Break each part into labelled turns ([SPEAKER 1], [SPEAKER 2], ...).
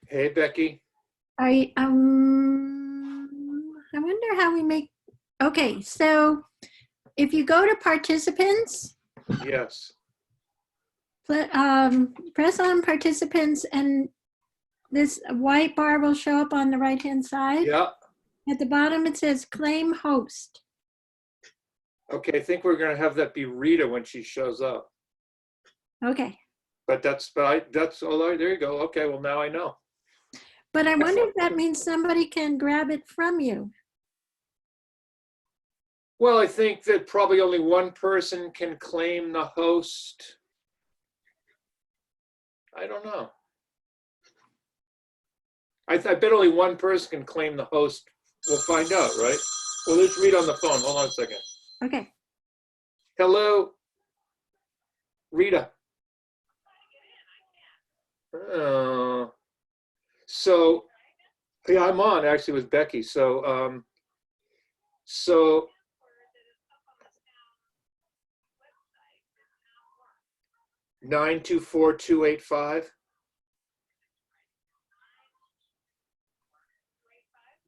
[SPEAKER 1] Hey, Becky.
[SPEAKER 2] I wonder how we make, okay, so if you go to participants,
[SPEAKER 1] Yes.
[SPEAKER 2] press on participants and this white bar will show up on the right-hand side.
[SPEAKER 1] Yeah.
[SPEAKER 2] At the bottom, it says claim host.
[SPEAKER 1] Okay, I think we're going to have that be Rita when she shows up.
[SPEAKER 2] Okay.
[SPEAKER 1] But that's, oh, there you go. Okay, well, now I know.
[SPEAKER 2] But I wonder if that means somebody can grab it from you.
[SPEAKER 1] Well, I think that probably only one person can claim the host. I don't know. I bet only one person can claim the host. We'll find out, right? Well, let's read on the phone. Hold on a second.
[SPEAKER 2] Okay.
[SPEAKER 1] Hello, Rita. So, yeah, I'm on actually with Becky. So 924-285.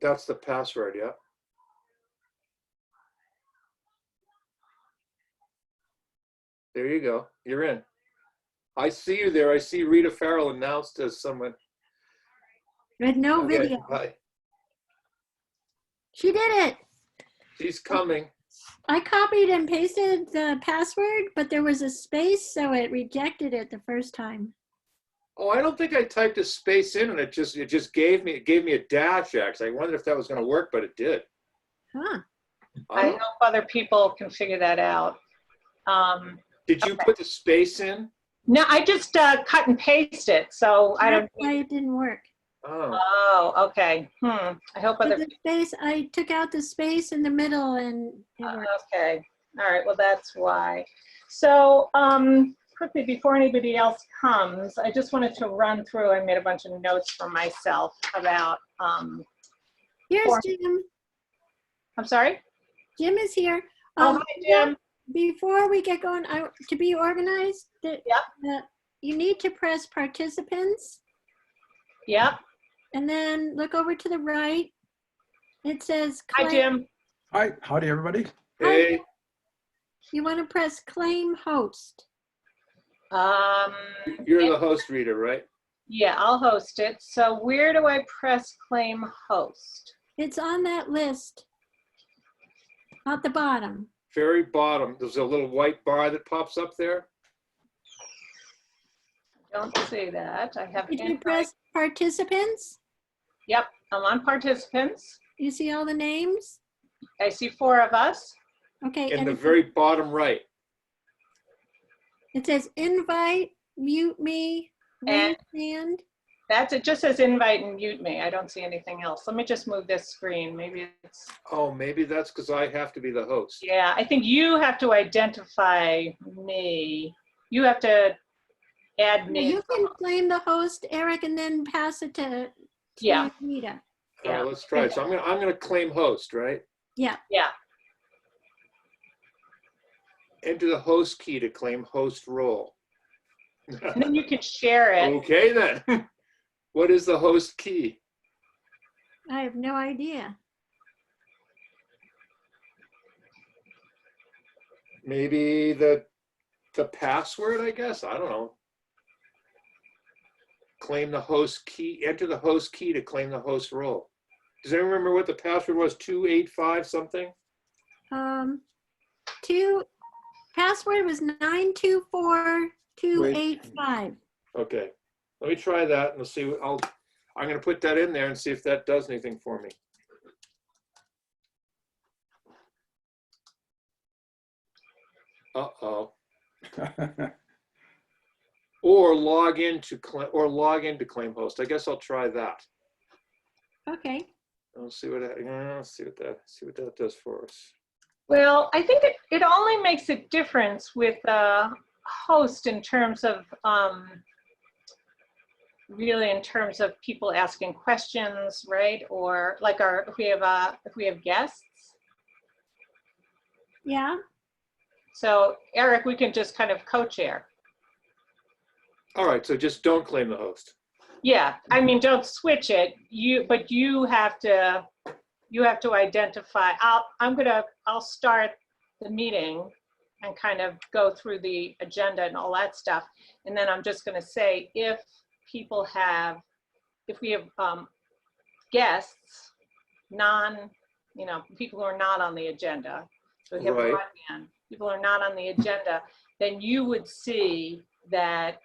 [SPEAKER 1] That's the password, yeah. There you go. You're in. I see you there. I see Rita Farrell announced as someone.
[SPEAKER 2] With no
[SPEAKER 1] Okay,
[SPEAKER 2] video.
[SPEAKER 1] hi.
[SPEAKER 2] She did it.
[SPEAKER 1] She's coming.
[SPEAKER 2] I copied and pasted the password, but there was a space, so it rejected it the first time.
[SPEAKER 1] Oh, I don't think I typed a space in and it just gave me a dash X. I wondered if that was going to work, but it did.
[SPEAKER 2] Huh.
[SPEAKER 3] I hope other people can figure that out.
[SPEAKER 1] Did you put the space in?
[SPEAKER 3] No, I just cut and paste it, so I don't.
[SPEAKER 2] That's why it didn't work.
[SPEAKER 1] Oh.
[SPEAKER 3] Oh, okay. I hope other.
[SPEAKER 2] The space, I took out the space in the middle and it worked.
[SPEAKER 3] Okay. All right. Well, that's why. So, quickly before anybody else comes, I just wanted to run through. I made a bunch of notes for myself about.
[SPEAKER 2] Here's Jim.
[SPEAKER 3] I'm sorry.
[SPEAKER 2] Jim is here.
[SPEAKER 3] Oh, hi, Jim.
[SPEAKER 2] Before we get going, to be organized, you need to press participants.
[SPEAKER 3] Yep.
[SPEAKER 2] And then look over to the right. It says
[SPEAKER 3] claim. Hi, Jim.
[SPEAKER 4] Hi, howdy, everybody.
[SPEAKER 1] Hey.
[SPEAKER 2] You want to press claim host.
[SPEAKER 1] You're the host reader, right?
[SPEAKER 3] Yeah, I'll host it. So where do I press claim host?
[SPEAKER 2] It's on that list at the bottom.
[SPEAKER 1] Very bottom. There's a little white bar that pops up there.
[SPEAKER 3] Don't see that. I have.
[SPEAKER 2] Did you press participants?
[SPEAKER 3] Yep, I'm on participants.
[SPEAKER 2] You see all the names?
[SPEAKER 3] I see 4 of us.
[SPEAKER 2] Okay.
[SPEAKER 1] In the very bottom right.
[SPEAKER 2] It says invite, mute me, raise hand.
[SPEAKER 3] That's it. Just says invite and mute me. I don't see anything else. Let me just move this screen. Maybe it's.
[SPEAKER 1] Oh, maybe that's because I have to be the host.
[SPEAKER 3] Yeah, I think you have to identify me. You have to add me.
[SPEAKER 2] You can claim the host, Eric, and then pass it to Rita.
[SPEAKER 1] All right, let's try it. So I'm gonna claim host, right?
[SPEAKER 2] Yeah.
[SPEAKER 3] Yeah.
[SPEAKER 1] Enter the host key to claim host role.
[SPEAKER 3] And then you can share it.
[SPEAKER 1] Okay then. What is the host key?
[SPEAKER 2] I have no idea.
[SPEAKER 1] Maybe the password, I guess. I don't know. Claim the host key. Enter the host key to claim the host role. Does anyone remember what the password was? 285 something?
[SPEAKER 2] Password was 924285.
[SPEAKER 1] Okay. Let me try that and we'll see. I'm going to put that in there and see if that does anything for me. Uh-oh. Or log into claim host. I guess I'll try that.
[SPEAKER 2] Okay.
[SPEAKER 1] Let's see what that does for us.
[SPEAKER 3] Well, I think it only makes a difference with host in terms of really in terms of people asking questions, right? Or like if we have guests.
[SPEAKER 2] Yeah.
[SPEAKER 3] So Eric, we can just kind of co-chair.
[SPEAKER 1] All right, so just don't claim the host.
[SPEAKER 3] Yeah, I mean, don't switch it. But you have to identify. I'll start the meeting and kind of go through the agenda and all that stuff. And then I'm just gonna say, if we have guests, people who are not on the agenda. So we have
[SPEAKER 1] Right.
[SPEAKER 3] broadband, people who are not on the agenda, then you would see that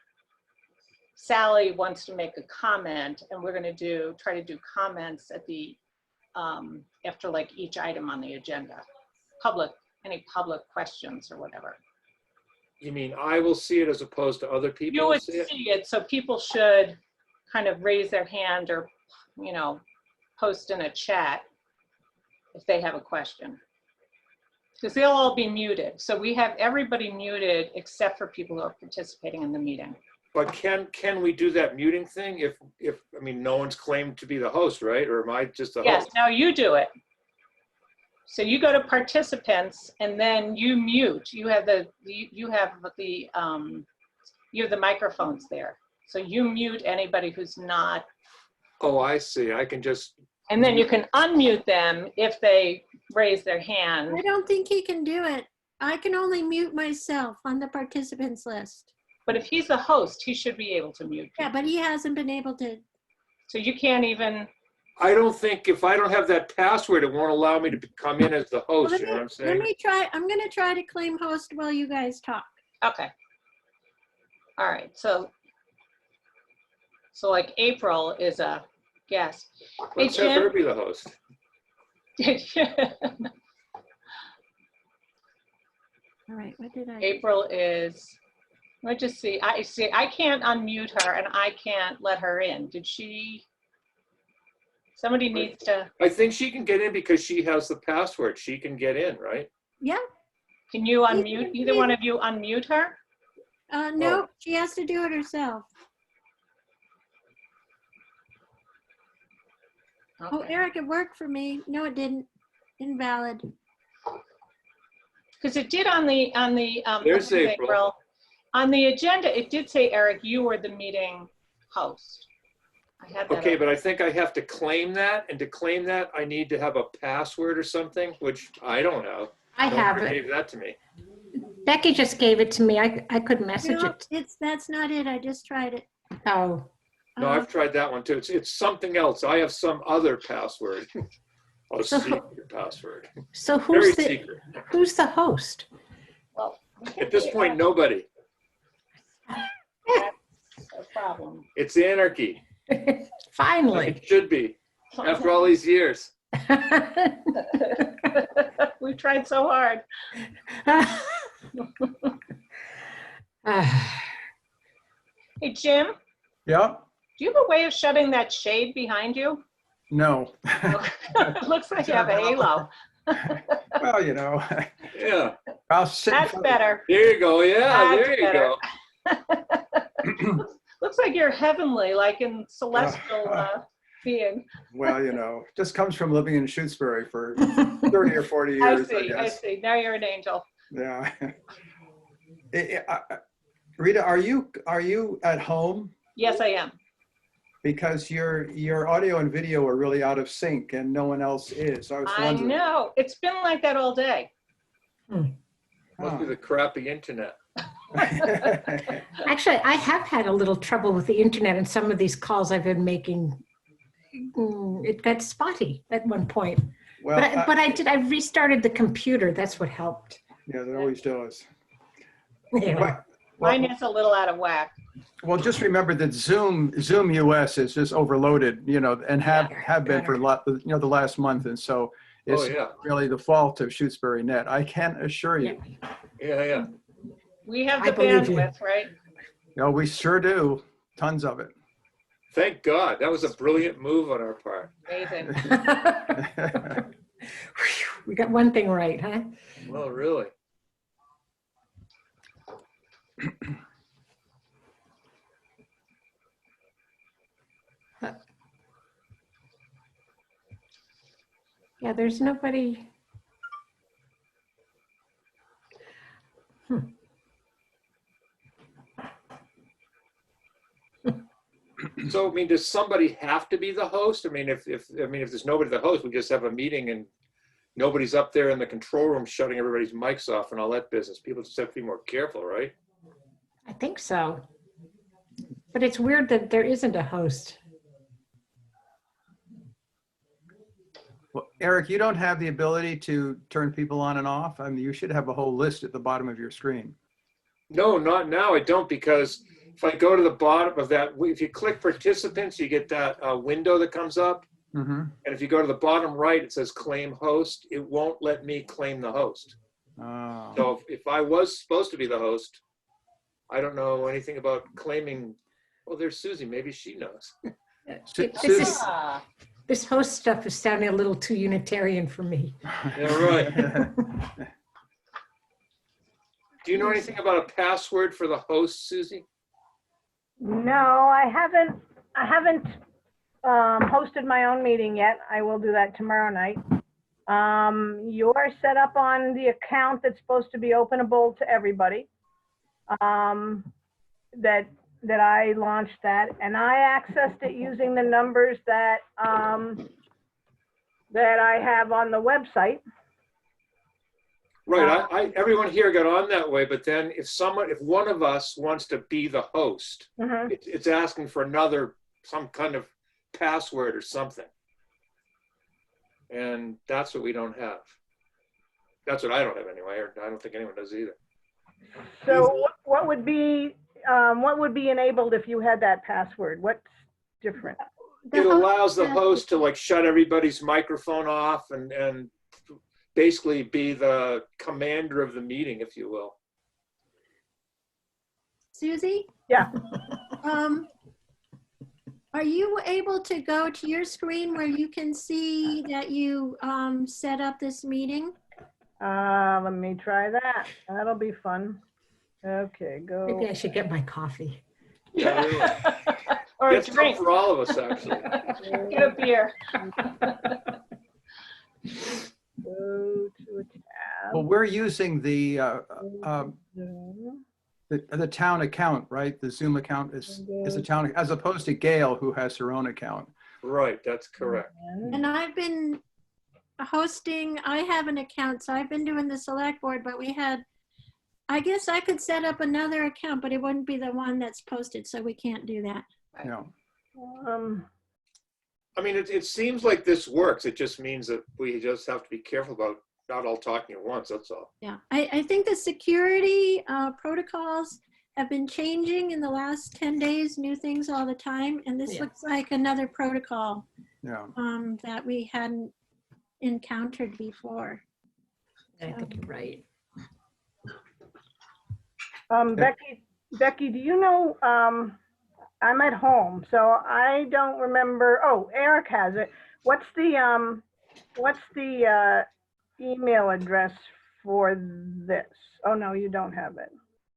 [SPEAKER 3] Sally wants to make a comment, and we're going to try to do comments at the after like each item on the agenda. Any public questions or whatever.
[SPEAKER 1] You mean I will see it as opposed to other people
[SPEAKER 3] You
[SPEAKER 1] will
[SPEAKER 3] would
[SPEAKER 1] see it?
[SPEAKER 3] see it, so people should kind of raise their hand or, post in a chat if they have a question. Because they'll all be muted. So we have everybody muted except for people who are participating in the meeting.
[SPEAKER 1] But can we do that muting thing if I mean, no one's claimed to be the host, right? Or am I just the
[SPEAKER 3] Yes,
[SPEAKER 1] host?
[SPEAKER 3] now you do it. So you go to participants and then you mute. You have the microphones there. So you mute anybody who's not.
[SPEAKER 1] Oh, I see. I can just.
[SPEAKER 3] And then you can unmute them if they raise their hand.
[SPEAKER 2] I don't think he can do it. I can only mute myself on the participants list.
[SPEAKER 3] But if he's the host, he should be able to mute.
[SPEAKER 2] Yeah, but he hasn't been able to.
[SPEAKER 3] So you can't even.
[SPEAKER 1] I don't think if I don't have that password, it won't allow me to come in as the host.
[SPEAKER 2] Well,
[SPEAKER 1] You know what I'm
[SPEAKER 2] let
[SPEAKER 1] saying?
[SPEAKER 2] me try. I'm going to try to claim host while you guys talk.
[SPEAKER 3] Okay. All right. So like April is a guest.
[SPEAKER 1] Let's
[SPEAKER 3] Hey,
[SPEAKER 1] have her be the host.
[SPEAKER 2] All right, what did I do?
[SPEAKER 3] April is. Let me just see. I can't unmute her and I can't let her in. Did she? Somebody needs to.
[SPEAKER 1] I think she can get in because she has the password. She can get in, right?
[SPEAKER 2] Yeah.
[SPEAKER 3] Can you unmute? Either one of you unmute her?
[SPEAKER 2] No,
[SPEAKER 1] Oh.
[SPEAKER 2] she has to do it herself. Oh,
[SPEAKER 3] Okay.
[SPEAKER 2] Eric, it worked for me. No, it didn't. Invalid.
[SPEAKER 3] Because it did on the
[SPEAKER 1] There's April.
[SPEAKER 3] On the agenda, it did say, Eric, you were the meeting host. I had that.
[SPEAKER 1] Okay,
[SPEAKER 3] up.
[SPEAKER 1] but I think I have to claim that, and to claim that, I need to have a password or something, which I don't know.
[SPEAKER 4] I have
[SPEAKER 1] Whoever
[SPEAKER 4] it.
[SPEAKER 1] gave that to me.
[SPEAKER 4] Becky just gave it to me. I could message
[SPEAKER 2] No,
[SPEAKER 4] it.
[SPEAKER 2] that's not it. I just tried it.
[SPEAKER 4] Oh,
[SPEAKER 1] No, I've tried that one too. It's something else. I have some other password. A
[SPEAKER 4] So-
[SPEAKER 1] secret password.
[SPEAKER 4] so
[SPEAKER 1] Very
[SPEAKER 4] who's
[SPEAKER 1] secret.
[SPEAKER 4] the host?
[SPEAKER 3] Well,
[SPEAKER 1] At this point, nobody.
[SPEAKER 3] that's a problem.
[SPEAKER 1] It's anarchy. Like
[SPEAKER 4] Finally.
[SPEAKER 1] it should be. After all these years.
[SPEAKER 3] We've tried so hard. Hey, Jim,
[SPEAKER 5] Yeah,
[SPEAKER 3] do you have a way of shutting that shade behind you?
[SPEAKER 5] no.
[SPEAKER 3] It looks like you have a halo.
[SPEAKER 5] Well,
[SPEAKER 1] Yeah.
[SPEAKER 5] I'll sit.
[SPEAKER 3] That's better.
[SPEAKER 1] There you go. Yeah,
[SPEAKER 3] That's
[SPEAKER 1] there you
[SPEAKER 3] better.
[SPEAKER 1] go.
[SPEAKER 3] Looks like you're heavenly, like in celestial being.
[SPEAKER 5] Well, just comes from living in Shutesbury for 30 or 40
[SPEAKER 3] I
[SPEAKER 5] years, I
[SPEAKER 3] see, I
[SPEAKER 5] guess.
[SPEAKER 3] see. Now you're an angel.
[SPEAKER 5] Yeah. Rita, are you at home?
[SPEAKER 3] Yes, I am.
[SPEAKER 5] Because your audio and video are really out of sync and no one else is. I was
[SPEAKER 3] I
[SPEAKER 5] wondering.
[SPEAKER 3] know. It's been like that all day.
[SPEAKER 1] Must be the crappy internet.
[SPEAKER 4] Actually, I have had a little trouble with the internet and some of these calls I've been making. It got spotty at one point.
[SPEAKER 5] Well,
[SPEAKER 4] But I restarted the computer. That's what helped.
[SPEAKER 5] yeah, that always does.
[SPEAKER 4] Anyway.
[SPEAKER 3] Mine is a little out of whack.
[SPEAKER 5] Well, just remember that Zoom US is just overloaded, and have been for a lot, the last month, and so it's
[SPEAKER 1] Oh, yeah.
[SPEAKER 5] really the fault of Shutesbury Net. I can assure you.
[SPEAKER 1] Yeah.
[SPEAKER 3] We have
[SPEAKER 4] I
[SPEAKER 3] the
[SPEAKER 4] believe you.
[SPEAKER 3] bandwidth, right?
[SPEAKER 5] We sure do. Tons of it.
[SPEAKER 1] Thank God. That was a brilliant move on our part.
[SPEAKER 3] Amazing.
[SPEAKER 4] We got one thing right, huh?
[SPEAKER 1] Well, really.
[SPEAKER 4] Yeah, there's nobody.
[SPEAKER 1] So, I mean, does somebody have to be the host? I mean, if there's nobody the host, we just have a meeting and nobody's up there in the control room shutting everybody's mics off and all that business. People just have to be more careful, right?
[SPEAKER 4] I think so. But it's weird that there isn't a host.
[SPEAKER 5] Well, Eric, you don't have the ability to turn people on and off. I mean, you should have a whole list at the bottom of your screen.
[SPEAKER 1] No, not now. I don't, because if I go to the bottom of that, if you click participants, you get that window that comes up.
[SPEAKER 5] Mm-hmm.
[SPEAKER 1] And if you go to the bottom right, it says claim host. It won't let me claim the host.
[SPEAKER 5] Oh.
[SPEAKER 1] So if I was supposed to be the host, I don't know anything about claiming. Oh, there's Susie. Maybe she knows.
[SPEAKER 4] This host stuff is sounding a little too Unitarian for me.
[SPEAKER 1] Yeah, right. Do you know anything about a password for the host, Susie?
[SPEAKER 6] No, I haven't hosted my own meeting yet. I will do that tomorrow night. You're set up on the account that's supposed to be openable to everybody. That I launched that, and I accessed it using the numbers that that I have on the website.
[SPEAKER 1] Right. Everyone here got on that way, but then if one of us wants to be the host,
[SPEAKER 6] Mhm.
[SPEAKER 1] it's asking for some kind of password or something. And that's what we don't have. That's what I don't have anyway, or I don't think anyone does either.
[SPEAKER 6] So what would be enabled if you had that password? What's different?
[SPEAKER 2] The
[SPEAKER 1] It
[SPEAKER 2] host
[SPEAKER 1] allows the
[SPEAKER 2] has-
[SPEAKER 1] host to like shut everybody's microphone off and basically be the commander of the meeting, if you will.
[SPEAKER 2] Susie?
[SPEAKER 6] Yeah.
[SPEAKER 2] Are you able to go to your screen where you can see that you set up this meeting?
[SPEAKER 6] Let me try that. That'll be fun. Okay, go.
[SPEAKER 4] Maybe I should get my coffee.
[SPEAKER 1] Yeah, really.
[SPEAKER 3] Or a
[SPEAKER 1] It's tough
[SPEAKER 3] drink,
[SPEAKER 1] for all of us, actually.
[SPEAKER 3] get a beer.
[SPEAKER 6] Go to a tab.
[SPEAKER 5] Well, we're using the
[SPEAKER 6] Zoom.
[SPEAKER 5] town account, right? The Zoom account is a town, as opposed to Gail, who has her own account.
[SPEAKER 1] Right, that's correct.
[SPEAKER 2] And I've been hosting, I have an account, so I've been doing the select board, but I guess I could set up another account, but it wouldn't be the one that's posted, so we can't do that.
[SPEAKER 5] You know,
[SPEAKER 1] I mean, it seems like this works. It just means that we just have to be careful about not all talking at once, that's all.
[SPEAKER 2] Yeah, I think the security protocols have been changing in the last 10 days, new things all the time. And this
[SPEAKER 4] Yeah.
[SPEAKER 2] looks like another protocol
[SPEAKER 5] yeah.
[SPEAKER 2] that we hadn't encountered before.
[SPEAKER 4] I think you're right.
[SPEAKER 6] Becky, do you know, I'm at home, so I don't remember. Oh, Eric has it. What's the email address for this? Oh, no, you don't have it.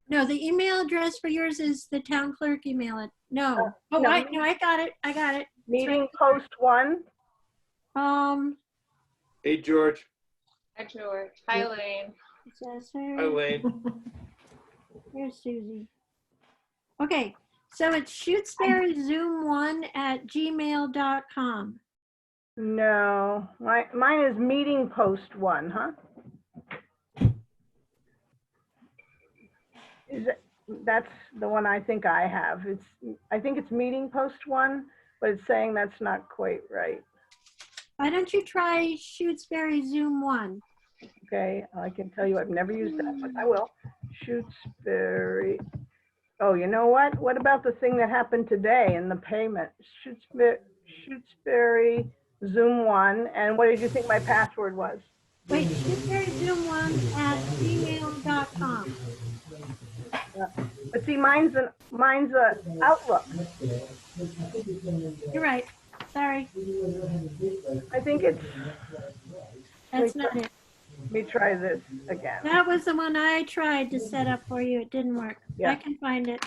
[SPEAKER 2] No, the email address for yours is the town clerk email. No. Oh,
[SPEAKER 6] no.
[SPEAKER 2] no, I got it. I got it.
[SPEAKER 6] Meeting post one.
[SPEAKER 1] Hey, George.
[SPEAKER 3] Hi, George. Hi, Elaine.
[SPEAKER 1] Hi, Wayne.
[SPEAKER 2] Here's Susie. Okay, so it's shutesburyzoom1@gmail.com.
[SPEAKER 6] No, mine is meeting post one, huh? That's the one I think I have. I think it's meeting post one, but it's saying that's not quite right.
[SPEAKER 2] Why don't you try Shutesbury Zoom 1?
[SPEAKER 6] Okay, I can tell you I've never used that, but I will. Shutesbury. Oh, you know what? What about the thing that happened today in the payment? Shutesbury Zoom 1. And what did you think my password was?
[SPEAKER 2] Wait, shutesburyzoom1@gmail.com.
[SPEAKER 6] But see, mine's a Outlook.
[SPEAKER 2] You're right. Sorry,
[SPEAKER 6] I think it's.
[SPEAKER 2] that's not it.
[SPEAKER 6] Let me try this again.
[SPEAKER 2] That was the one I tried to set up for you. It didn't work.
[SPEAKER 6] Yeah.
[SPEAKER 2] I can find it.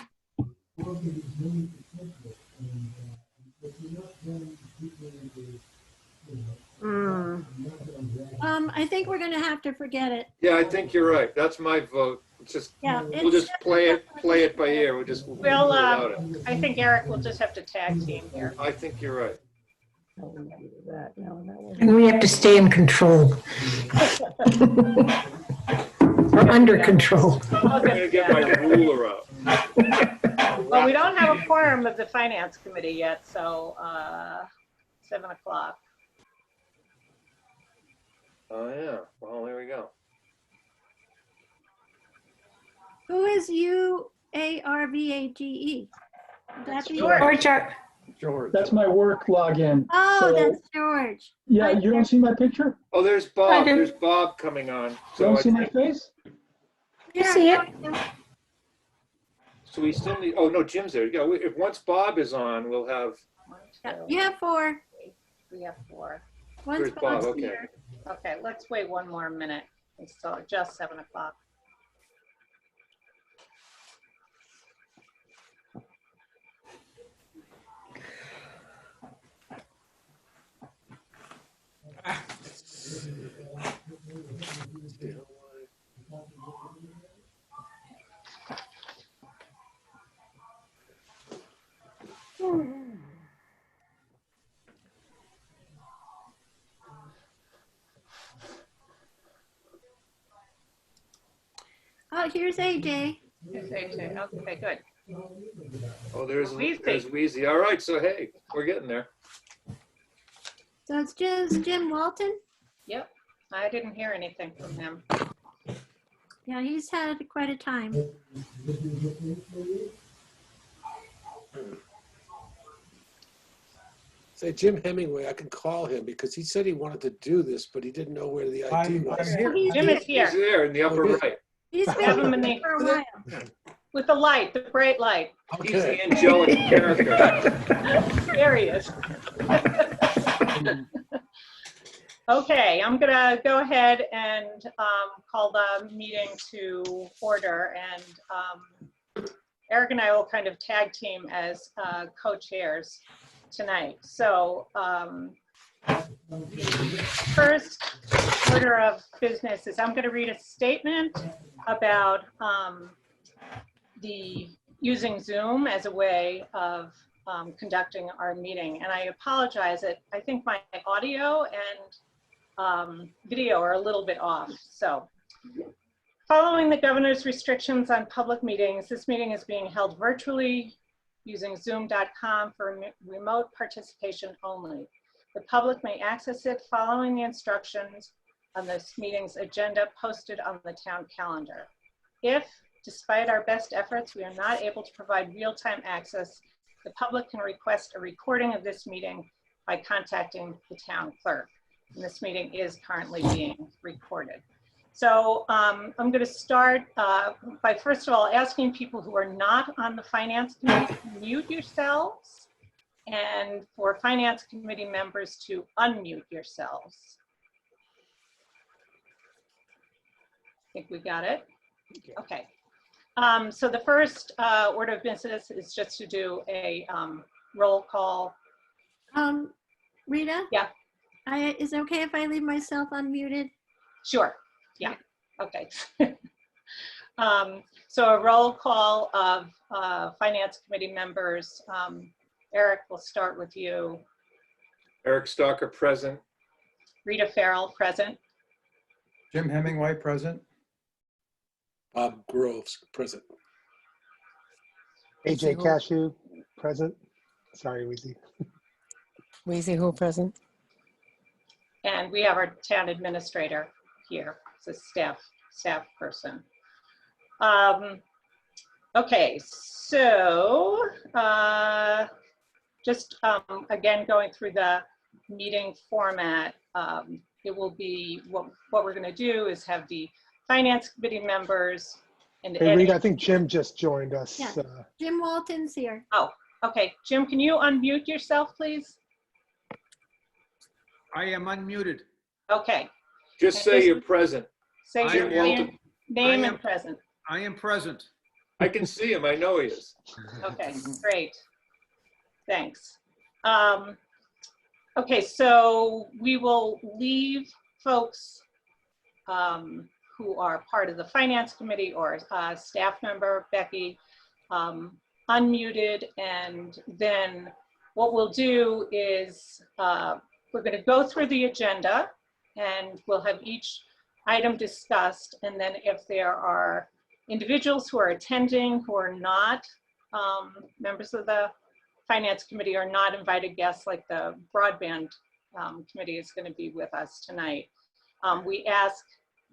[SPEAKER 6] Hmm.
[SPEAKER 2] I think we're gonna have to forget it.
[SPEAKER 1] Yeah, I think you're right. That's my vote. It's just,
[SPEAKER 2] Yeah.
[SPEAKER 1] we'll just play it by ear. We'll just,
[SPEAKER 3] We'll,
[SPEAKER 1] without it.
[SPEAKER 3] I think Eric will just have to tag team here.
[SPEAKER 1] I think you're right.
[SPEAKER 4] And we have to stay in control. Or under control.
[SPEAKER 1] I'm gonna get my ruler out.
[SPEAKER 3] Well, we don't have a quorum of the finance committee yet, so 7 o'clock.
[SPEAKER 1] Oh, yeah. Well, there we go.
[SPEAKER 2] Who is UARVAGE? That be
[SPEAKER 3] George.
[SPEAKER 5] George.
[SPEAKER 7] That's my work login.
[SPEAKER 2] Oh,
[SPEAKER 7] So,
[SPEAKER 2] that's George.
[SPEAKER 7] yeah, you don't see my picture?
[SPEAKER 1] Oh, there's
[SPEAKER 4] I
[SPEAKER 1] Bob.
[SPEAKER 4] do.
[SPEAKER 1] There's Bob coming on.
[SPEAKER 7] You
[SPEAKER 1] So
[SPEAKER 7] don't
[SPEAKER 1] I
[SPEAKER 7] see my
[SPEAKER 1] think,
[SPEAKER 7] face?
[SPEAKER 4] You see it?
[SPEAKER 1] so we still need, oh, no, Jim's there. Yeah, if once Bob is on, we'll have,
[SPEAKER 2] You have 4.
[SPEAKER 3] We have 4.
[SPEAKER 2] One's
[SPEAKER 1] Where's Bob?
[SPEAKER 2] Bob's
[SPEAKER 1] Okay.
[SPEAKER 2] here.
[SPEAKER 3] Okay, let's wait one more minute. It's still just 7 o'clock.
[SPEAKER 2] Oh, here's AJ.
[SPEAKER 3] Okay, good.
[SPEAKER 1] oh, there's
[SPEAKER 3] Wheezy.
[SPEAKER 1] Wheezy. All right, so hey, we're getting there.
[SPEAKER 2] So it's just Jim Walton.
[SPEAKER 3] Yep, I didn't hear anything from him.
[SPEAKER 2] Yeah, he's had quite a time.
[SPEAKER 8] Say Jim Hemingway, I can call him because he said he wanted to do this, but he didn't know where the
[SPEAKER 5] I'm
[SPEAKER 8] IT was.
[SPEAKER 5] here.
[SPEAKER 2] He's
[SPEAKER 3] Jim is
[SPEAKER 1] He's
[SPEAKER 3] here
[SPEAKER 1] there in the upper
[SPEAKER 8] Oh,
[SPEAKER 1] right.
[SPEAKER 2] He's
[SPEAKER 3] Have him
[SPEAKER 2] been
[SPEAKER 3] in
[SPEAKER 2] here
[SPEAKER 3] the-
[SPEAKER 2] for a while.
[SPEAKER 3] with the light, the bright light.
[SPEAKER 1] He's the
[SPEAKER 8] Okay.
[SPEAKER 1] angelic character.
[SPEAKER 3] There he is. Okay, I'm gonna go ahead and call the meeting to order, and Eric and I will kind of tag team as co-chairs tonight. So the first order of business is I'm going to read a statement about the using Zoom as a way of conducting our meeting. And I apologize that I think my audio and video are a little bit off. So following the governor's restrictions on public meetings, this meeting is being held virtually using zoom.com for remote participation only. The public may access it following the instructions on this meeting's agenda posted on the town calendar. If, despite our best efforts, we are not able to provide real-time access, the public can request a recording of this meeting by contacting the town clerk. And this meeting is currently being recorded. So I'm going to start by first of all asking people who are not on the finance committee to mute yourselves, and for finance committee members to unmute yourselves. I think we got it. Okay. So the first order of business is just to do a roll call.
[SPEAKER 2] Rita?
[SPEAKER 3] Yeah.
[SPEAKER 2] Is it okay if I leave myself unmuted?
[SPEAKER 3] Sure. Yeah. Okay. So a roll call of finance committee members. Eric, we'll start with you.
[SPEAKER 1] Eric Stalker present.
[SPEAKER 3] Rita Farrell, present.
[SPEAKER 5] Jim Hemingway, present.
[SPEAKER 8] Bob Groves, present.
[SPEAKER 9] AJ Cashew, present. Sorry, Weezy.
[SPEAKER 10] Weezy who present?
[SPEAKER 3] And we have our town administrator here. It's a staff person. Okay, so just again, going through the meeting format, it will be, what we're gonna do is have the finance committee members and
[SPEAKER 9] Hey, Rita, I think Jim just joined us.
[SPEAKER 2] Yeah. Jim Walton's here.
[SPEAKER 3] okay, Jim, can you unmute yourself, please?
[SPEAKER 11] I am unmuted.
[SPEAKER 3] Okay,
[SPEAKER 1] Just say you're present.
[SPEAKER 3] say
[SPEAKER 11] I
[SPEAKER 3] your
[SPEAKER 1] am
[SPEAKER 3] name, name
[SPEAKER 11] I
[SPEAKER 3] and
[SPEAKER 11] am-
[SPEAKER 3] present.
[SPEAKER 11] I am present.
[SPEAKER 1] I can see him. I know he is.
[SPEAKER 3] Okay, great. Thanks. Okay, so we will leave folks who are part of the finance committee or a staff member, Becky, unmuted. And then what we'll do is we're going to go through the agenda and we'll have each item discussed. And then if there are individuals who are attending who are not members of the finance committee or not invited guests, like the broadband committee is going to be with us tonight, we ask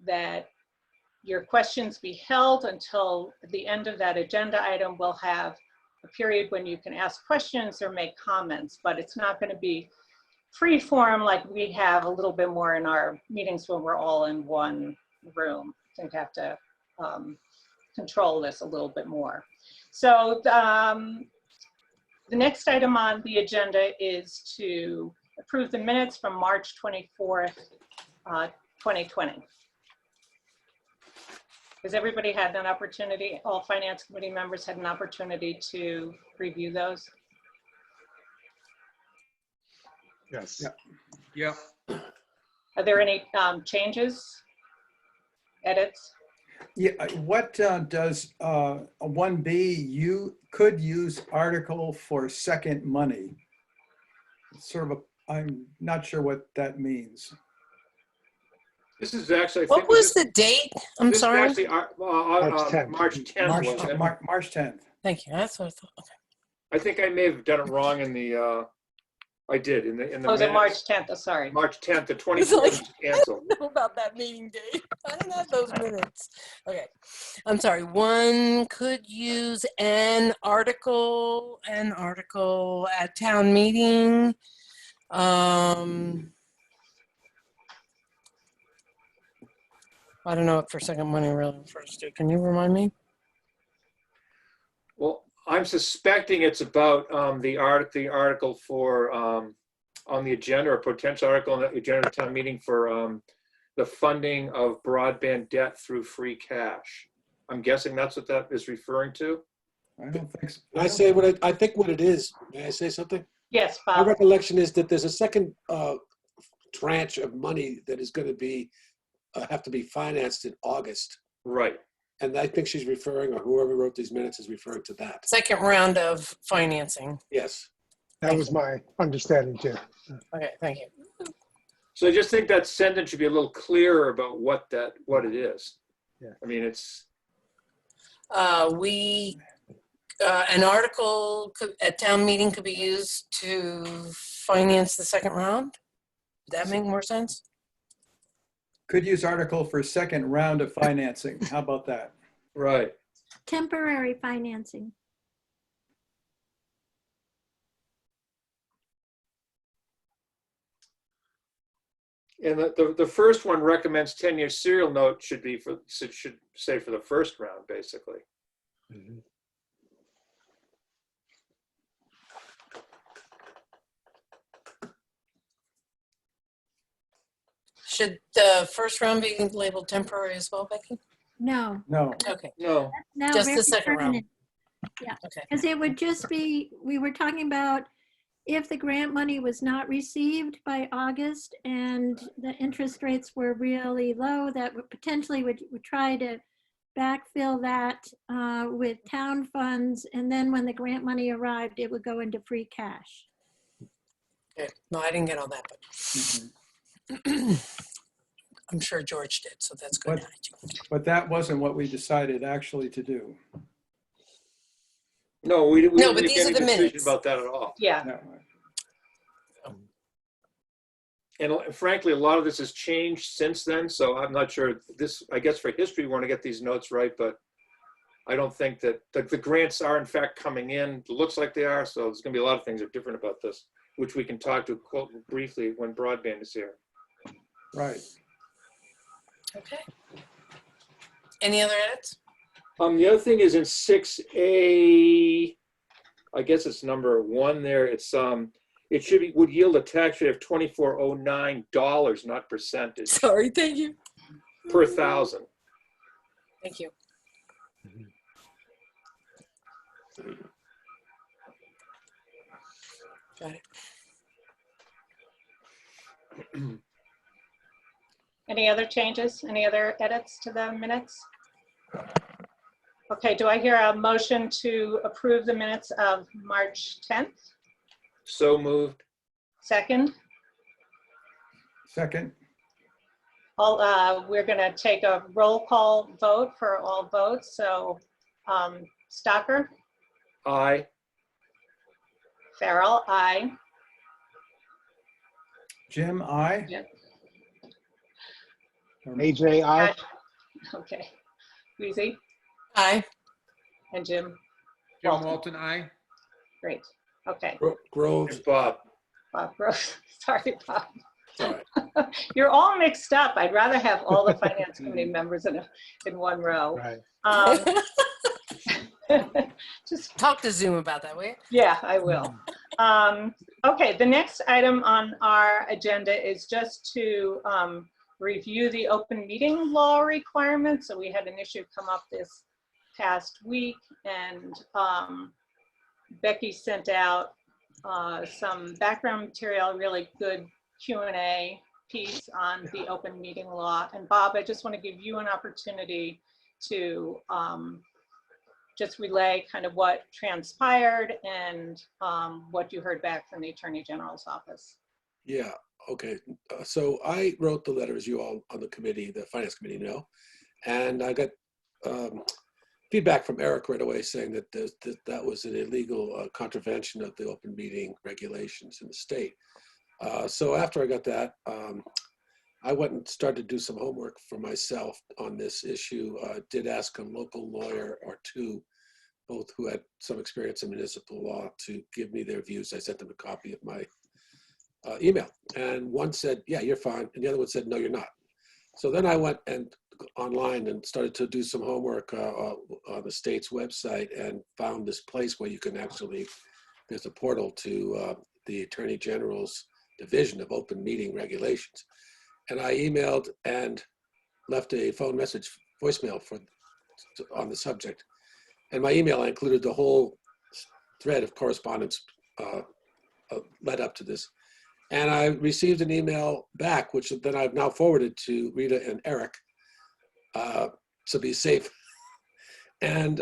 [SPEAKER 3] that your questions be held until the end of that agenda item. We'll have a period when you can ask questions or make comments, but it's not going to be free form like we have a little bit more in our meetings when we're all in one room. I think I have to control this a little bit more. So the next item on the agenda is to approve the minutes from March 24th, 2020. Has everybody had an opportunity, all finance committee members had an opportunity to review those?
[SPEAKER 9] Yes.
[SPEAKER 11] Yeah.
[SPEAKER 3] Are there any changes, edits?
[SPEAKER 5] Yeah, what does 1B, you could use article for second money? It's sort of a, I'm not sure what that means.
[SPEAKER 1] This is actually, I
[SPEAKER 10] What
[SPEAKER 1] think
[SPEAKER 10] was the date? I'm
[SPEAKER 1] this is
[SPEAKER 10] sorry.
[SPEAKER 1] actually
[SPEAKER 9] March 10th.
[SPEAKER 1] March 10th. wasn't it?
[SPEAKER 5] March 10th.
[SPEAKER 10] Thank you. That's what I thought. Okay.
[SPEAKER 1] I think I may have done it wrong in the, I did, in the
[SPEAKER 3] Oh, is it
[SPEAKER 1] minutes.
[SPEAKER 3] March 10th? Oh, sorry.
[SPEAKER 1] March 10th, the
[SPEAKER 10] It's
[SPEAKER 1] 24th
[SPEAKER 10] like,
[SPEAKER 1] was canceled.
[SPEAKER 10] I don't know about that meeting date. I don't have those minutes. Okay. I'm sorry. One could use an article at town meeting. I don't know what for second money really refers to. Can you remind me?
[SPEAKER 1] Well, I'm suspecting it's about the article for on the agenda, or potential article on the agenda of town meeting for the funding of broadband debt through free cash. I'm guessing that's what that is referring to.
[SPEAKER 5] I don't think so.
[SPEAKER 8] Can I say what I think what it is? May I say something?
[SPEAKER 3] Yes,
[SPEAKER 8] My
[SPEAKER 3] Bob.
[SPEAKER 8] recollection is that there's a second tranche of money that is going to be have to be financed in August.
[SPEAKER 1] Right.
[SPEAKER 8] And I think she's referring, or whoever wrote these minutes is referring to that.
[SPEAKER 10] Second round of financing.
[SPEAKER 8] Yes.
[SPEAKER 9] That was my understanding too.
[SPEAKER 10] Okay, thank you.
[SPEAKER 1] So I just think that sentence should be a little clearer about what it is.
[SPEAKER 9] Yeah.
[SPEAKER 1] I mean, it's
[SPEAKER 10] an article at town meeting could be used to finance the second round. Does that make more sense?
[SPEAKER 5] Could use article for second round of financing. How about that?
[SPEAKER 1] right.
[SPEAKER 2] Temporary financing.
[SPEAKER 1] And the first one recommends 10-year serial note should say for the first round, basically.
[SPEAKER 9] Mhm.
[SPEAKER 10] Should the first round be labeled temporary as well, Becky?
[SPEAKER 2] No,
[SPEAKER 5] No.
[SPEAKER 10] Okay,
[SPEAKER 1] No.
[SPEAKER 2] no.
[SPEAKER 10] just the
[SPEAKER 2] very
[SPEAKER 10] second round.
[SPEAKER 2] permanent. Yeah,
[SPEAKER 10] Okay.
[SPEAKER 2] because it would just be, we were talking about if the grant money was not received by August and the interest rates were really low, that would potentially would try to backfill that with town funds. And then when the grant money arrived, it would go into free cash.
[SPEAKER 10] Okay. No, I didn't get all that, but I'm sure George did, so that's good.
[SPEAKER 5] But that wasn't what we decided actually to do.
[SPEAKER 1] No, we
[SPEAKER 10] No,
[SPEAKER 1] didn't
[SPEAKER 10] but
[SPEAKER 1] make
[SPEAKER 10] these are
[SPEAKER 1] any
[SPEAKER 10] the
[SPEAKER 1] decision
[SPEAKER 10] minutes.
[SPEAKER 1] about that at all.
[SPEAKER 3] Yeah.
[SPEAKER 5] No.
[SPEAKER 1] And frankly, a lot of this has changed since then, so I'm not sure this, I guess for history, we want to get these notes right, but I don't think that the grants are in fact coming in. It looks like they are, so there's going to be a lot of things that are different about this, which we can talk to quote briefly when broadband is here.
[SPEAKER 5] Right.
[SPEAKER 10] Okay. Any other edits?
[SPEAKER 1] The other thing is in 6A, I guess it's number 1 there. It's it should be would yield a tax rate of $24.09, not percentage,
[SPEAKER 10] Sorry, thank you.
[SPEAKER 1] per thousand.
[SPEAKER 10] Thank you. Got it.
[SPEAKER 3] Any other changes? Any other edits to the minutes? Okay, do I hear a motion to approve the minutes of March 10th?
[SPEAKER 1] So moved.
[SPEAKER 3] Second?
[SPEAKER 5] Second,
[SPEAKER 3] We're gonna take a roll call vote for all votes. So Stocker,
[SPEAKER 1] Aye.
[SPEAKER 3] Farrell, aye.
[SPEAKER 5] Jim, I.
[SPEAKER 3] Yep.
[SPEAKER 9] AJ, I.
[SPEAKER 3] Okay. Weezy
[SPEAKER 10] Aye.
[SPEAKER 3] and Jim.
[SPEAKER 11] Jim
[SPEAKER 3] Walton.
[SPEAKER 11] Walton, aye.
[SPEAKER 3] Great. Okay.
[SPEAKER 8] Groves,
[SPEAKER 1] Bob.
[SPEAKER 3] Bob Gross. Sorry, Bob.
[SPEAKER 8] all right.
[SPEAKER 3] You're all mixed up. I'd rather have all the finance committee members in one row.
[SPEAKER 9] Right.
[SPEAKER 3] Just
[SPEAKER 10] Talk to Zoom about that, will you?
[SPEAKER 3] yeah, I will. Okay, the next item on our agenda is just to review the open meeting law requirements. So we had an issue come up this past week, and Becky sent out some background material, really good Q&A piece on the open meeting law. And Bob, I just want to give you an opportunity to just relay kind of what transpired and what you heard back from the Attorney General's office.
[SPEAKER 8] Yeah, okay. So I wrote the letter, as you all on the committee, the finance committee know, and I got feedback from Eric right away saying that that was an illegal contravention of the open meeting regulations in the state. So after I got that, I went and started to do some homework for myself on this issue. Did ask a local lawyer or two, both who had some experience in municipal law, to give me their views. I sent them a copy of my email, and one said, yeah, you're fine, and the other one said, no, you're not. So then I went and online and started to do some homework on the state's website and found this place where you can actually, there's a portal to the Attorney General's Division of Open Meeting Regulations. And I emailed and left a phone message, voicemail on the subject. And my email, I included the whole thread of correspondence led up to this. And I received an email back, which then I've now forwarded to Rita and Eric, to be safe. And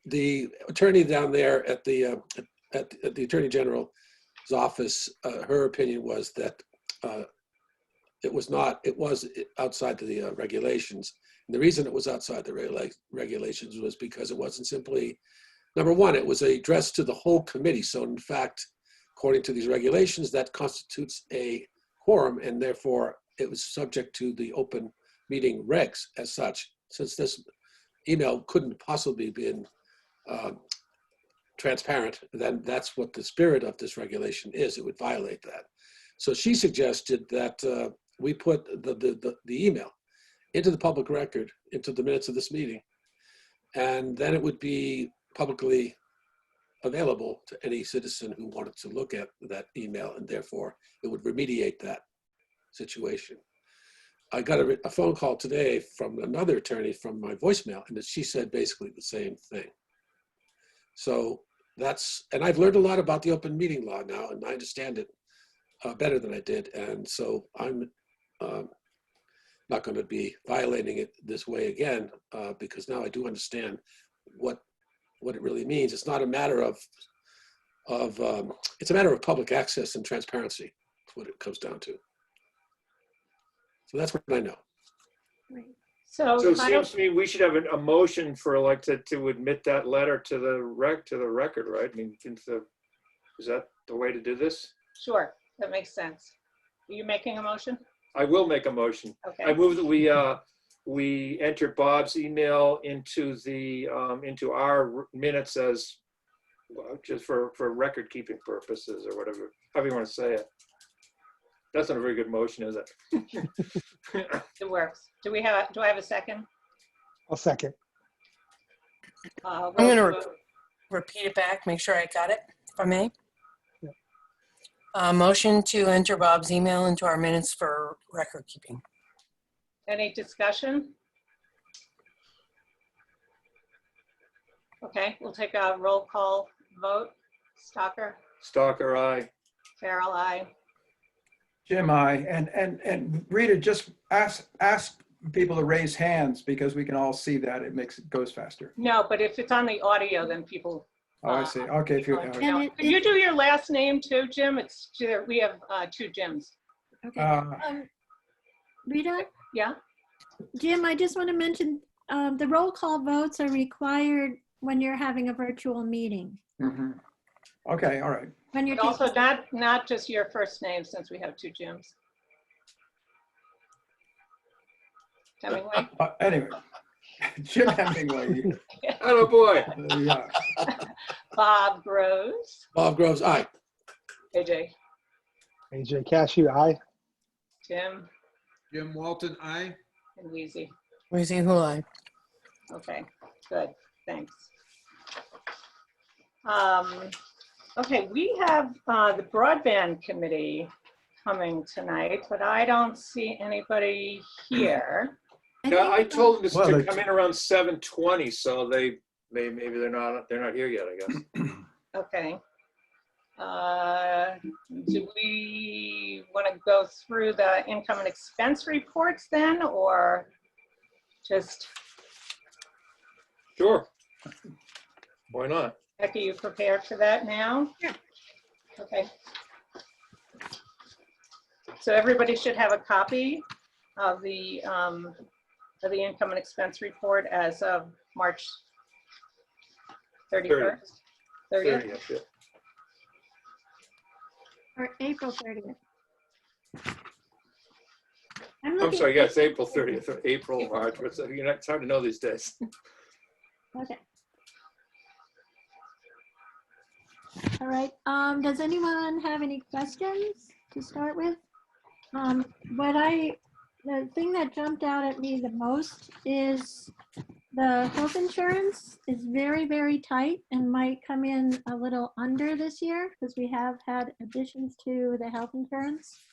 [SPEAKER 8] the attorney down there at the Attorney General's office, her opinion was that it was outside the regulations. And the reason it was outside the regulations was because it wasn't simply, number one, it was addressed to the whole committee. So in fact, according to these regulations, that constitutes a quorum, and therefore it was subject to the open meeting regs as such. Since this email couldn't possibly been transparent, then that's what the spirit of this regulation is. It would violate that. So she suggested that we put the email into the public record, into the minutes of this meeting, and then it would be publicly available to any citizen who wanted to look at that email, and therefore it would remediate that situation. I got a phone call today from another attorney from my voicemail, and she said basically the same thing. So and I've learned a lot about the open meeting law now, and I understand it better than I did. And so I'm not going to be violating it this way again, because now I do understand what it really means. It's not a matter of it's a matter of public access and transparency. That's what it comes down to. So that's what I know.
[SPEAKER 3] So
[SPEAKER 1] it seems to me we should have a motion for to admit that letter to the record, right? I mean, is that the way to do this?
[SPEAKER 3] Sure, that makes sense. Are you making a motion?
[SPEAKER 1] I will make a motion.
[SPEAKER 3] Okay.
[SPEAKER 1] I move that we enter Bob's email into into our minutes as just for record keeping purposes or whatever, however you want to say it. That's not a very good motion, is it?
[SPEAKER 3] It works. Do I have a second?
[SPEAKER 9] I'll second.
[SPEAKER 10] I'm going to repeat it back, make sure I got it, if I may. Motion to enter Bob's email into our minutes for record keeping.
[SPEAKER 3] Any discussion? Okay, we'll take a roll call vote. Stocker?
[SPEAKER 1] Stalker, aye.
[SPEAKER 3] Farrell, aye.
[SPEAKER 5] Jim, I, and Rita, just ask people to raise hands because we can all see that. It goes faster.
[SPEAKER 3] No, but if it's on the audio, then people.
[SPEAKER 5] Oh, I see. Okay, if you're, all right.
[SPEAKER 2] And
[SPEAKER 3] Could you do your last name too, Jim? We have 2 Jims.
[SPEAKER 2] Okay. Rita,
[SPEAKER 3] Yeah?
[SPEAKER 2] Jim, I just want to mention, the roll call votes are required when you're having a virtual meeting.
[SPEAKER 5] Mhm. Okay, all right.
[SPEAKER 2] When you're
[SPEAKER 3] But also not just your first name, since we have 2 Jims. Hemingway?
[SPEAKER 5] Anyway, Jim Hemingway.
[SPEAKER 1] Oh, boy.
[SPEAKER 5] Yeah.
[SPEAKER 3] Bob Groves.
[SPEAKER 8] Bob Groves, aye.
[SPEAKER 3] AJ.
[SPEAKER 9] AJ Cashew, aye.
[SPEAKER 3] Jim.
[SPEAKER 11] Jim Walton, aye.
[SPEAKER 3] And Weezy.
[SPEAKER 10] Raising who line?
[SPEAKER 3] Okay, good, thanks. Okay, we have the broadband committee coming tonight, but I don't see anybody here.
[SPEAKER 1] Yeah, I told them
[SPEAKER 5] Well,
[SPEAKER 1] to
[SPEAKER 5] they-
[SPEAKER 1] come in around 7:20, so maybe they're not here yet, I guess.
[SPEAKER 3] Okay. Do we want to go through the income and expense reports then, or just,
[SPEAKER 1] Sure. Why not?
[SPEAKER 3] Becky, you prepared for that now?
[SPEAKER 2] Yeah.
[SPEAKER 3] Okay. So everybody should have a copy of the income and expense report as of March 31st, 30th.
[SPEAKER 1] 30th, yeah.
[SPEAKER 2] Or April 30th.
[SPEAKER 1] I'm sorry, yes, April 30th, or April, March, it's hard to know these days.
[SPEAKER 2] Okay. All right, does anyone have any questions to start with? The thing that jumped out at me the most is the health insurance is very, very tight and might come in a little under this year because we have had additions to the health insurance.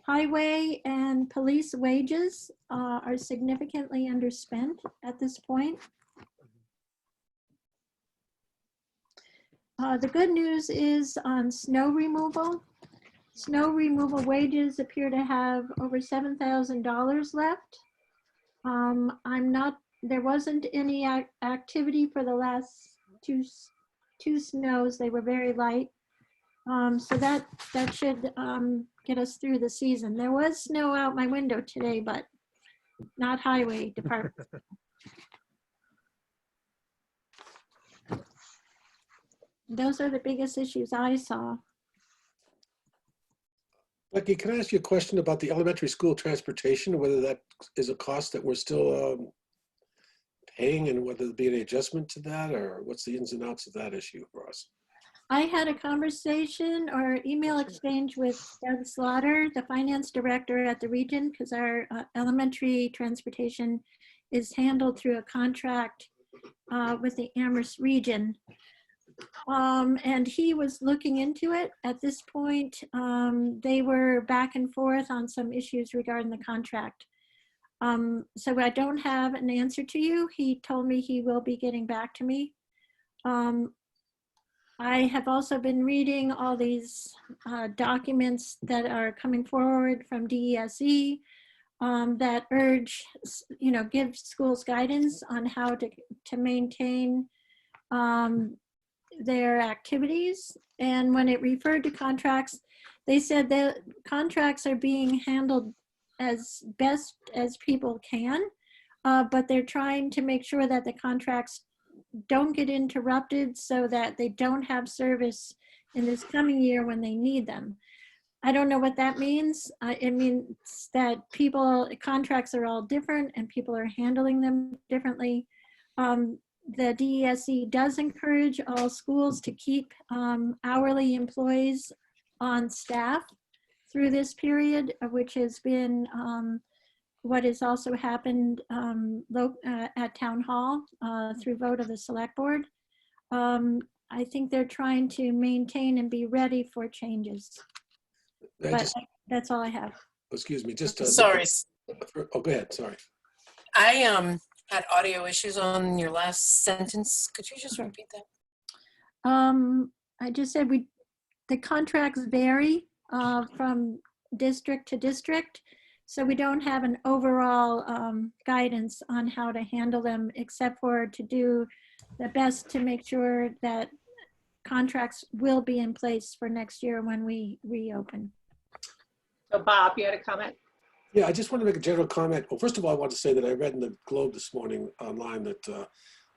[SPEAKER 2] Highway and police wages are significantly underspent at this point. The good news is on snow removal. Snow removal wages appear to have over $7,000 left. There wasn't any activity for the last two snows. They were very light. So that should get us through the season. There was snow out my window today, but not highway department. Those are the biggest issues I saw.
[SPEAKER 8] Becky, can I ask you a question about the elementary school transportation, whether that is a cost that we're still paying and whether there'll be any adjustment to that, or what's the ins and outs of that issue for us?
[SPEAKER 2] I had a conversation or email exchange with Doug Slaughter, the finance director at the region, because our elementary transportation is handled through a contract with the Amherst region. And he was looking into it. At this point, they were back and forth on some issues regarding the contract. So I don't have an answer to you. He told me he will be getting back to me. I have also been reading all these documents that are coming forward from DESE that urge, give schools guidance on how to maintain their activities. And when it referred to contracts, they said that contracts are being handled as best as people can, but they're trying to make sure that the contracts don't get interrupted so that they don't have service in this coming year when they need them. I don't know what that means. It means that contracts are all different and people are handling them differently. The DESE does encourage all schools to keep hourly employees on staff through this period, which has been what has also happened at Town Hall through vote of the Select Board. I think they're trying to maintain and be ready for changes. That's all I have.
[SPEAKER 8] Excuse me, just
[SPEAKER 10] Sorry.
[SPEAKER 8] Oh, go ahead, sorry.
[SPEAKER 10] I had audio issues on your last sentence. Could you just repeat that?
[SPEAKER 2] I just said the contracts vary from district to district. So we don't have an overall guidance on how to handle them, except for to do the best to make sure that contracts will be in place for next year when we reopen.
[SPEAKER 3] So Bob, you had a comment?
[SPEAKER 8] Yeah, I just want to make a general comment. Well, first of all, I want to say that I read in the Globe this morning online that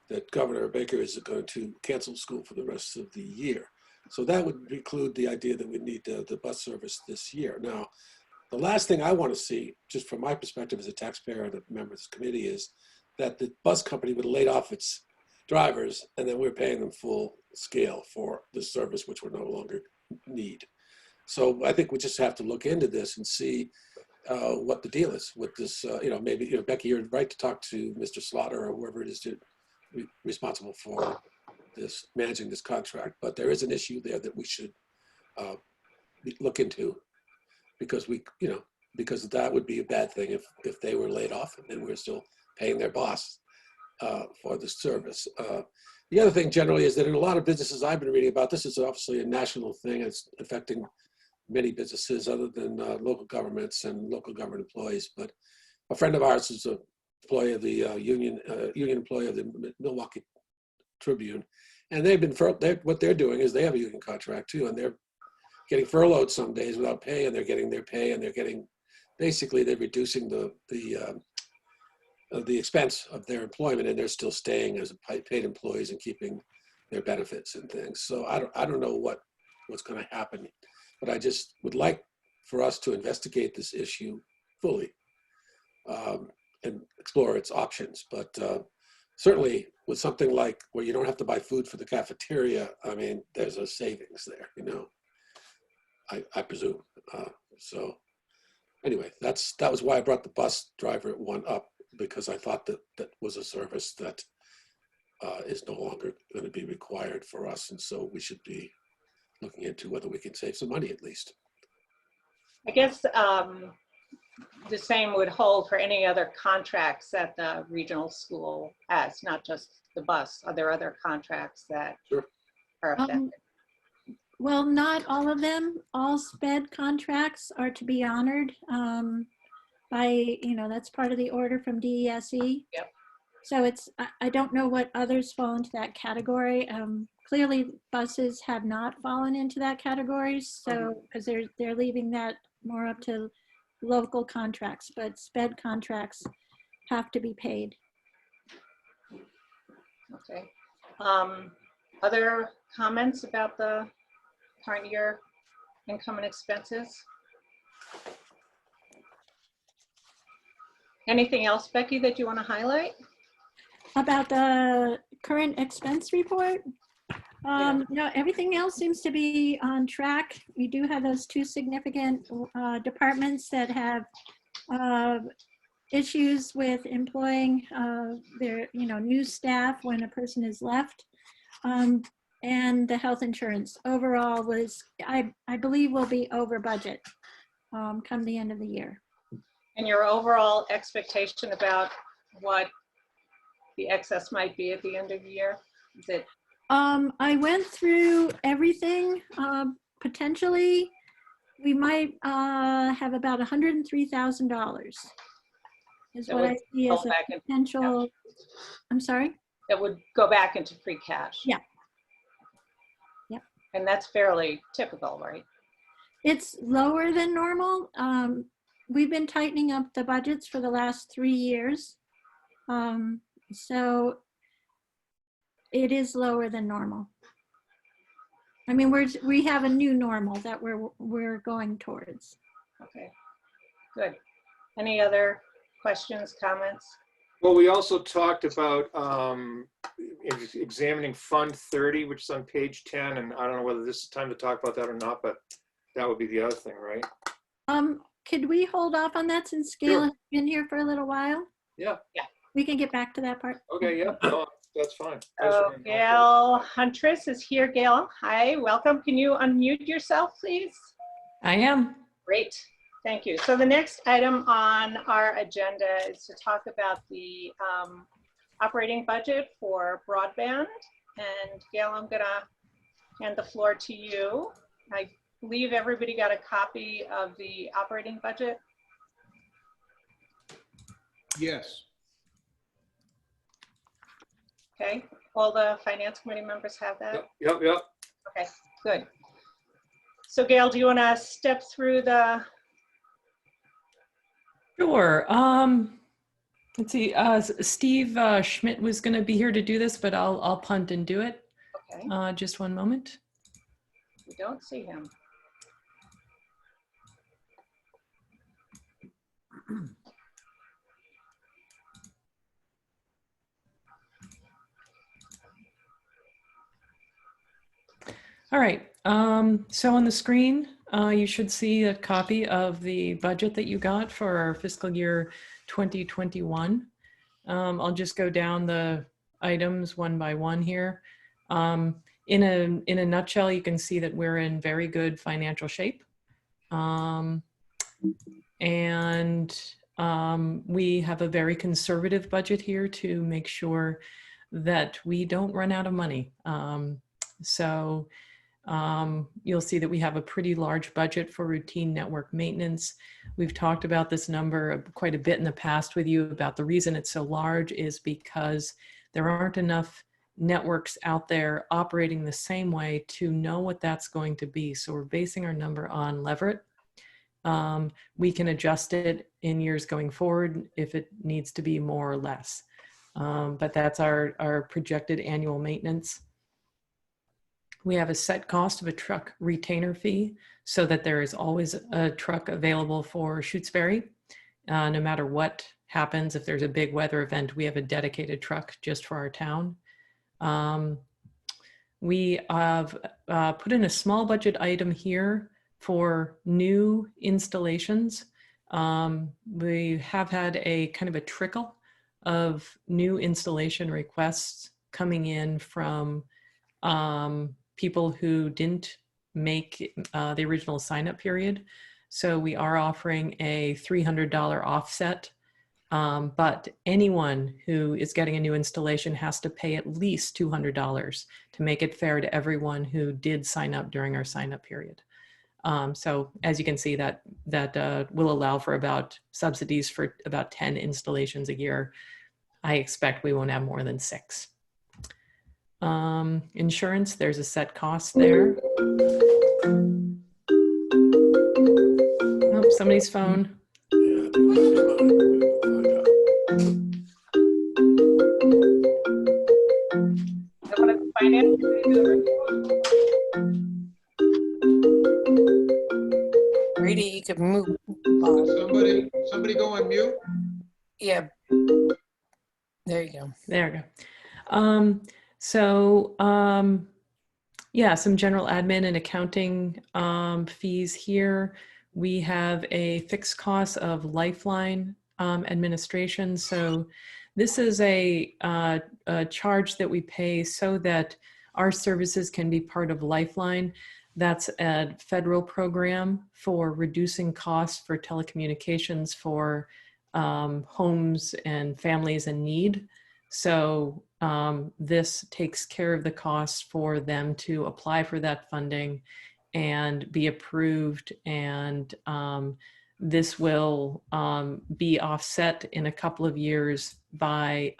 [SPEAKER 8] that Governor Baker is going to cancel school for the rest of the year. So that would include the idea that we need the bus service this year. Now, the last thing I want to see, just from my perspective as a taxpayer and a member of this committee, is that the bus company would have laid off its drivers and then we're paying them full scale for the service, which we no longer need. So I think we just have to look into this and see what the deal is with this. Maybe, Becky, you're right to talk to Mr. Slaughter or whoever it is responsible for this, managing this contract. But there is an issue there that we should look into, because because that would be a bad thing if they were laid off and then we're still paying their boss for the service. The other thing generally is that in a lot of businesses I've been reading about, this is obviously a national thing. It's affecting many businesses other than local governments and local government employees. But a friend of ours is an employee of the union employee of the Milwaukee Tribune, and they've been what they're doing is they have a union contract too, and they're getting furloughed some days without pay, and they're getting their pay, and they're getting basically they're reducing the expense of their employment, and they're still staying as paid employees and keeping their benefits and things. So I don't know what's going to happen. But I just would like for us to investigate this issue fully and explore its options. But certainly with something like where you don't have to buy food for the cafeteria, I mean, there's a savings there, I presume. So anyway, that was why I brought the bus driver one up, because I thought that was a service that is no longer going to be required for us. And so we should be looking into whether we can save some money at least.
[SPEAKER 3] I guess the same would hold for any other contracts that the regional school has, not just the bus. Are there other contracts that are affected?
[SPEAKER 2] Well, not all of them. All SPED contracts are to be honored by, that's part of the order from DESE.
[SPEAKER 3] Yep.
[SPEAKER 2] So I don't know what others fall into that category. Clearly buses have not fallen into that category. So, because they're leaving that more up to local contracts, but SPED contracts have to be paid.
[SPEAKER 3] Okay. Other comments about the current year income and expenses? Anything else, Becky, that you want to highlight?
[SPEAKER 2] About the current expense report? No, everything else seems to be on track. We do have those two significant departments that have issues with employing their new staff when a person is left, and the health insurance overall was, I believe, will be over budget come the end of the year.
[SPEAKER 3] And your overall expectation about what the excess might be at the end of the year? Is it?
[SPEAKER 2] I went through everything. Potentially, we might have about $103,000 is what I see as a potential. I'm sorry?
[SPEAKER 3] That would go back into free cash.
[SPEAKER 2] Yeah. Yeah.
[SPEAKER 3] And that's fairly typical, right?
[SPEAKER 2] It's lower than normal. We've been tightening up the budgets for the last 3 years. So it is lower than normal. I mean, we have a new normal that we're going towards.
[SPEAKER 3] Okay, good. Any other questions, comments?
[SPEAKER 1] Well, we also talked about examining Fund 30, which is on page 10, and I don't know whether this is time to talk about that or not, but that would be the other thing, right?
[SPEAKER 2] Could we hold off on that since Gail has been here for a little while?
[SPEAKER 1] Yeah.
[SPEAKER 3] Yeah.
[SPEAKER 2] We can get back to that part.
[SPEAKER 1] Okay, yeah, no, that's fine.
[SPEAKER 3] Oh, Gail Huntress is here. Gail, hi, welcome. Can you unmute yourself, please?
[SPEAKER 12] I am.
[SPEAKER 3] Great, thank you. So the next item on our agenda is to talk about the operating budget for broadband. And Gail, I'm gonna hand the floor to you. I believe everybody got a copy of the operating budget.
[SPEAKER 11] Yes.
[SPEAKER 3] Okay, all the finance committee members have that?
[SPEAKER 1] Yep, yep.
[SPEAKER 3] Okay, good. So Gail, do you want to step through the,
[SPEAKER 12] Sure. Let's see. Steve Schmidt was going to be here to do this, but I'll punt and do it.
[SPEAKER 3] okay,
[SPEAKER 12] Just one moment.
[SPEAKER 3] we don't see him.
[SPEAKER 12] All right. So on the screen, you should see a copy of the budget that you got for our fiscal year 2021. I'll just go down the items one by one here. In a nutshell, you can see that we're in very good financial shape. We have a very conservative budget here to make sure that we don't run out of money. You'll see that we have a pretty large budget for routine network maintenance. We've talked about this number quite a bit in the past with you about the reason it's so large is because there aren't enough networks out there operating the same way to know what that's going to be. So we're basing our number on Leverett. We can adjust it in years going forward if it needs to be more or less. But that's our projected annual maintenance. We have a set cost of a truck retainer fee so that there is always a truck available for Shutesbury. No matter what happens, if there's a big weather event, we have a dedicated truck just for our town. We have put in a small budget item here for new installations. We have had a kind of a trickle of new installation requests coming in from people who didn't make the original sign-up period. So we are offering a $300 offset, but anyone who is getting a new installation has to pay at least $200 to make it fair to everyone who did sign up during our sign-up period. So as you can see, that will allow for about subsidies for about 10 installations a year. I expect we won't have more than 6. Insurance, there's a set cost there. Oh, somebody's phone.
[SPEAKER 10] Brady, you could move.
[SPEAKER 11] Somebody go on mute.
[SPEAKER 10] Yeah. There you go.
[SPEAKER 12] There we go. Yeah, some general admin and accounting fees here. We have a fixed cost of Lifeline administration. So this is a charge that we pay so that our services can be part of Lifeline. That's a federal program for reducing costs for telecommunications for homes and families in need. So this takes care of the costs for them to apply for that funding and be approved. And this will be offset in a couple of years by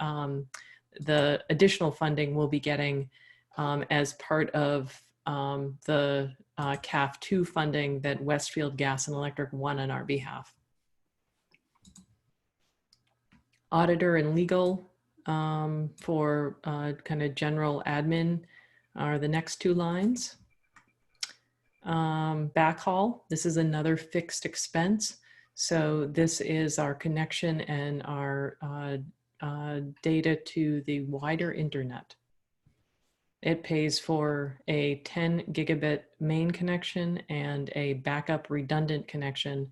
[SPEAKER 12] the additional funding we'll be getting as part of the CAF2 funding that Westfield Gas and Electric won on our behalf. Auditor and legal for kind of general admin are the next 2 lines. Backhaul, this is another fixed expense. So this is our connection and our data to the wider internet. It pays for a 10 gigabit main connection and a backup redundant connection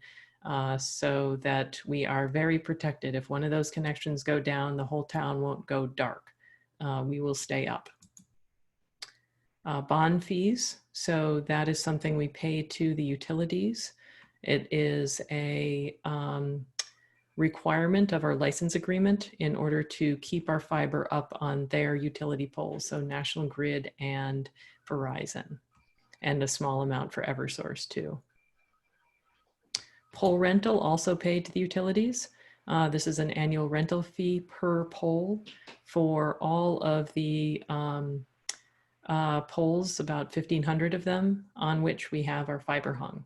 [SPEAKER 12] so that we are very protected. If one of those connections go down, the whole town won't go dark. We will stay up. Bond fees, so that is something we pay to the utilities. It is a requirement of our license agreement in order to keep our fiber up on their utility poles, so National Grid and Verizon. and a small amount for Eversource too. Pole rental also paid to the utilities. This is an annual rental fee per pole for all of the poles, about 1,500 of them, on which we have our fiber hung.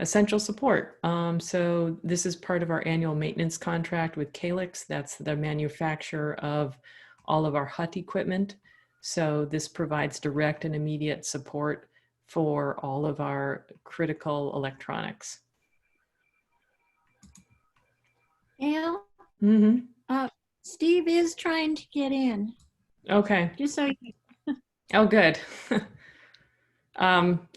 [SPEAKER 12] Essential support. So this is part of our annual maintenance contract with Calix. That's the manufacturer of all of our hut equipment. So this provides direct and immediate support for all of our critical electronics.
[SPEAKER 2] Al,
[SPEAKER 12] Mm-hmm.
[SPEAKER 2] Steve is trying to get in.
[SPEAKER 12] Okay.
[SPEAKER 2] Just so you.
[SPEAKER 12] Oh, good.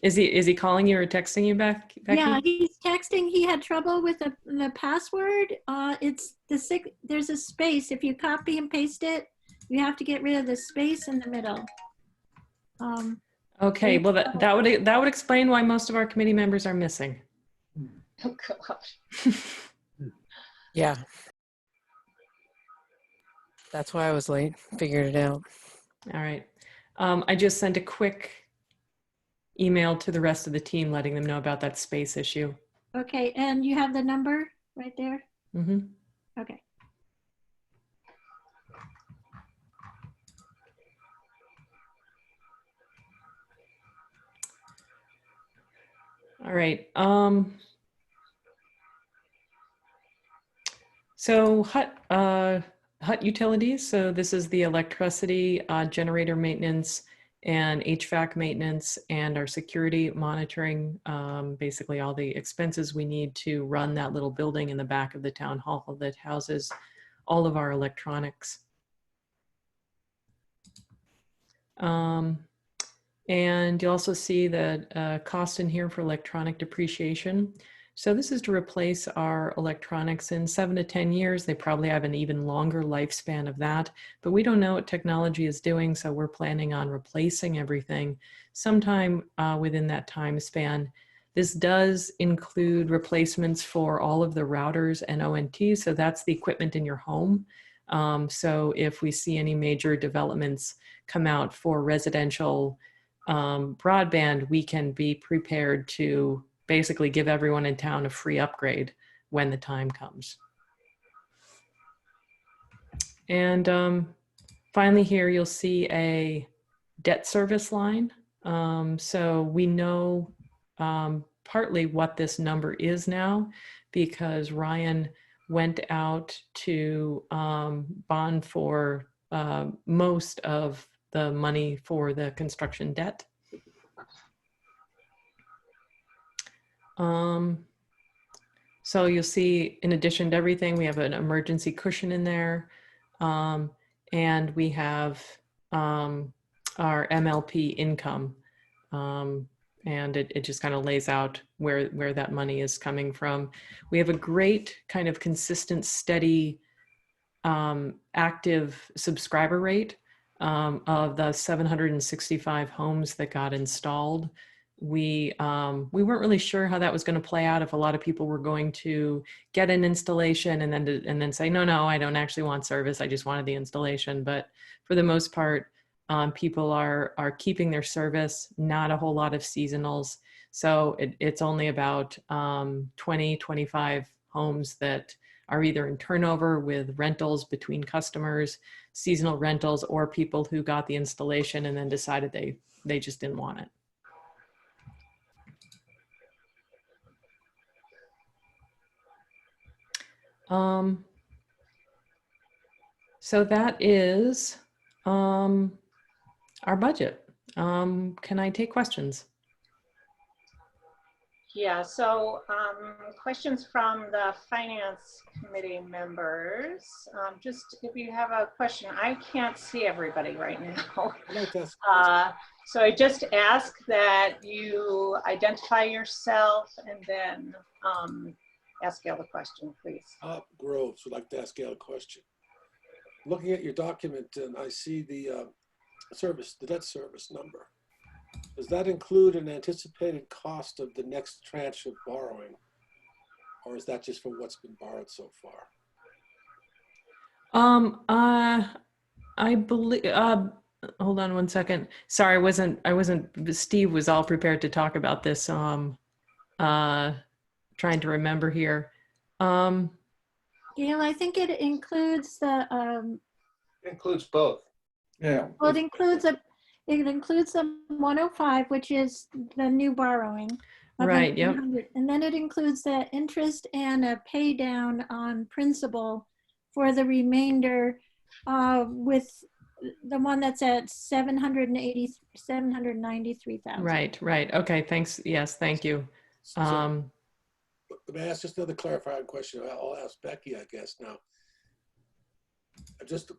[SPEAKER 12] Is he calling you or texting you back, Becky?
[SPEAKER 2] Yeah, he's texting. He had trouble with the password. There's a space. If you copy and paste it, you have to get rid of the space in the middle.
[SPEAKER 12] Okay, well that would explain why most of our committee members are missing.
[SPEAKER 3] Oh, God.
[SPEAKER 10] Yeah. That's why I was late. Figured it out.
[SPEAKER 12] All right. I just sent a quick email to the rest of the team letting them know about that space issue.
[SPEAKER 2] Okay, and you have the number right there?
[SPEAKER 12] Mm-hmm.
[SPEAKER 2] Okay.
[SPEAKER 12] All right. So hut utilities. So this is the electricity, generator maintenance, and HVAC maintenance, and our security monitoring, basically all the expenses we need to run that little building in the back of the town hall that houses all of our electronics. And you'll also see the cost in here for electronic depreciation. So this is to replace our electronics in 7 to 10 years. They probably have an even longer lifespan of that, but we don't know what technology is doing. So we're planning on replacing everything sometime within that time span. This does include replacements for all of the routers and ONTs. So that's the equipment in your home. So if we see any major developments come out for residential broadband, we can be prepared to basically give everyone in town a free upgrade when the time comes. And finally here, you'll see a debt service line. So we know partly what this number is now because Ryan went out to bond for most of the money for the construction debt. So you'll see, in addition to everything, we have an emergency cushion in there, and we have our MLP income, and it just kind of lays out where that money is coming from. We have a great kind of consistent, steady, active subscriber rate of the 765 homes that got installed. We weren't really sure how that was going to play out, if a lot of people were going to get an installation and then say, no, I don't actually want service. I just wanted the installation. But for the most part, people are keeping their service, not a whole lot of seasonals. So it's only about 20, 25 homes that are either in turnover with rentals between customers, seasonal rentals, or people who got the installation and then decided they just didn't want it. So that is our budget. Can I take questions?
[SPEAKER 3] Yeah, so questions from the finance committee members. Just if you have a question, I can't see everybody right now.
[SPEAKER 8] I'd like to ask
[SPEAKER 3] So I just ask that you identify yourself and then ask Gail the question, please.
[SPEAKER 8] Groves would like to ask Gail a question. Looking at your document, and I see the debt service number. Does that include an anticipated cost of the next tranche of borrowing? Or is that just for what's been borrowed so far?
[SPEAKER 12] I believe, hold on one second. Sorry, I wasn't, Steve was all prepared to talk about this. Trying to remember here.
[SPEAKER 2] Gail, I think it includes the,
[SPEAKER 1] It includes both.
[SPEAKER 5] Yeah.
[SPEAKER 2] well, it includes the 105, which is the new borrowing. of
[SPEAKER 12] Right, yep.
[SPEAKER 2] 100. And then it includes the interest and a pay down on principal for the remainder, with the one that's at 793,000.
[SPEAKER 12] Right. Okay, thanks. Yes, thank you.
[SPEAKER 8] So, may I ask just another clarifying question? I'll ask Becky, I guess, now. I'm just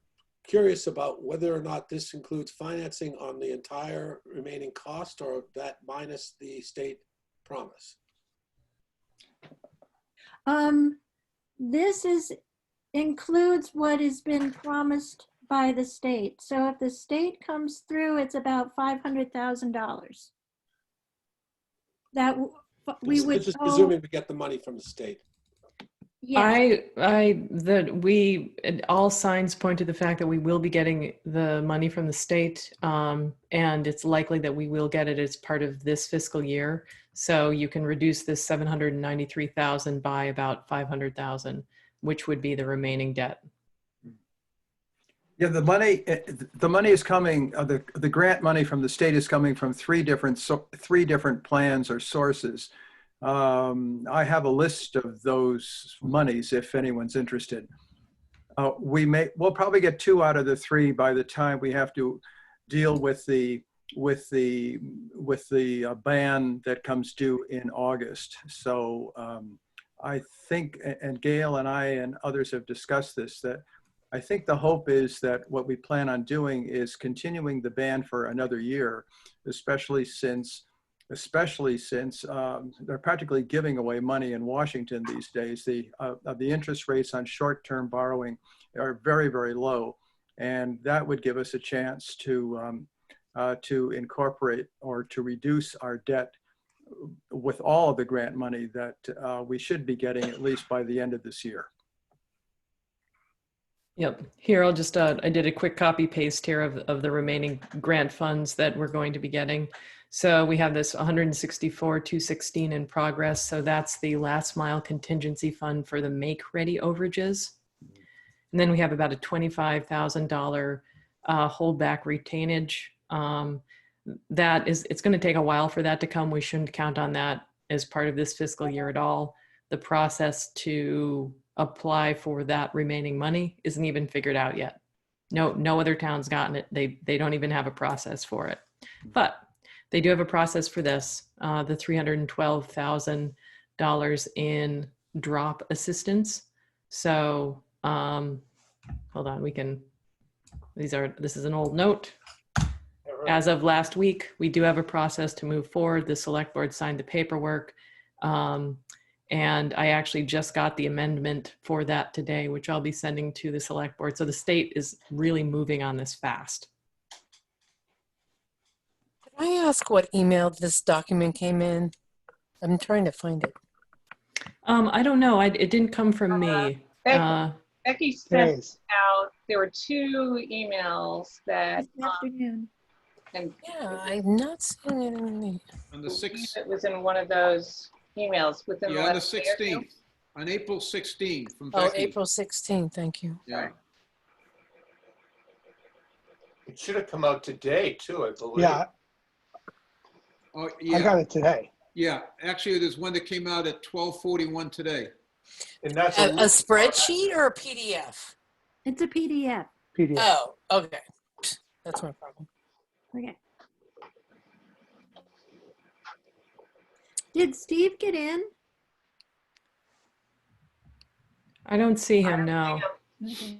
[SPEAKER 8] curious about whether or not this includes financing on the entire remaining cost, or that minus the state promise.
[SPEAKER 2] This includes what has been promised by the state. So if the state comes through, it's about $500,000. That we would
[SPEAKER 8] Just
[SPEAKER 2] owe.
[SPEAKER 8] presuming we get the money from the state.
[SPEAKER 2] Yes.
[SPEAKER 12] All signs point to the fact that we will be getting the money from the state, and it's likely that we will get it as part of this fiscal year. So you can reduce this 793,000 by about 500,000, which would be the remaining debt.
[SPEAKER 5] Yeah, the money is coming. The grant money from the state is coming from three different plans or sources. I have a list of those monies if anyone's interested. We'll probably get 2 out of the 3 by the time we have to deal with the ban that comes due in August. So I think, and Gail and I and others have discussed this, that I think the hope is that what we plan on doing is continuing the ban for another year, especially since they're practically giving away money in Washington these days. The interest rates on short-term borrowing are very, very low, and that would give us a chance to incorporate or to reduce our debt with all of the grant money that we should be getting at least by the end of this year.
[SPEAKER 12] Yep. Here, I'll just, I did a quick copy paste here of the remaining grant funds that we're going to be getting. So we have this 164,216 in progress. So that's the last mile contingency fund for the make ready overages. And then we have about a $25,000 holdback retainage. It's going to take a while for that to come. We shouldn't count on that as part of this fiscal year at all. The process to apply for that remaining money isn't even figured out yet. No other town's gotten it. They don't even have a process for it. But they do have a process for this, the $312,000 in drop assistance. So hold on, this is an old note. As of last week, we do have a process to move forward. The select board signed the paperwork. And I actually just got the amendment for that today, which I'll be sending to the select board. So the state is really moving on this fast.
[SPEAKER 10] Can I ask what email this document came in? I'm trying to find it.
[SPEAKER 12] I don't know. It didn't come from me.
[SPEAKER 3] Becky sent out, there were 2 emails that,
[SPEAKER 2] This afternoon.
[SPEAKER 3] and
[SPEAKER 10] Yeah, I'm not seeing it in the.
[SPEAKER 11] On the 6th,
[SPEAKER 3] it was in one of those emails within the
[SPEAKER 11] yeah, on the
[SPEAKER 3] last day or two.
[SPEAKER 11] 16th, on April 16th from
[SPEAKER 10] Oh,
[SPEAKER 11] Becky.
[SPEAKER 10] April 16th, thank you.
[SPEAKER 11] Yeah.
[SPEAKER 1] It should have come out today too, I believe.
[SPEAKER 9] Yeah,
[SPEAKER 11] Oh,
[SPEAKER 9] I
[SPEAKER 11] yeah,
[SPEAKER 9] got it today.
[SPEAKER 11] yeah. Actually, there's one that came out at 12:41 today.
[SPEAKER 1] And that's
[SPEAKER 10] A spreadsheet or a PDF?
[SPEAKER 2] It's a PDF.
[SPEAKER 9] PDF.
[SPEAKER 10] Oh, okay. That's my problem.
[SPEAKER 2] Okay. Did Steve get in?
[SPEAKER 12] I don't see him now.
[SPEAKER 2] Okay.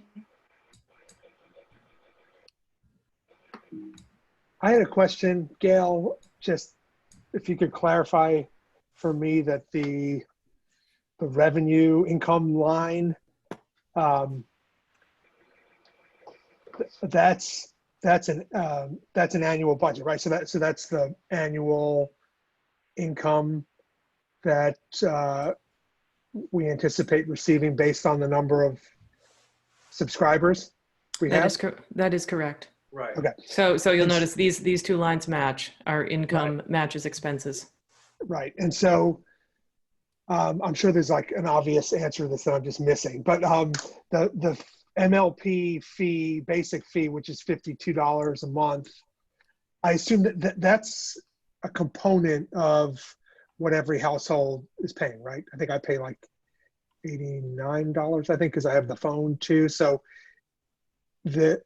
[SPEAKER 9] I had a question, Gail, just if you could clarify for me that the revenue income line, that's an annual budget, right? So that's the annual income that we anticipate receiving based on the number of subscribers we have.
[SPEAKER 12] That is correct.
[SPEAKER 5] Right.
[SPEAKER 9] Okay.
[SPEAKER 12] So you'll
[SPEAKER 9] And s-
[SPEAKER 12] notice these two lines match. Our income matches expenses.
[SPEAKER 9] Right. And so I'm sure there's like an obvious answer to this that I'm just missing, but the MLP fee, basic fee, which is $52 a month, I assume that's a component of what every household is paying, right? I think I pay like $89, I think, because I have the phone too. So the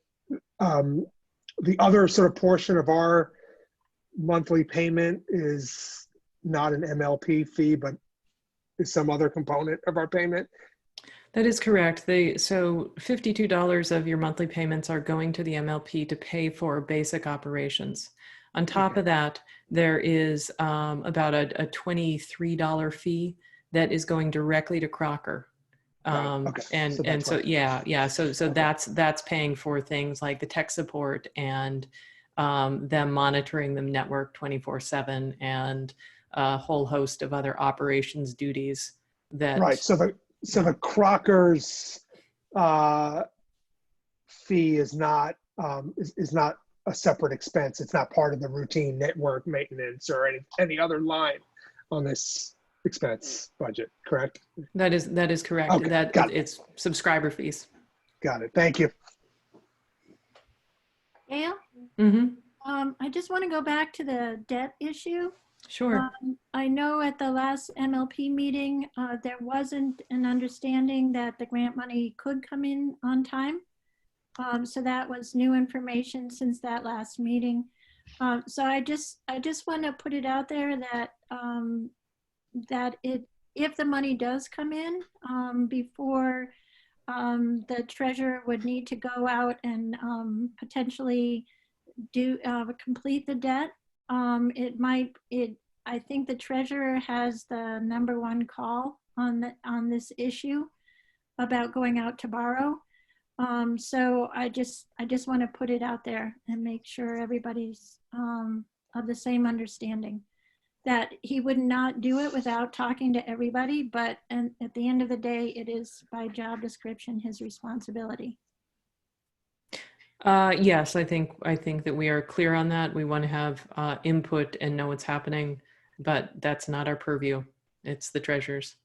[SPEAKER 9] other sort of portion of our monthly payment is not an MLP fee, but is some other component of our payment.
[SPEAKER 12] That is correct. So $52 of your monthly payments are going to the MLP to pay for basic operations. On top
[SPEAKER 9] Okay.
[SPEAKER 12] of that, there is about a $23 fee that is going directly to Crocker.
[SPEAKER 9] Okay. So
[SPEAKER 12] And
[SPEAKER 9] that's
[SPEAKER 12] so
[SPEAKER 9] why.
[SPEAKER 12] yeah. So
[SPEAKER 9] Okay.
[SPEAKER 12] that's paying for things like the tech support and them monitoring the network 24/7 and a whole host of other operations duties that.
[SPEAKER 9] Right. So the Crocker's fee is not is not a separate expense. It's not part of the routine network maintenance or any other line on this expense budget. Correct?
[SPEAKER 12] That is correct.
[SPEAKER 9] Okay.
[SPEAKER 12] That
[SPEAKER 9] Got it.
[SPEAKER 12] it's subscriber fees.
[SPEAKER 9] Got it. Thank you.
[SPEAKER 2] Gail,
[SPEAKER 12] Mm-hmm.
[SPEAKER 2] I just want to go back to the debt issue.
[SPEAKER 12] Sure.
[SPEAKER 2] I know at the last MLP meeting, there wasn't an understanding that the grant money could come in on time. So that was new information since that last meeting. So I just want to put it out there that if the money does come in before the treasurer would need to go out and potentially complete the debt. I think the treasurer has the #1 call on this issue about going out to borrow. So I just want to put it out there and make sure everybody's of the same understanding that he would not do it without talking to everybody, but at the end of the day, it is by job description his responsibility.
[SPEAKER 12] Yes, I think that we are clear on that. We want to have input and know what's happening, but that's not our purview. It's the treasurer's.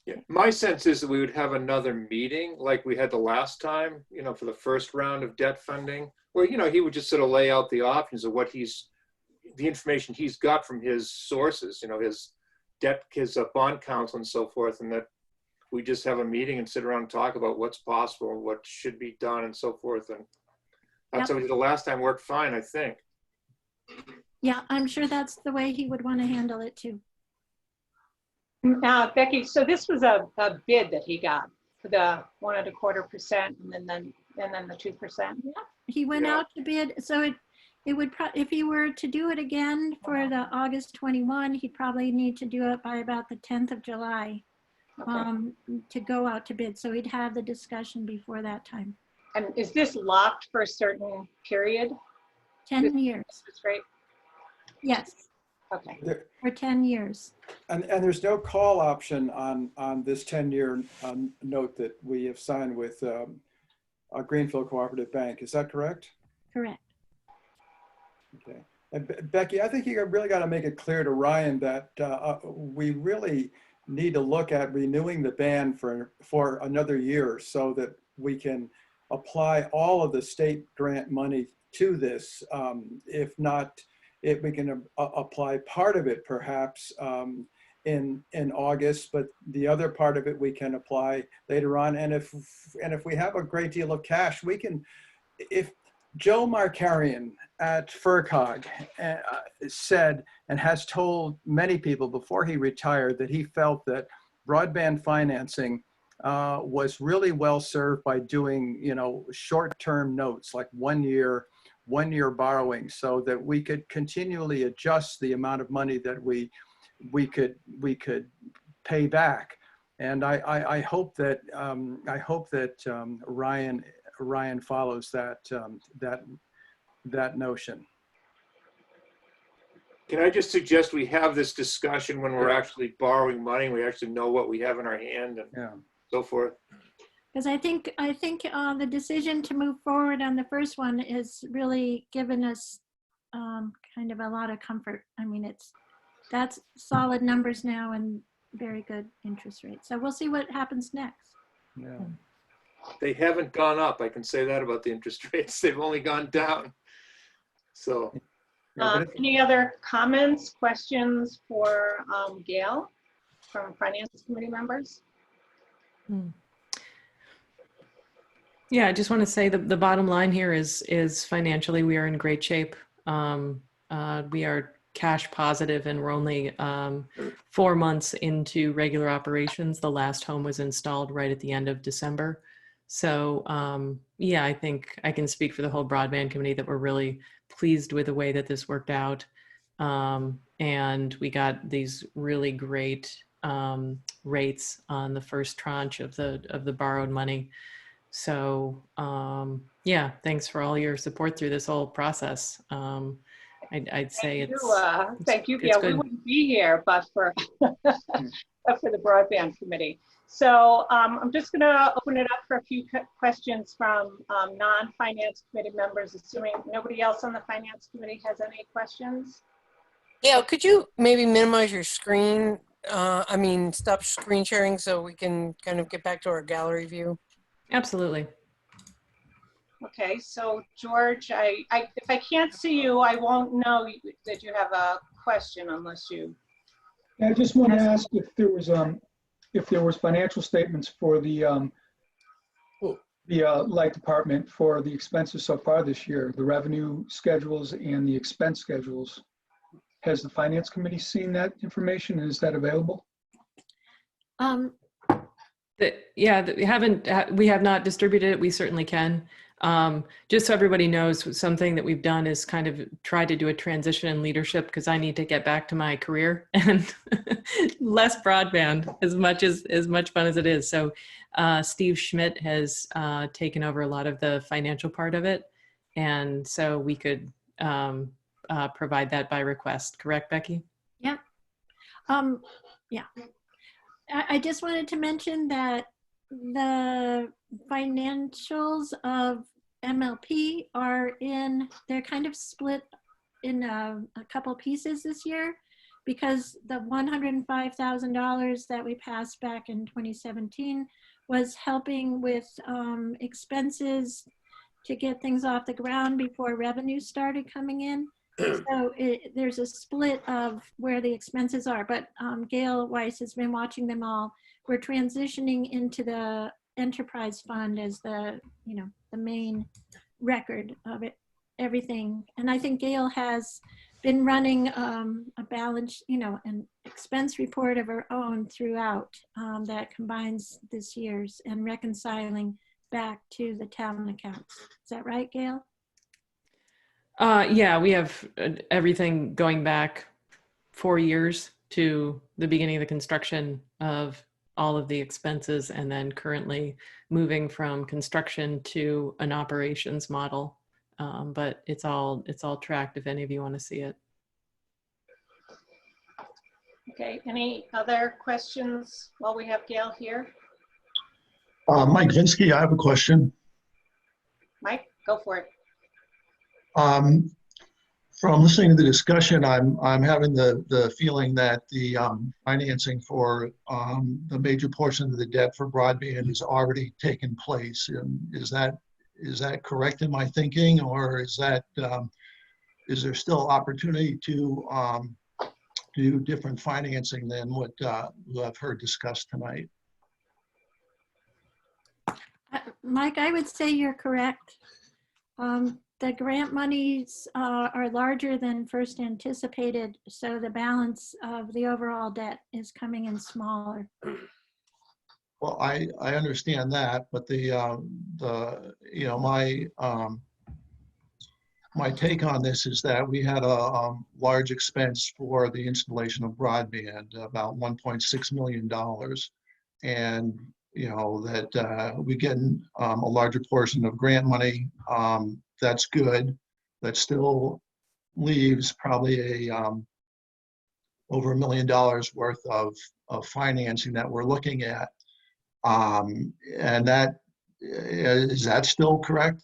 [SPEAKER 1] Yeah, my sense is that we would have another meeting like we had the last time, for the first round of debt funding, where, he would just sort of lay out the options of the information he's got from his sources, his bond counsel and so forth, and that we just have a meeting and sit around and talk about what's possible, what should be done and so forth. And that's how we did the last time, worked fine, I think.
[SPEAKER 2] Yeah, I'm sure that's the way he would want to handle it too.
[SPEAKER 3] Now, Becky, so this was a bid that he got for the 1.25% and then the 2%.
[SPEAKER 2] Yeah, he went out to bid. So it would if he were to do it again for the August 21, he'd probably need to do it by about the 10th of July to go out to bid. So he'd have the discussion before that time.
[SPEAKER 3] And is this locked for a certain period?
[SPEAKER 2] 10 years.
[SPEAKER 3] That's right.
[SPEAKER 2] Yes.
[SPEAKER 3] Okay.
[SPEAKER 2] For 10 years.
[SPEAKER 5] And there's no call option on this 10-year note that we have signed with Greenfield Cooperative Bank. Is that correct?
[SPEAKER 2] Correct.
[SPEAKER 5] Okay. And Becky, I think you really got to make it clear to Ryan that we really need to look at renewing the ban for another year so that we can apply all of the state grant money to this. If not, if we can apply part of it perhaps in August, but the other part of it we can apply later on. And if we have a great deal of cash, we can, if Joe Markarian at FERCOG said and has told many people before he retired that he felt that broadband financing was really well served by doing, short-term notes like 1 year borrowing, so that we could continually adjust the amount of money that we could pay back. And I hope that Ryan follows that notion.
[SPEAKER 1] Can I just suggest we have this discussion when we're actually borrowing money, we actually know what we have in our hand and so forth?
[SPEAKER 2] Because I think the decision to move forward on the first one has really given us kind of a lot of comfort. I mean, that's solid numbers now and very good interest rates. So we'll see what happens next.
[SPEAKER 5] Yeah.
[SPEAKER 1] They haven't gone up. I can say that about the interest rates. They've only gone down. So.
[SPEAKER 3] Any other comments, questions for Gail from Finance Committee members?
[SPEAKER 12] Yeah, I just want to say the bottom line here is financially we are in great shape. We are cash positive and we're only 4 months into regular operations. The last home was installed right at the end of December. So yeah, I think I can speak for the whole broadband committee that we're really pleased with the way that this worked out. And we got these really great rates on the first tranche of the borrowed money. So yeah, thanks for all your support through this whole process. I'd say
[SPEAKER 3] thank you.
[SPEAKER 12] it's
[SPEAKER 3] Yeah,
[SPEAKER 12] good.
[SPEAKER 3] we wouldn't be here but for but for the broadband committee. So I'm just going to open it up for a few questions from non-finance committee members, assuming nobody else on the finance committee has any questions.
[SPEAKER 10] Yeah, could you maybe minimize your screen? I mean, stop screen sharing so we can kind of get back to our gallery view.
[SPEAKER 12] Absolutely.
[SPEAKER 3] Okay, so George, if I can't see you, I won't know that you have a question unless you.
[SPEAKER 7] I just want to ask if there was financial statements for the light department for the expenses so far this year, the revenue schedules and the expense schedules. Has the finance committee seen that information? Is that available?
[SPEAKER 12] Yeah, we have not distributed it. We certainly can. Just so everybody knows, something that we've done is kind of try to do a transition in leadership because I need to get back to my career and less broadband as much fun as it is. So Steve Schmidt has taken over a lot of the financial part of it. And so we could provide that by request. Correct, Becky?
[SPEAKER 2] Yeah. Yeah. I just wanted to mention that the financials of MLP they're kind of split in a couple pieces this year because the $105,000 that we passed back in 2017 was helping with expenses to get things off the ground before revenue started coming in. So there's a split of where the expenses are, but Gail Weiss has been watching them all. We're transitioning into the enterprise fund as the main record of it, everything. And I think Gail has been running a balance, an expense report of her own throughout that combines this year's and reconciling back to the town accounts. Is that right, Gail?
[SPEAKER 12] Yeah, we have everything going back 4 years to the beginning of the construction of all of the expenses and then currently moving from construction to an operations model. But it's all tracked if any of you want to see it.
[SPEAKER 3] Okay, any other questions while we have Gail here?
[SPEAKER 13] Mike Vinsky, I have a question.
[SPEAKER 3] Mike, go for it.
[SPEAKER 13] From listening to the discussion, I'm having the feeling that the financing for the major portion of the debt for broadband has already taken place. Is that correct in my thinking, or is there still opportunity to do different financing than what I've heard discussed tonight?
[SPEAKER 2] Mike, I would say you're correct. The grant monies are larger than first anticipated, so the balance of the overall debt is coming in smaller.
[SPEAKER 13] Well, I understand that, but my take on this is that we had a large expense for the installation of broadband, about $1.6 million, and that we get a larger portion of grant money. That's good. That still leaves probably over $1 million worth of financing that we're looking at. And that Is that still correct?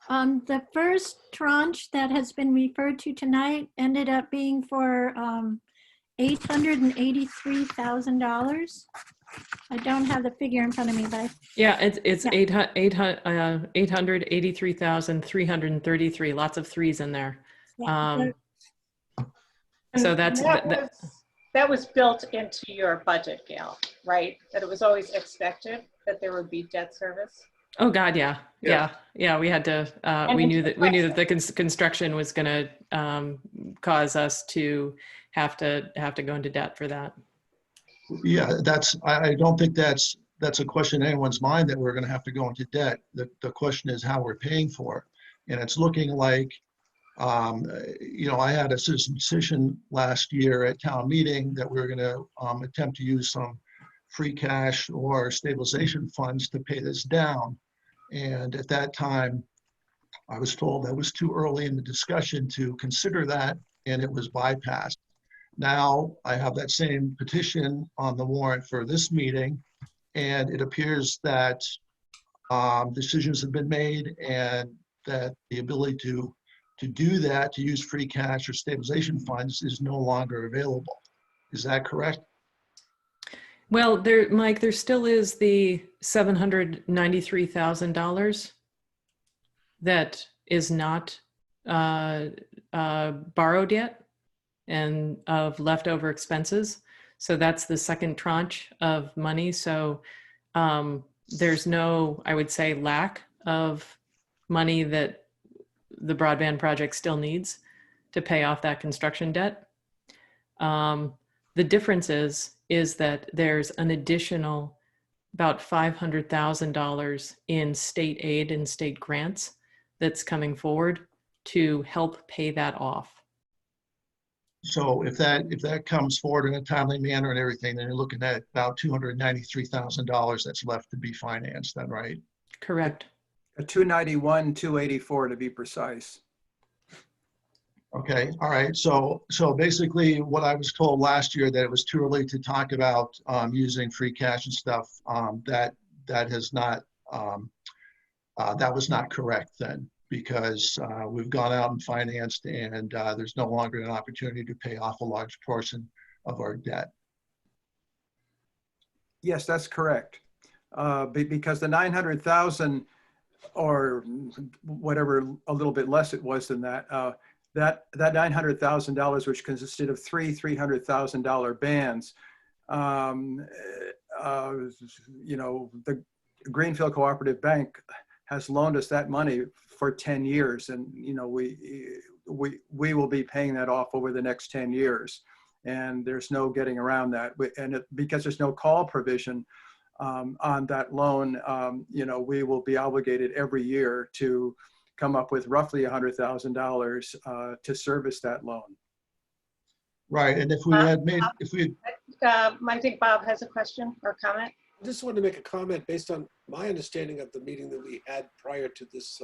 [SPEAKER 2] The first tranche that has been referred to tonight ended up being for $883,000. I don't have the figure in front of me, but
[SPEAKER 12] Yeah, it's
[SPEAKER 2] Yeah.
[SPEAKER 12] 883,333. Lots of threes in there.
[SPEAKER 2] yeah,
[SPEAKER 12] So
[SPEAKER 3] And
[SPEAKER 12] that's
[SPEAKER 3] that was built into your budget, Gail, right? That it was always expected that there would be debt service.
[SPEAKER 12] Oh God, yeah,
[SPEAKER 1] Yeah.
[SPEAKER 12] yeah. We had to. We knew that the construction was going to cause us to have to go into debt for that.
[SPEAKER 13] Yeah, I don't think that's a question in anyone's mind that we're going to have to go into debt. The question is how we're paying for it. And it's looking like, I had a citizen petition last year at town meeting that we were going to attempt to use some free cash or stabilization funds to pay this down. And at that time, I was told that was too early in the discussion to consider that, and it was bypassed. Now I have that same petition on the warrant for this meeting, and it appears that decisions have been made and that the ability to do that, to use free cash or stabilization funds, is no longer available. Is that correct?
[SPEAKER 12] Well, Mike, there still is the $793,000 that is not borrowed yet and of leftover expenses. So that's the second tranche of money. So there's no, I would say, lack of money that the broadband project still needs to pay off that construction debt. The difference is that there's an additional about $500,000 in state aid and state grants that's coming forward to help pay that off.
[SPEAKER 13] So if that comes forward in a timely manner and everything, then you're looking at about $293,000 that's left to be financed then, right?
[SPEAKER 12] Correct.
[SPEAKER 5] 291, 284 to be precise.
[SPEAKER 13] Okay, all right. So basically what I was told last year, that it was too early to talk about using free cash and stuff, that has not, that was not correct then, because we've gone out and financed, and there's no longer an opportunity to pay off a large portion of our debt.
[SPEAKER 5] Yes, that's correct. Because the 900,000 or whatever, a little bit less it was than that, that $900,000, which consisted of three $300,000 bands, the Greenfield Cooperative Bank has loaned us that money for 10 years. And, we will be paying that off over the next 10 years. And there's no getting around that. And because there's no call provision on that loan, we will be obligated every year to come up with roughly $100,000 to service that loan.
[SPEAKER 13] Right, and if we had made,
[SPEAKER 3] I think Bob has a question or comment.
[SPEAKER 8] I just wanted to make a comment based on my understanding of the meeting that we had prior to this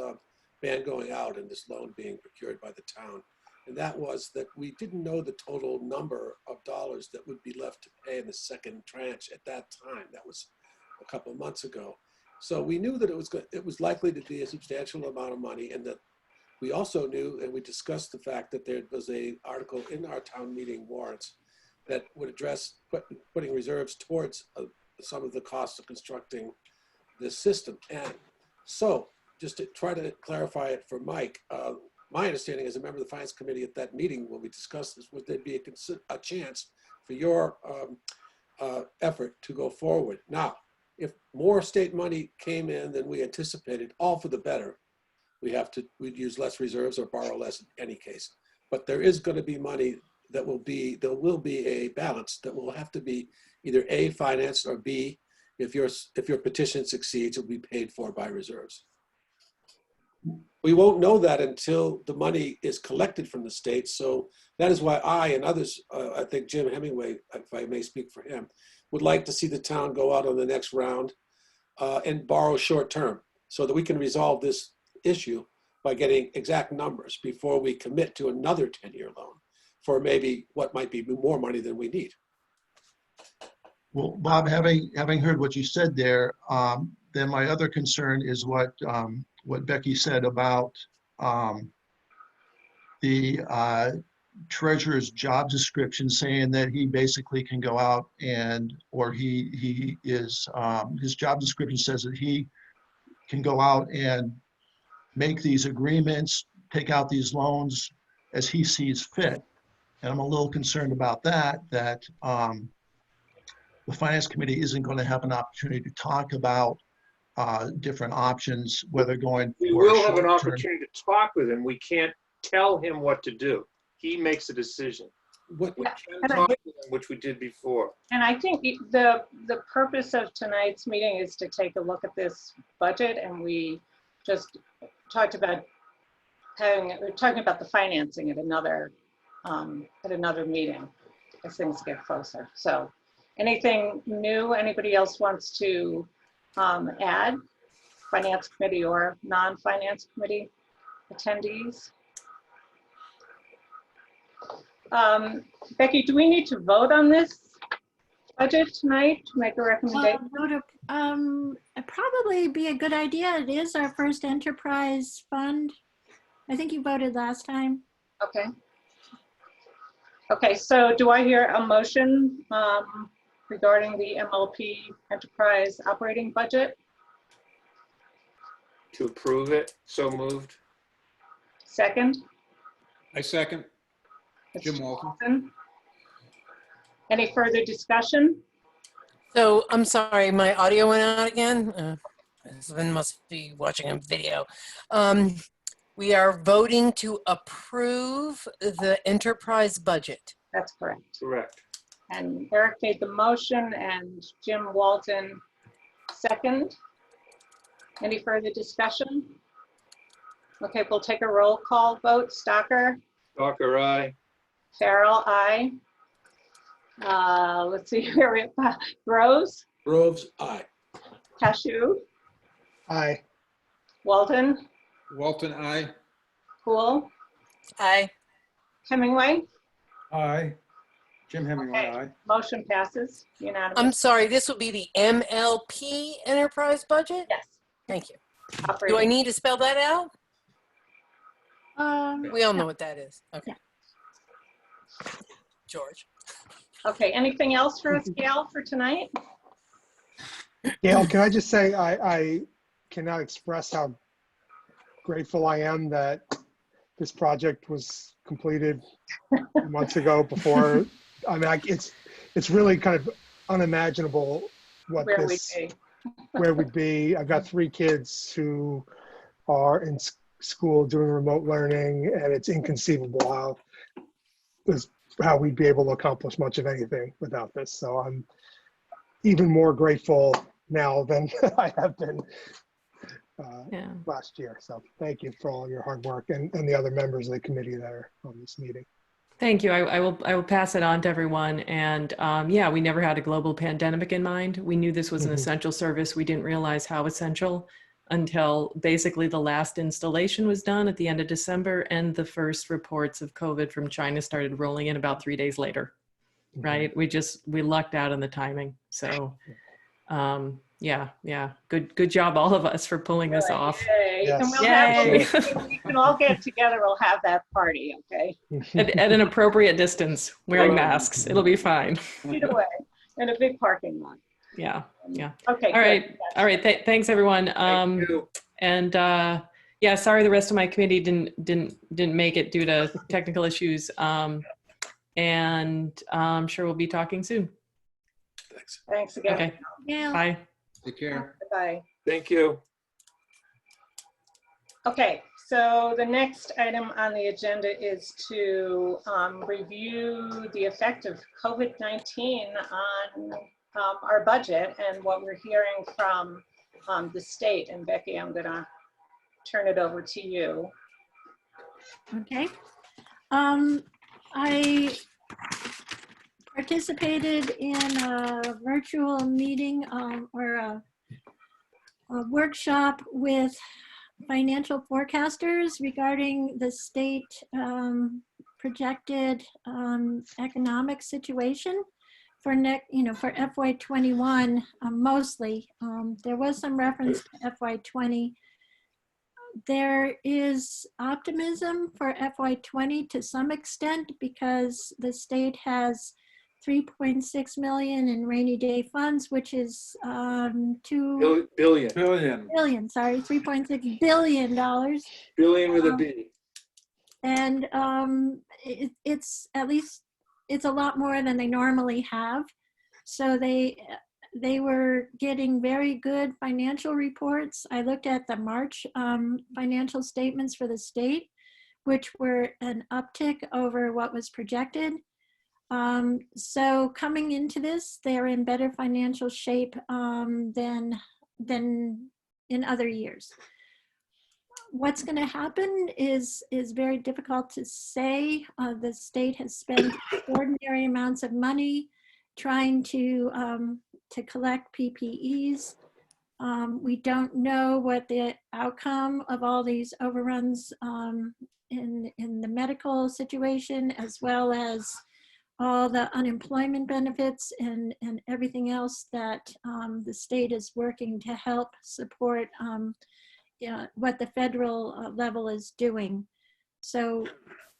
[SPEAKER 8] ban going out and this loan being procured by the town. And that was that we didn't know the total number of dollars that would be left to pay in the second tranche at that time. That was a couple of months ago. So we knew that it was likely to be a substantial amount of money, and that we also knew, and we discussed the fact that there was an article in our town meeting warrants that would address putting reserves towards some of the costs of constructing this system. And so just to try to clarify it for Mike, my understanding as a member of the Finance Committee at that meeting when we discussed this, would there be a chance for your effort to go forward? Now, if more state money came in than we anticipated, all for the better. We'd use less reserves or borrow less in any case. But there is going to be money there will be a balance that will have to be either A, financed, or B, if your petition succeeds, it will be paid for by reserves. We won't know that until the money is collected from the state. So that is why I and others, I think Jim Hemingway, if I may speak for him, would like to see the town go out on the next round and borrow short term so that we can resolve this issue by getting exact numbers before we commit to another 10-year loan for maybe what might be more money than we need.
[SPEAKER 13] Well, Bob, having heard what you said there, then my other concern is what Becky said about the treasurer's job description, saying that he basically can go out and, or he is, his job description says that he can go out and make these agreements, take out these loans as he sees fit. And I'm a little concerned about that the Finance Committee isn't going to have an opportunity to talk about different options, whether going
[SPEAKER 1] We
[SPEAKER 13] for
[SPEAKER 1] will have an
[SPEAKER 13] short-term.
[SPEAKER 1] opportunity to talk with him. We can't tell him what to do. He makes a decision.
[SPEAKER 8] What,
[SPEAKER 1] We can talk with him, which we did before.
[SPEAKER 3] And I think the purpose of tonight's meeting is to take a look at this budget, and we just talked about we're talking about the financing at another meeting as things get closer. So anything new anybody else wants to add? Finance committee or non-finance committee attendees? Becky, do we need to vote on this budget tonight to make a recommendation?
[SPEAKER 2] It'd probably be a good idea. It is our first enterprise fund. I think you voted last time.
[SPEAKER 3] Okay. Okay, so do I hear a motion regarding the MLP enterprise operating budget?
[SPEAKER 1] To approve it, so moved.
[SPEAKER 3] Second?
[SPEAKER 11] I second. Jim Walton.
[SPEAKER 3] Any further discussion?
[SPEAKER 10] So I'm sorry, my audio went out again. Husband must be watching a video. We are voting to approve the enterprise budget.
[SPEAKER 3] That's correct.
[SPEAKER 1] Correct.
[SPEAKER 3] And Eric made the motion and Jim Walton second. Any further discussion? Okay, we'll take a roll call vote. Stocker?
[SPEAKER 1] Stalker, aye.
[SPEAKER 3] Farrell, aye. Let's see here. Rose?
[SPEAKER 8] Groves, aye.
[SPEAKER 3] Cashew?
[SPEAKER 9] Aye.
[SPEAKER 3] Walton?
[SPEAKER 11] Walton, aye.
[SPEAKER 3] Poole?
[SPEAKER 10] Aye.
[SPEAKER 3] Hemingway?
[SPEAKER 5] Aye. Jim Hemingway,
[SPEAKER 3] Okay.
[SPEAKER 5] aye.
[SPEAKER 3] Motion passes unanimously.
[SPEAKER 10] I'm sorry, this will be the MLP enterprise budget?
[SPEAKER 3] Yes.
[SPEAKER 10] Thank you. Do
[SPEAKER 3] Operating.
[SPEAKER 10] I need to spell that out? We all know
[SPEAKER 2] yeah.
[SPEAKER 10] what that is. Okay. George.
[SPEAKER 3] Okay, anything else for us, Gail, for tonight?
[SPEAKER 9] Gail, can I just say I cannot express how grateful I am that this project was completed months ago before. I mean, it's really kind of unimaginable what
[SPEAKER 3] Where
[SPEAKER 9] this,
[SPEAKER 3] we'd be.
[SPEAKER 9] where we'd be. I've got 3 kids who are in school doing remote learning, and it's inconceivable how we'd be able to accomplish much of anything without this. So I'm even more grateful now than I have been last year. So thank you for all your hard work and the other members of the committee that are on this meeting.
[SPEAKER 12] Thank you. I will pass it on to everyone. And yeah, we never had a global pandemic in mind. We knew this was an essential service. We didn't realize how essential until basically the last installation was done at the end of December, and the first reports of COVID from China started rolling in about 3 days later, right? We lucked out on the timing. So yeah, good job all of us for pulling this off.
[SPEAKER 3] Yay.
[SPEAKER 9] Yes.
[SPEAKER 3] And we'll have,
[SPEAKER 12] Yay.
[SPEAKER 3] we can all get together, we'll have that party, okay?
[SPEAKER 12] At an appropriate distance, wearing masks. It'll be fine.
[SPEAKER 3] Feet away, in a big parking lot.
[SPEAKER 12] Yeah.
[SPEAKER 3] Okay.
[SPEAKER 12] All right. All right. Thanks, everyone.
[SPEAKER 1] Thank you.
[SPEAKER 12] And yeah, sorry the rest of my committee didn't make it due to technical issues. And I'm sure we'll be talking soon.
[SPEAKER 8] Thanks.
[SPEAKER 3] Thanks again.
[SPEAKER 12] Okay.
[SPEAKER 2] Yeah.
[SPEAKER 12] Bye.
[SPEAKER 11] Take care.
[SPEAKER 3] Bye.
[SPEAKER 1] Thank you.
[SPEAKER 3] Okay, so the next item on the agenda is to review the effect of COVID-19 on our budget and what we're hearing from the state. And Becky, I'm gonna turn it over to you.
[SPEAKER 2] Okay. I participated in a virtual meeting or a workshop with financial forecasters regarding the state projected economic situation for for FY21, mostly. There was some reference to FY20. There is optimism for FY20 to some extent because the state has 3.6 million in rainy day funds, which is 2 billion, sorry, $3.6 billion.
[SPEAKER 1] Billion with a B.
[SPEAKER 2] And it's at least, it's a lot more than they normally have. So they were getting very good financial reports. I looked at the March financial statements for the state, which were an uptick over what was projected. So coming into this, they're in better financial shape than in other years. What's going to happen is very difficult to say. The state has spent extraordinary amounts of money trying to collect PPEs. We don't know what the outcome of all these overruns in the medical situation, as well as all the unemployment benefits and everything else that the state is working to help support what the federal level is doing. So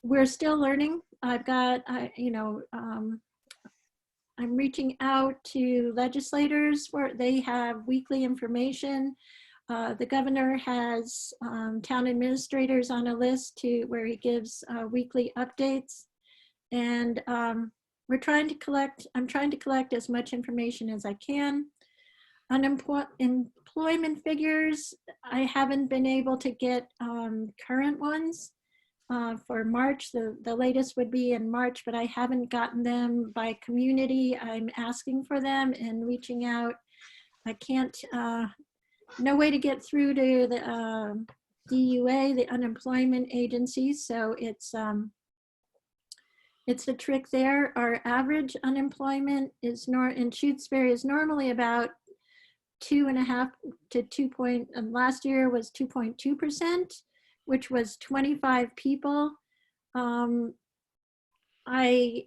[SPEAKER 2] we're still learning. I've got, I'm reaching out to legislators where they have weekly information. The governor has town administrators on a list where he gives weekly updates. And I'm trying to collect as much information as I can. Employment figures, I haven't been able to get current ones for March. The latest would be in March, but I haven't gotten them by community. I'm asking for them and reaching out. I can't, no way to get through to the DUA, the unemployment agency. So it's a trick there. Our average unemployment is in Shutesbury is normally about 2.5 to 2 point, last year was 2.2%, which was 25 people. I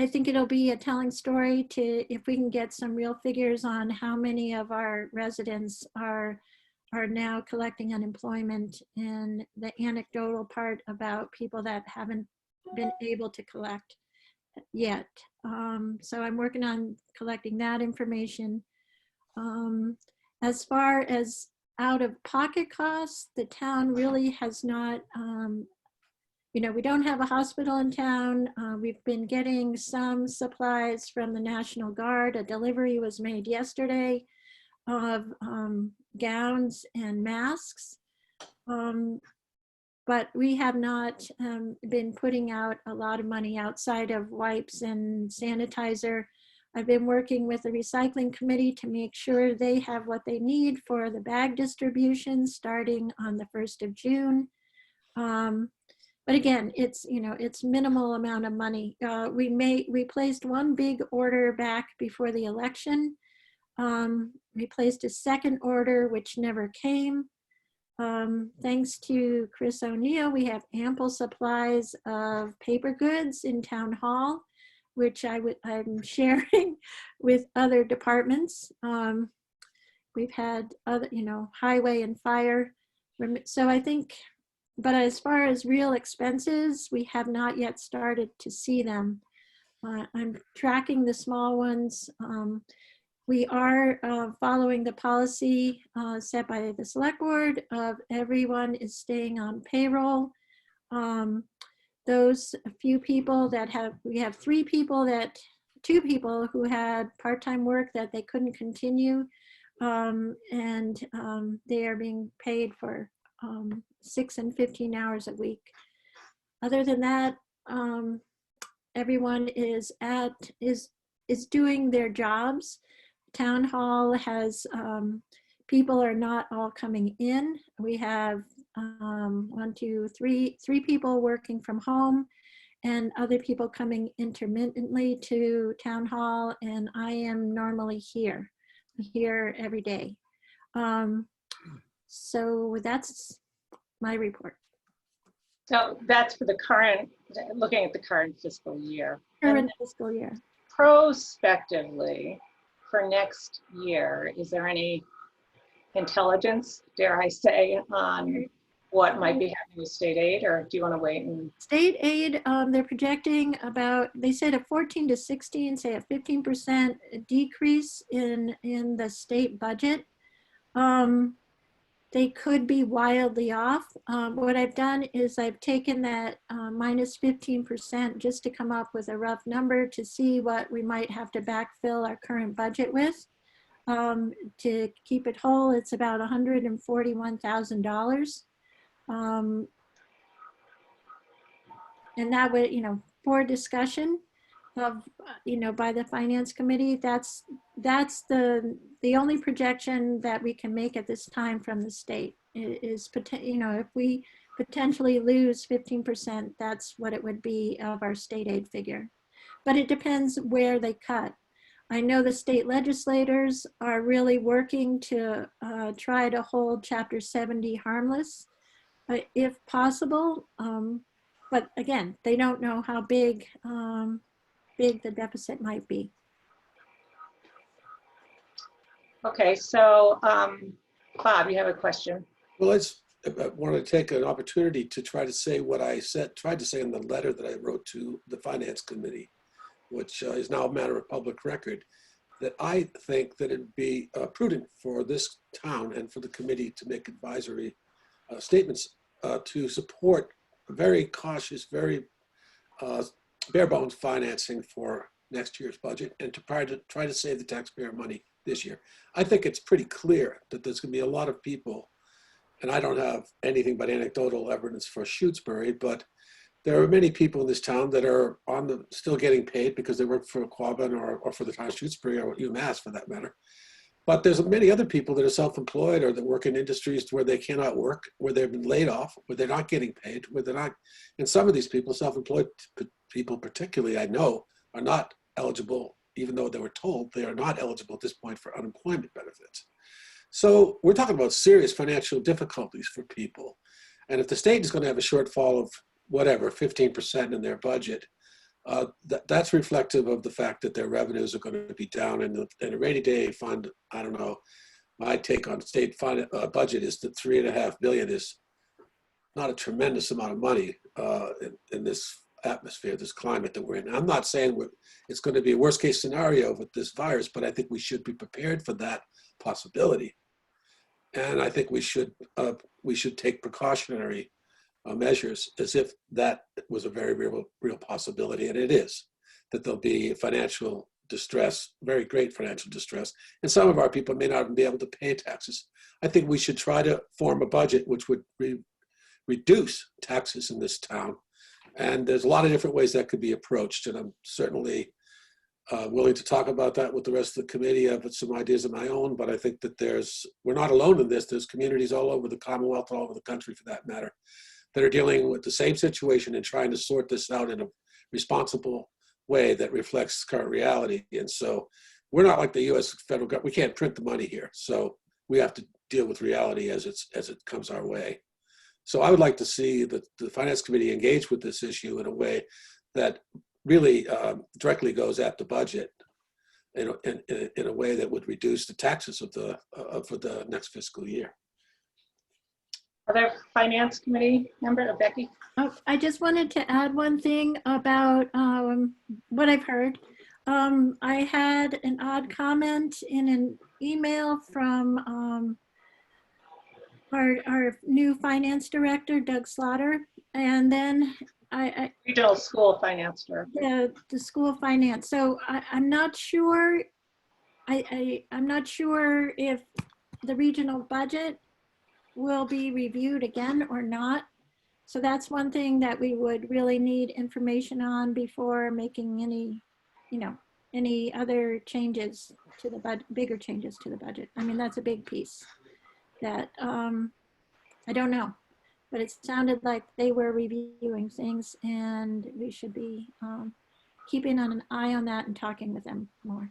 [SPEAKER 2] think it'll be a telling story if we can get some real figures on how many of our residents are now collecting unemployment, and the anecdotal part about people that haven't been able to collect yet. So I'm working on collecting that information. As far as out-of-pocket costs, the town really has not, we don't have a hospital in town. We've been getting some supplies from the National Guard. A delivery was made yesterday of gowns and masks. But we have not been putting out a lot of money outside of wipes and sanitizer. I've been working with the recycling committee to make sure they have what they need for the bag distribution starting on the 1st of June. But again, it's minimal amount of money. We placed one big order back before the election. We placed a second order, which never came. Thanks to Chris O'Neill, we have ample supplies of paper goods in town hall, which I'm sharing with other departments. We've had other, highway and fire. So I think, but as far as real expenses, we have not yet started to see them. I'm tracking the small ones. We are following the policy set by the select board of everyone is staying on payroll. Those few people we have two people who had part-time work that they couldn't continue, and they are being paid for 6 and 15 hours a week. Other than that, everyone is doing their jobs. Town hall has, people are not all coming in. We have 3 people working from home and other people coming intermittently to town hall, and I am normally here every day. So that's my report.
[SPEAKER 3] So that's for the current, looking at the current fiscal year.
[SPEAKER 2] Current fiscal year.
[SPEAKER 3] prospectively for next year, is there any intelligence, dare I say, on what might be happening with state aid, or do you want to wait and?
[SPEAKER 2] State aid, they're projecting about, they said a 14 to 16, say a 15% decrease in the state budget. They could be wildly off. What I've done is I've taken that minus 15% just to come up with a rough number to see what we might have to backfill our current budget with. To keep it whole, it's about $141,000. And that would, for discussion of, by the finance committee, that's the only projection that we can make at this time from the state is, if we potentially lose 15%, that's what it would be of our state aid figure. But it depends where they cut. I know the state legislators are really working to try to hold Chapter 70 harmless, if possible. But again, they don't know how big the deficit might be.
[SPEAKER 3] Okay, so Bob, you have a question.
[SPEAKER 8] Well, I want to take an opportunity to try to say what I tried to say in the letter that I wrote to the Finance Committee, which is now a matter of public record, that I think that it'd be prudent for this town and for the committee to make advisory statements to support a very cautious, very bare bones financing for next year's budget and to try to save the taxpayer money this year. I think it's pretty clear that there's going to be a lot of people, and I don't have anything but anecdotal evidence for Shutesbury, but there are many people in this town that are still getting paid because they work for Quabbin or for the town of Shutesbury or UMass for that matter. But there's many other people that are self-employed or that work in industries where they cannot work, where they've been laid off, where they're not getting paid, where they're not. And some of these people, self-employed people particularly, I know, are not eligible, even though they were told they are not eligible at this point for unemployment benefits. So we're talking about serious financial difficulties for people. And if the state is going to have a shortfall of whatever, 15% in their budget, that's reflective of the fact that their revenues are going to be down, and a rainy day fund, I don't know, my take on state fund, budget is that $3.5 billion is not a tremendous amount of money in this atmosphere, this climate that we're in. I'm not saying it's going to be a worst case scenario with this virus, but I think we should be prepared for that possibility. And I think we should take precautionary measures as if that was a very real possibility, and it is, that there'll be financial distress, very great financial distress, and some of our people may not be able to pay taxes. I think we should try to form a budget which would reduce taxes in this town, and there's a lot of different ways that could be approached, and I'm certainly willing to talk about that with the rest of the committee. I've got some ideas of my own, but I think that we're not alone in this. There's communities all over the Commonwealth, all over the country for that matter, that are dealing with the same situation and trying to sort this out in a responsible way that reflects current reality. And so we're not like the U.S. federal government. We can't print the money here. So we have to deal with reality as it comes our way. So I would like to see the Finance Committee engage with this issue in a way that really directly goes at the budget in a way that would reduce the taxes for the next fiscal year.
[SPEAKER 3] Other Finance Committee member, Becky?
[SPEAKER 2] I just wanted to add one thing about what I've heard. I had an odd comment in an email from our new finance director, Doug Slaughter, and then
[SPEAKER 3] Regional School Finance Director.
[SPEAKER 2] The School of Finance. So I'm not sure. I'm not sure if the regional budget will be reviewed again or not. So that's one thing that we would really need information on before making any other changes to the budget, bigger changes to the budget. I mean, that's a big piece that I don't know, but it sounded like they were reviewing things, and we should be keeping an eye on that and talking with them more.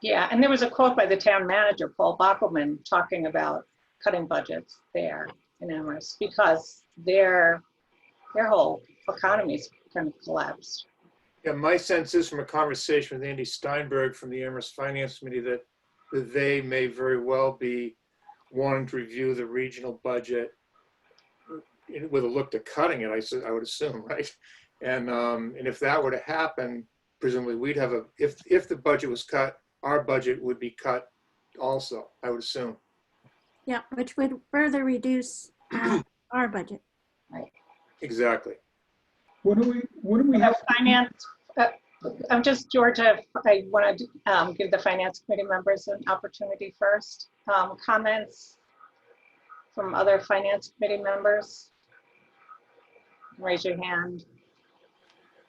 [SPEAKER 3] Yeah, and there was a quote by the town manager, Paul Bockelman, talking about cutting budgets there in Amherst because their whole economy's kind of collapsed.
[SPEAKER 1] Yeah, my sense is from a conversation with Andy Steinberg from the Amherst Finance Committee that they may very well be wanting to review the regional budget with a look to cutting it, I would assume, right? And if that were to happen, presumably we'd have if the budget was cut, our budget would be cut also, I would assume.
[SPEAKER 2] Yeah, which would further reduce our budget.
[SPEAKER 3] Right.
[SPEAKER 1] Exactly.
[SPEAKER 7] What do we have?
[SPEAKER 3] Finance, I'm just, Georgia, I want to give the Finance Committee members an opportunity first. Comments from other Finance Committee members? Raise your hand.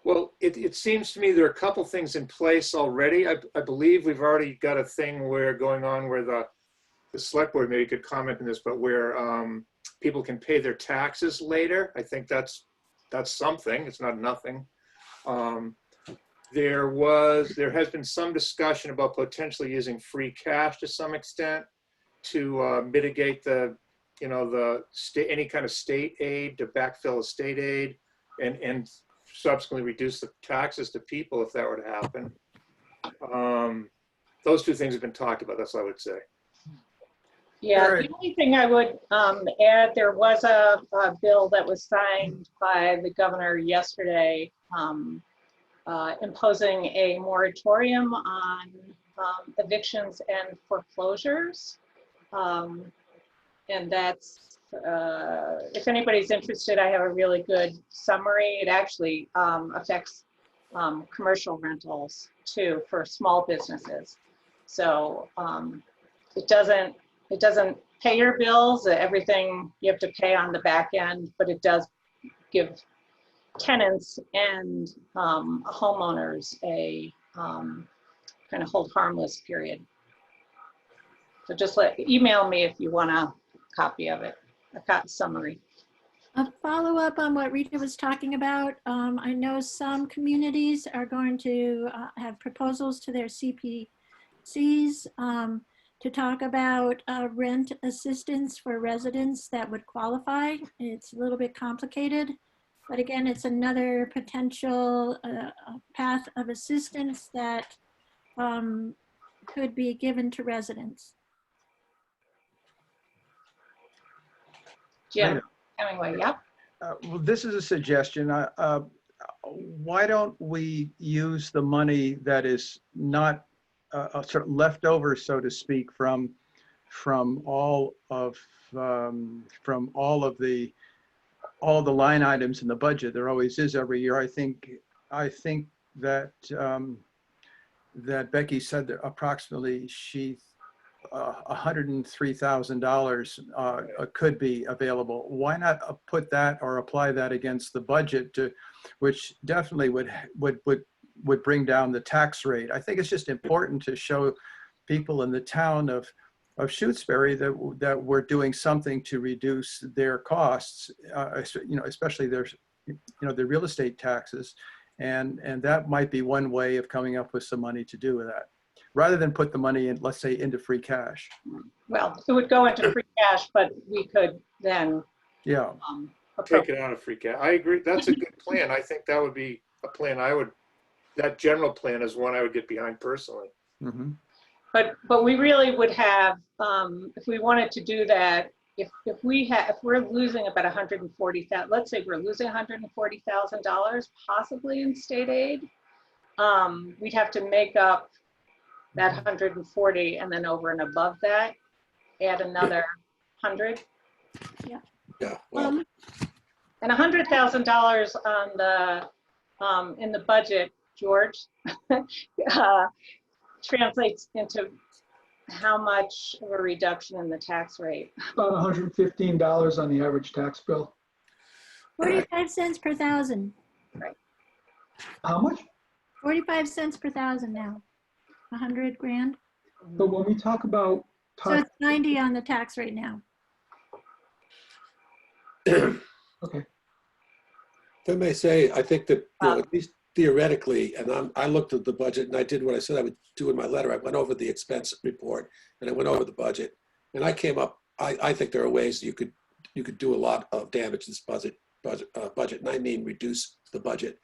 [SPEAKER 1] Well, it seems to me there are a couple things in place already. I believe we've already got a thing going on where the select board maybe could comment on this, but where people can pay their taxes later. I think that's something. It's not nothing. There has been some discussion about potentially using free cash to some extent to mitigate any kind of state aid, to backfill a state aid and subsequently reduce the taxes to people if that were to happen. Those two things have been talked about, that's what I would say.
[SPEAKER 3] Yeah, the only thing I would add, there was a bill that was signed by the governor yesterday imposing a moratorium on evictions and foreclosures. And that's, if anybody's interested, I have a really good summary. It actually affects commercial rentals too for small businesses. So it doesn't pay your bills, everything you have to pay on the back end, but it does give tenants and homeowners a kind of hold harmless period. So just email me if you want a copy of it. I've got a summary.
[SPEAKER 2] A follow-up on what Rita was talking about. I know some communities are going to have proposals to their CPCs to talk about rent assistance for residents that would qualify. It's a little bit complicated, but again, it's another potential path of assistance that could be given to residents.
[SPEAKER 3] Jim Hemingway, yep.
[SPEAKER 5] Well, this is a suggestion. Why don't we use the money that is not sort of left over, so to speak, from all of the line items in the budget? There always is every year. I think that that Becky said that approximately $103,000 could be available. Why not put that or apply that against the budget, which definitely would bring down the tax rate? I think it's just important to show people in the town of Shutesbury that we're doing something to reduce their costs, especially their real estate taxes, and that might be one way of coming up with some money to do with that, rather than put the money in, let's say, into free cash.
[SPEAKER 3] Well, it would go into free cash, but we could then
[SPEAKER 1] Take it out of free cash. I agree. That's a good plan. I think that would be a plan that general plan is one I would get behind personally.
[SPEAKER 5] Mm-hmm.
[SPEAKER 3] But we really would have, if we wanted to do that, if we're losing about $140,000, let's say we're losing $140,000 possibly in state aid, we'd have to make up that 140 and then over and above that, add another 100.
[SPEAKER 2] Yeah.
[SPEAKER 8] Yeah. Well,
[SPEAKER 3] and $100,000 on the in the budget, George, translates into how much of a reduction in the tax rate?
[SPEAKER 7] About $115 on the average tax bill.
[SPEAKER 2] 45 cents per thousand.
[SPEAKER 3] Right.
[SPEAKER 7] How much?
[SPEAKER 2] 45 cents per thousand now. 100 grand.
[SPEAKER 7] But when we talk about
[SPEAKER 2] So it's 90 on the tax rate now.
[SPEAKER 7] okay.
[SPEAKER 8] If I may say, I think that at least theoretically, and I looked at the budget and I did what I said I would do in my letter. I went over the expense report and I went over the budget, and I came up. I think there are ways you could do a lot of damage to this budget, and I mean reduce the budget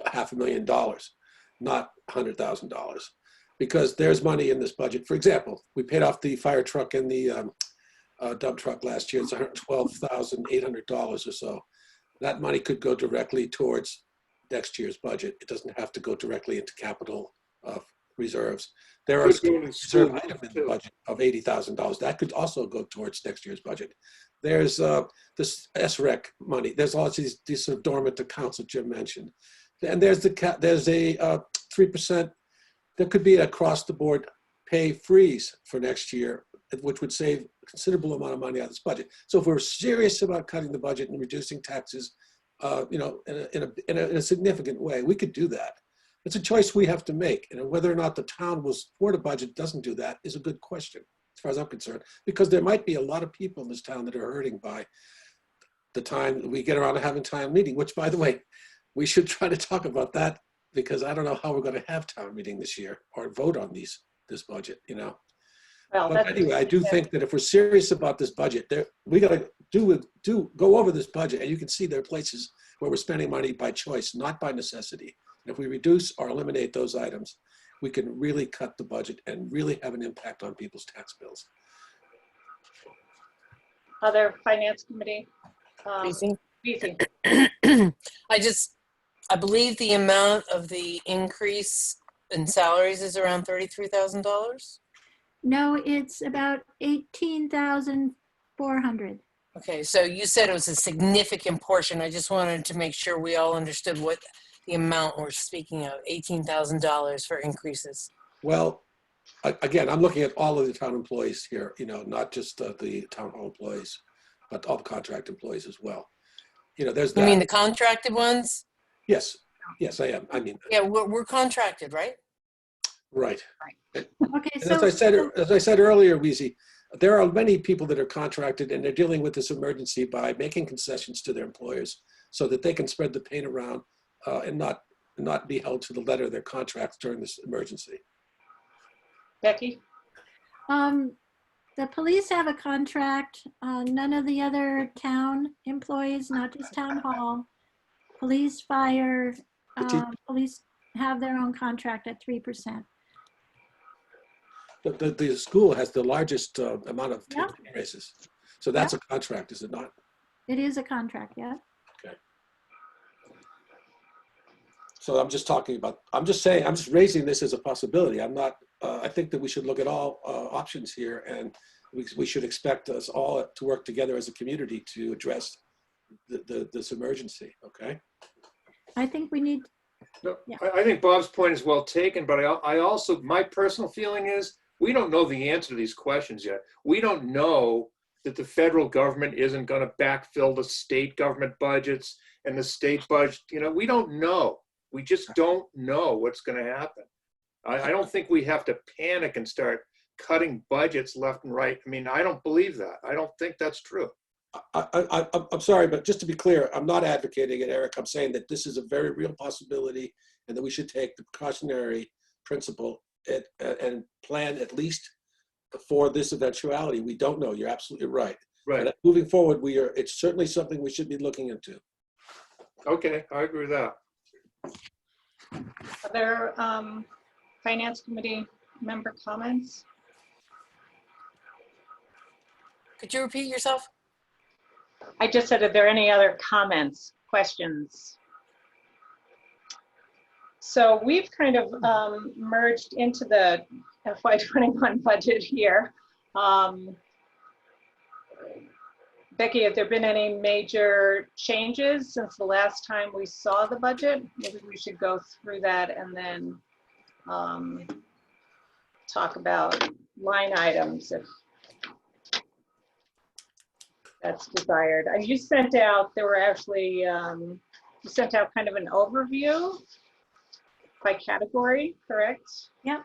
[SPEAKER 8] $500,000, not $100,000. Because there's money in this budget. For example, we paid off the fire truck and the dump truck last year. It's $112,800 or so. That money could go directly towards next year's budget. It doesn't have to go directly into capital reserves. There are
[SPEAKER 1] Could go to
[SPEAKER 8] reserve
[SPEAKER 1] school
[SPEAKER 8] item in the
[SPEAKER 1] too.
[SPEAKER 8] budget of $80,000. That could also go towards next year's budget. There's this SREC money. There's all these sort of dormant accounts that Jim mentioned. And there's a 3%. There could be an across-the-board pay freeze for next year, which would save a considerable amount of money out of this budget. So if we're serious about cutting the budget and reducing taxes, in a significant way, we could do that. It's a choice we have to make. And whether or not the town will support a budget doesn't do that is a good question, as far as I'm concerned, because there might be a lot of people in this town that are hurting by the time we get around to having town meeting, which, by the way, we should try to talk about that, because I don't know how we're going to have town meeting this year or vote on this budget,
[SPEAKER 3] Well,
[SPEAKER 8] But anyway, I do think that if we're serious about this budget, we got to go over this budget, and you can see there are places where we're spending money by choice, not by necessity. And if we reduce or eliminate those items, we can really cut the budget and really have an impact on people's tax bills.
[SPEAKER 3] Other finance committee?
[SPEAKER 10] Briefing.
[SPEAKER 3] Briefing.
[SPEAKER 10] I believe the amount of the increase in salaries is around $33,000.
[SPEAKER 2] No, it's about 18,400.
[SPEAKER 10] Okay, so you said it was a significant portion. I just wanted to make sure we all understood what the amount we're speaking of, $18,000 for increases.
[SPEAKER 8] Well, again, I'm looking at all of the town employees here, not just the town hall employees, but all the contract employees as well. There's that.
[SPEAKER 10] You mean the contracted ones?
[SPEAKER 8] Yes, I am.
[SPEAKER 10] Yeah, we're contracted, right?
[SPEAKER 8] Right.
[SPEAKER 2] Okay,
[SPEAKER 8] And
[SPEAKER 2] so
[SPEAKER 8] as I said earlier, Weezy, there are many people that are contracted, and they're dealing with this emergency by making concessions to their employers so that they can spread the pain around and not be held to the letter of their contracts during this emergency.
[SPEAKER 3] Becky?
[SPEAKER 2] the police have a contract. None of the other town employees, not just town hall, police, fire, police have their own contract at 3%.
[SPEAKER 8] The school has the largest amount of
[SPEAKER 2] Yep.
[SPEAKER 8] raises. So that's a contract, is it not?
[SPEAKER 2] It is a contract, yeah.
[SPEAKER 8] Okay. So I'm just talking about, I'm just saying, I'm just raising this as a possibility. I'm not, I think that we should look at all options here, and we should expect us all to work together as a community to address this emergency, okay?
[SPEAKER 2] I think we need,
[SPEAKER 1] No,
[SPEAKER 2] Yeah.
[SPEAKER 1] I think Bob's point is well taken, but I also, my personal feeling is we don't know the answer to these questions yet. We don't know that the federal government isn't going to backfill the state government budgets and the state budget. You know, we don't know. We just don't know what's going to happen. I don't think we have to panic and start cutting budgets left and right. I mean, I don't believe that. I don't think that's true.
[SPEAKER 8] I'm sorry, but just to be clear, I'm not advocating it, Eric. I'm saying that this is a very real possibility and that we should take the precautionary principle and plan at least for this eventuality. We don't know. You're absolutely right.
[SPEAKER 1] Right.
[SPEAKER 8] But moving forward, it's certainly something we should be looking into.
[SPEAKER 1] Okay, I agree with that.
[SPEAKER 3] Other finance committee member comments?
[SPEAKER 10] Could you repeat yourself?
[SPEAKER 3] I just said, are there any other comments, questions? So we've kind of merged into the FY21 budget here. Becky, have there been any major changes since the last time we saw the budget? Maybe we should go through that and then talk about line items if that's desired. And you sent out, there were actually, you sent out kind of an overview by category, correct?
[SPEAKER 2] Yep.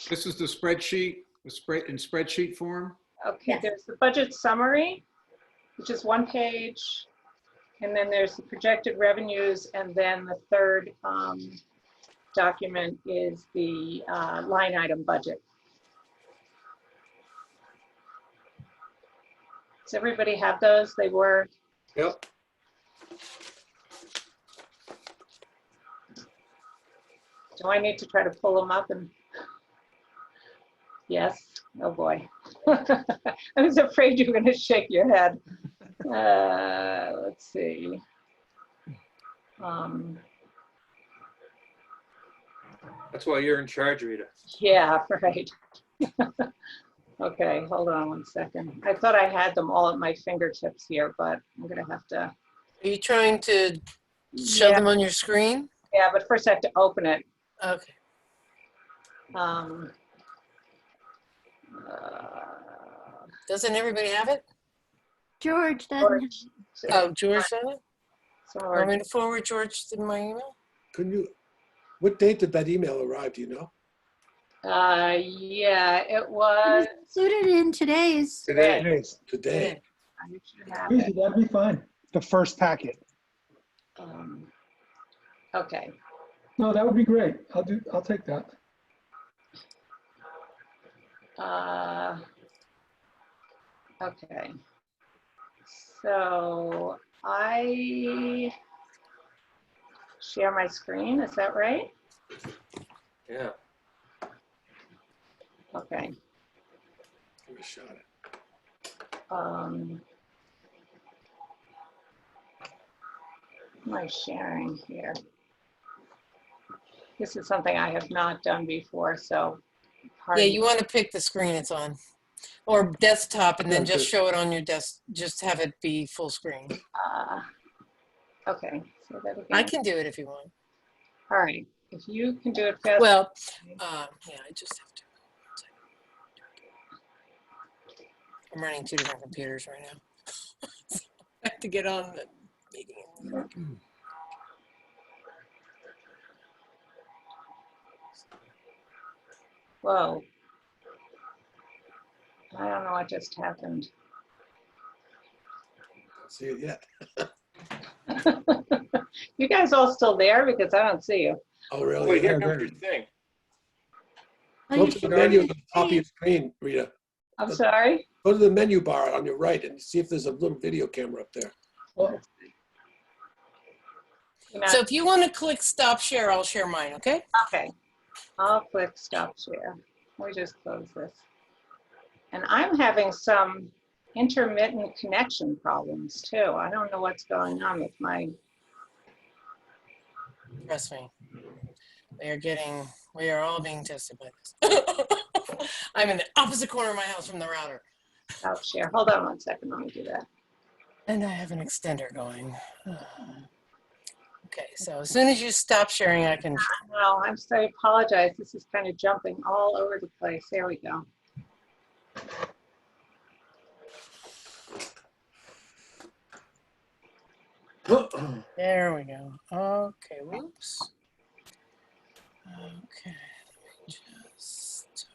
[SPEAKER 11] This is the spreadsheet, in spreadsheet form.
[SPEAKER 3] Okay,
[SPEAKER 2] Yes.
[SPEAKER 3] There's the budget summary, which is 1 page. And then there's the projected revenues. And then the third document is the line item budget. Does everybody have those? They were.
[SPEAKER 1] Yep.
[SPEAKER 3] Do I need to try to pull them up and? Yes, oh boy. I was afraid you were gonna shake your head. Let's see.
[SPEAKER 1] That's why you're in charge, Rita.
[SPEAKER 3] Yeah, right. Okay, hold on one second. I thought I had them all at my fingertips here, but I'm gonna have to.
[SPEAKER 10] Are you trying to show
[SPEAKER 3] Yeah,
[SPEAKER 10] them on your screen?
[SPEAKER 3] yeah, but first I have to open it.
[SPEAKER 10] Okay. Doesn't everybody have it?
[SPEAKER 2] George doesn't.
[SPEAKER 10] Oh, George does it?
[SPEAKER 3] Sorry.
[SPEAKER 10] Want me to forward George in my email?
[SPEAKER 8] Couldn't you, what date did that email arrive, do you know?
[SPEAKER 3] Yeah, it
[SPEAKER 2] It
[SPEAKER 3] was
[SPEAKER 2] was included in today's.
[SPEAKER 1] Today.
[SPEAKER 9] Today's
[SPEAKER 8] Today.
[SPEAKER 3] I should have
[SPEAKER 7] Easy,
[SPEAKER 3] it.
[SPEAKER 7] that'd be fine.
[SPEAKER 9] the first packet.
[SPEAKER 3] Okay.
[SPEAKER 7] No, that would be great. I'll take that.
[SPEAKER 3] Okay. So I share my screen, is that right?
[SPEAKER 1] Yeah.
[SPEAKER 3] Okay.
[SPEAKER 8] Give it a shot.
[SPEAKER 3] Am I sharing here? This is something I have not done before, so.
[SPEAKER 10] Yeah,
[SPEAKER 3] pardon.
[SPEAKER 10] you want to pick the screen it's on. Or desktop and then
[SPEAKER 8] Yeah,
[SPEAKER 10] just
[SPEAKER 8] good.
[SPEAKER 10] show it on your desk. Just have it be full screen.
[SPEAKER 3] Okay, say that again.
[SPEAKER 10] I can do it if you want.
[SPEAKER 3] All right, if you can do it fast.
[SPEAKER 10] Well, yeah, I just have to. I'm running 2 different computers right now. I have to get on the meeting.
[SPEAKER 3] Whoa. I don't know what just happened.
[SPEAKER 8] Don't see it yet.
[SPEAKER 3] You guys all still there? Because I don't see you.
[SPEAKER 8] Oh, really?
[SPEAKER 1] Wait,
[SPEAKER 8] Yeah,
[SPEAKER 1] here
[SPEAKER 8] great.
[SPEAKER 1] comes your thing.
[SPEAKER 2] Oh,
[SPEAKER 8] Go
[SPEAKER 2] you
[SPEAKER 8] to the
[SPEAKER 2] should
[SPEAKER 8] menu
[SPEAKER 2] see
[SPEAKER 8] at the top of your screen, Rita.
[SPEAKER 3] I'm sorry?
[SPEAKER 8] Go to the menu bar on your right and see if there's a little video camera up there.
[SPEAKER 7] Well,
[SPEAKER 3] You're not-
[SPEAKER 10] So if you want to click stop share, I'll share mine, okay?
[SPEAKER 3] Okay, I'll click stop share. Let me just close this. And I'm having some intermittent connection problems too. I don't know what's going on with my,
[SPEAKER 10] Trust me. We are all being tested by this. I'm in the opposite corner of my house from the router.
[SPEAKER 3] stop share. Hold on one second, let me do that.
[SPEAKER 10] And I have an extender going. Okay, so as soon as you stop sharing, I can.
[SPEAKER 3] No, I apologize. This is kind of jumping all over the place. There we go.
[SPEAKER 10] There we go. Okay, whoops. Okay, let me just.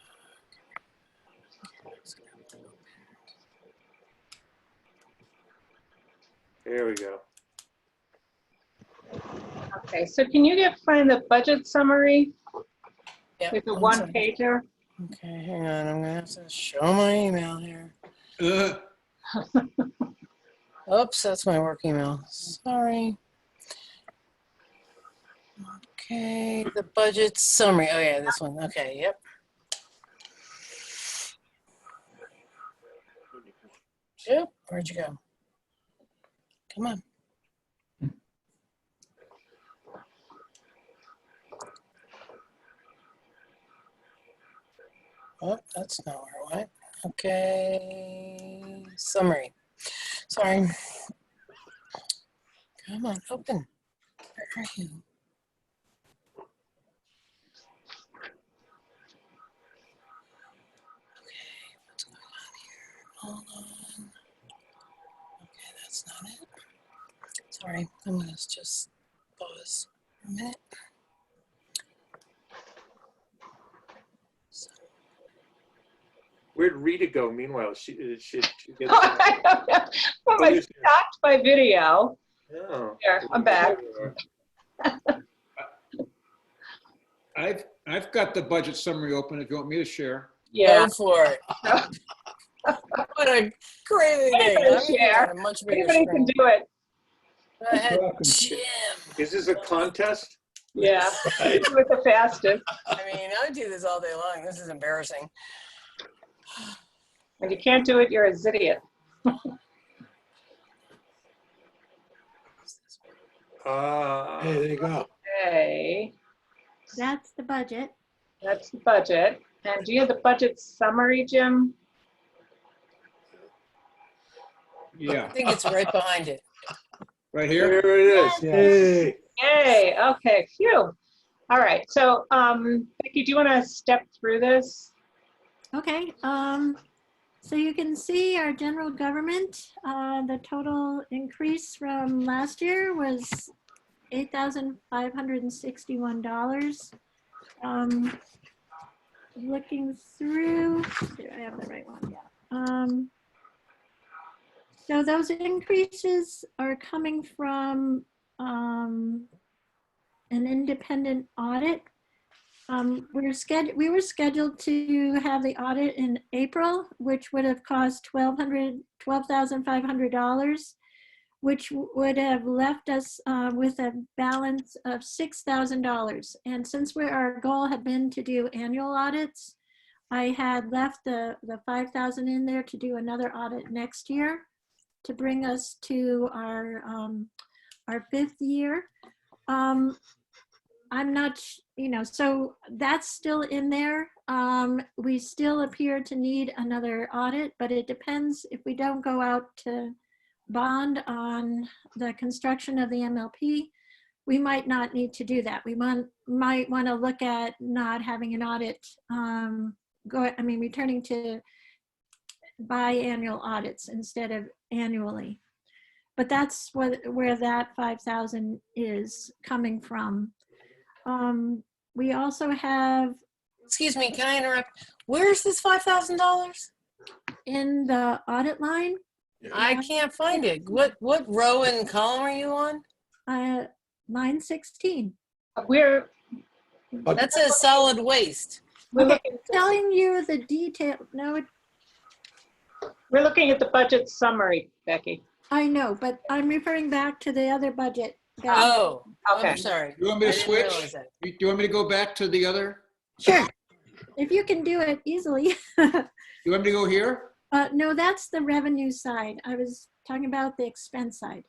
[SPEAKER 1] There we go.
[SPEAKER 3] Okay, so can you find the budget summary?
[SPEAKER 10] Yep,
[SPEAKER 3] It's a
[SPEAKER 10] one second.
[SPEAKER 3] one-pager.
[SPEAKER 10] Okay, hang on. I'm gonna have to show my email here. Oops, that's my work email. Sorry. Okay, the budget summary. Oh yeah, this one. Okay, yep. Yep. Where'd you go? Come on. Oh, that's not where it went. Okay, summary. Sorry. Come on, open. Where are you? Okay, what's going on here? Hold on. Okay, that's not it. Sorry, I'm gonna just pause for a minute.
[SPEAKER 1] Where'd Rita go? Meanwhile, she gets.
[SPEAKER 3] I don't know. Well, I stopped my video.
[SPEAKER 1] Oh.
[SPEAKER 3] There, I'm back.
[SPEAKER 11] I've got the budget summary open if you want me to share.
[SPEAKER 3] Yeah.
[SPEAKER 10] Go for it. What a crazy thing. I'm
[SPEAKER 3] Share.
[SPEAKER 10] on a much bigger
[SPEAKER 3] Anybody can
[SPEAKER 10] screen.
[SPEAKER 3] do it.
[SPEAKER 10] Go ahead,
[SPEAKER 7] welcome.
[SPEAKER 10] Jim.
[SPEAKER 1] Is this a contest?
[SPEAKER 3] Yeah,
[SPEAKER 8] Right.
[SPEAKER 3] with the fastest.
[SPEAKER 10] I mean, I do this all day long. This is embarrassing.
[SPEAKER 3] When you can't do it, you're a idiot.
[SPEAKER 8] Hey, there you go.
[SPEAKER 3] Okay,
[SPEAKER 2] That's the budget.
[SPEAKER 3] that's the budget. And do you have the budget summary, Jim?
[SPEAKER 11] Yeah,
[SPEAKER 10] I think it's right behind it.
[SPEAKER 11] right here.
[SPEAKER 1] There it is.
[SPEAKER 8] Hey,
[SPEAKER 3] Yay, okay, phew. All right, so Becky, do you want to step through this?
[SPEAKER 2] Okay, so you can see our general government, the total increase from last year was $8,561. Looking through, do I have the right one? Yeah. So those increases are coming from an independent audit. We were scheduled to have the audit in April, which would have cost $12,500, which would have left us with a balance of $6,000. And since our goal had been to do annual audits, I had left the $5,000 in there to do another audit next year to bring us to our 5th year. I'm not, so that's still in there. We still appear to need another audit, but it depends if we don't go out to bond on the construction of the MLP, we might not need to do that. We might want to look at not having an audit, returning to biannual audits instead of annually. But that's where that 5,000 is coming from. We also have.
[SPEAKER 10] Excuse me, can I interrupt? Where's this $5,000?
[SPEAKER 2] In the audit line.
[SPEAKER 10] I can't find it. What row and column are you on?
[SPEAKER 2] Line 16.
[SPEAKER 10] That says solid waste.
[SPEAKER 2] Okay, I'm telling you the detail. No,
[SPEAKER 3] we're looking at the budget summary, Becky.
[SPEAKER 2] I know, but I'm referring back to the other budget.
[SPEAKER 10] Oh,
[SPEAKER 3] okay.
[SPEAKER 10] I'm sorry.
[SPEAKER 11] You want me to switch? Do you want me to go back to the other?
[SPEAKER 2] Sure. If you can do it easily.
[SPEAKER 11] You want me to go here?
[SPEAKER 2] No, that's the revenue side. I was talking about the expense side.